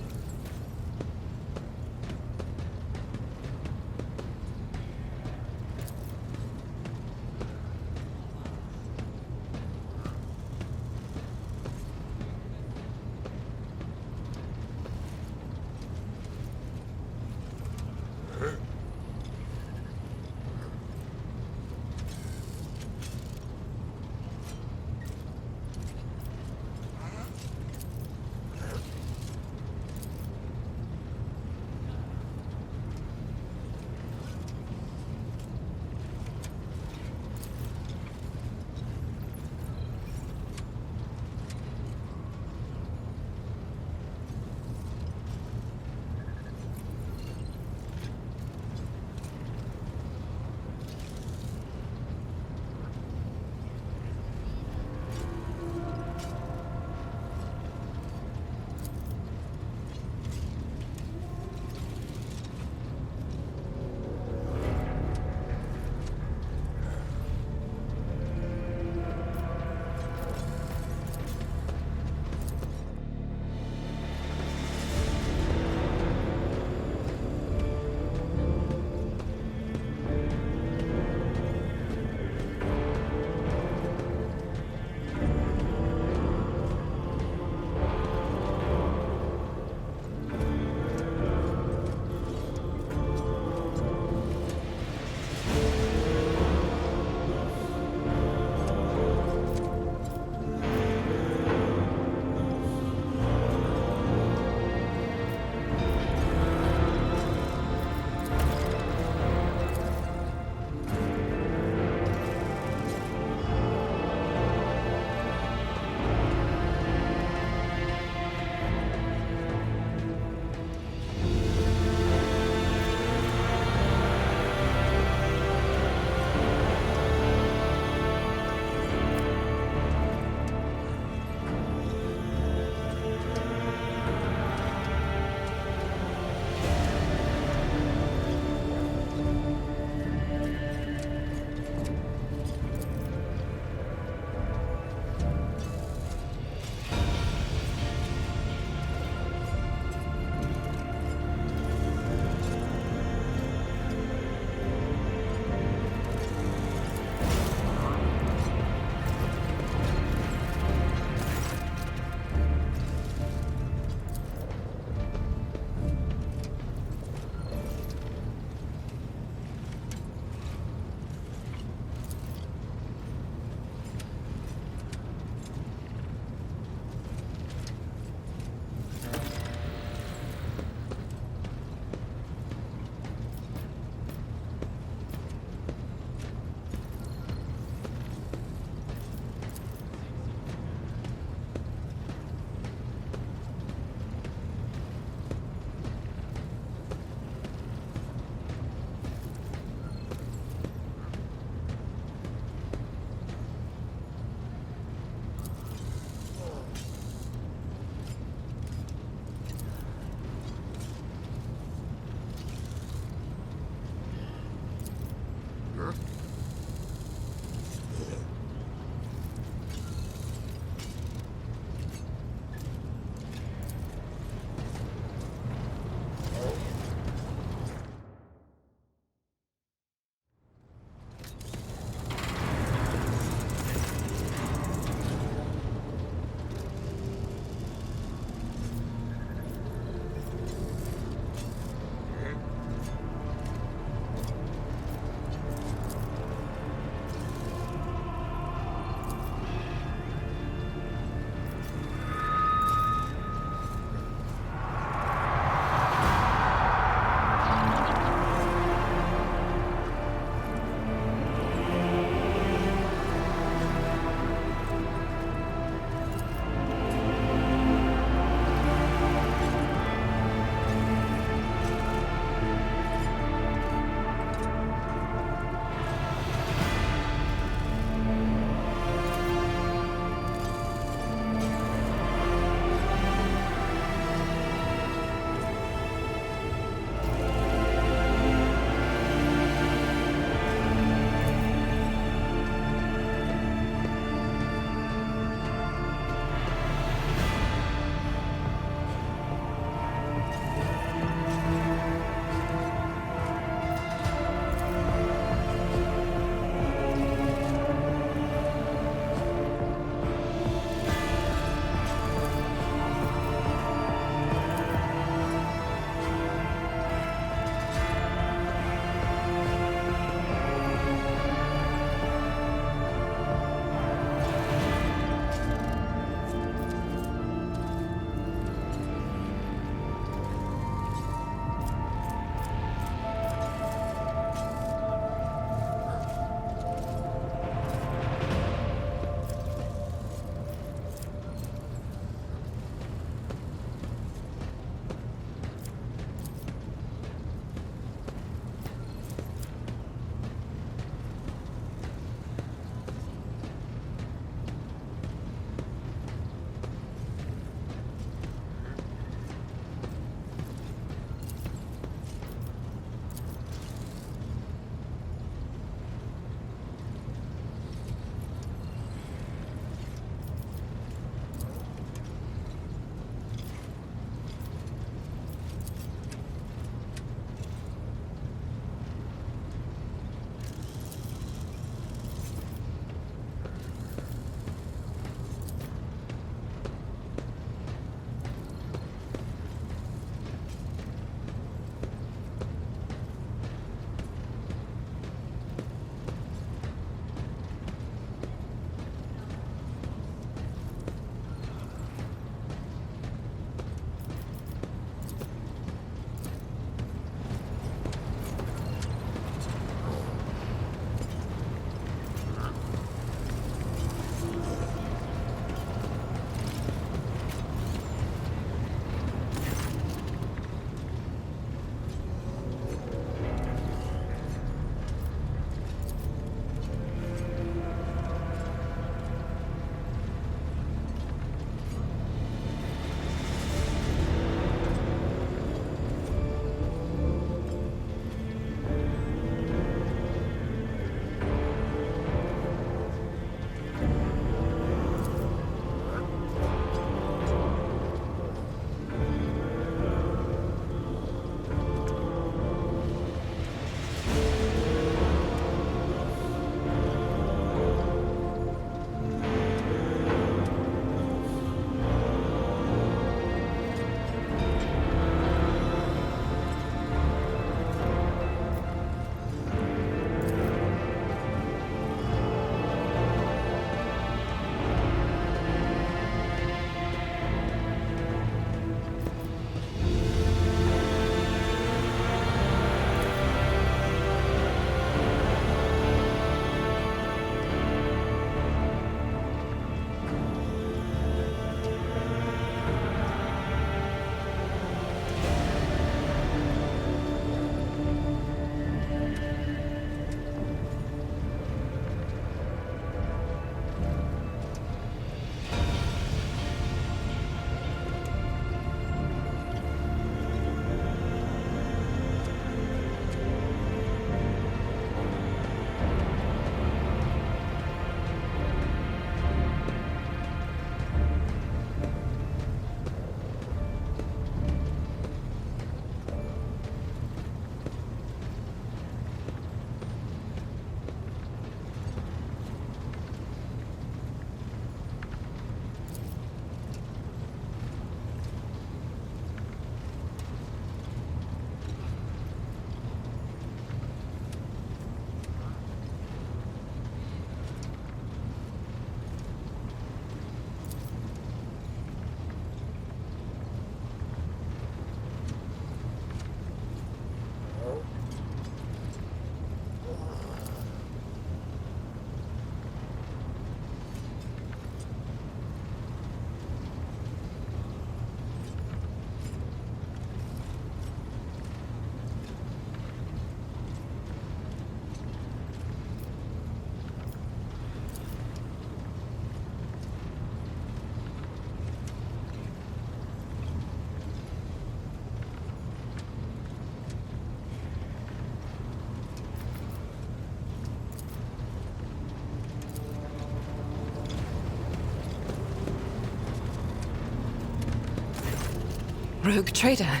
rogue trader.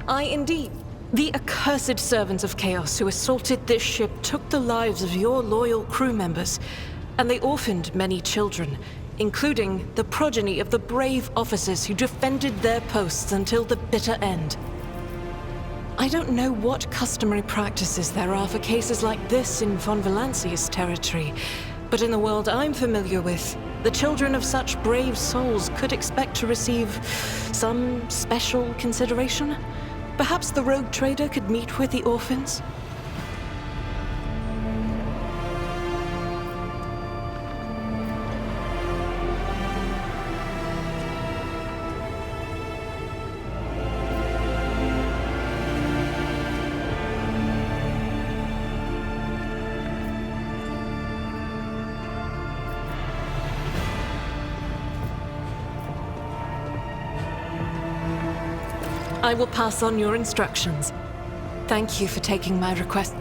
I indeed. The accursed servants of chaos who assaulted this ship took the lives of your loyal crew members, and they orphaned many children, including the progeny of the brave officers who defended their posts until the bitter end. I don't know what customary practices there are for cases like this in Von Valancia's territory, but in the world I'm familiar with, the children of such brave souls could expect to receive some special consideration. Perhaps the rogue trader could meet with the orphans? I will pass on your instructions. Thank you for taking my request.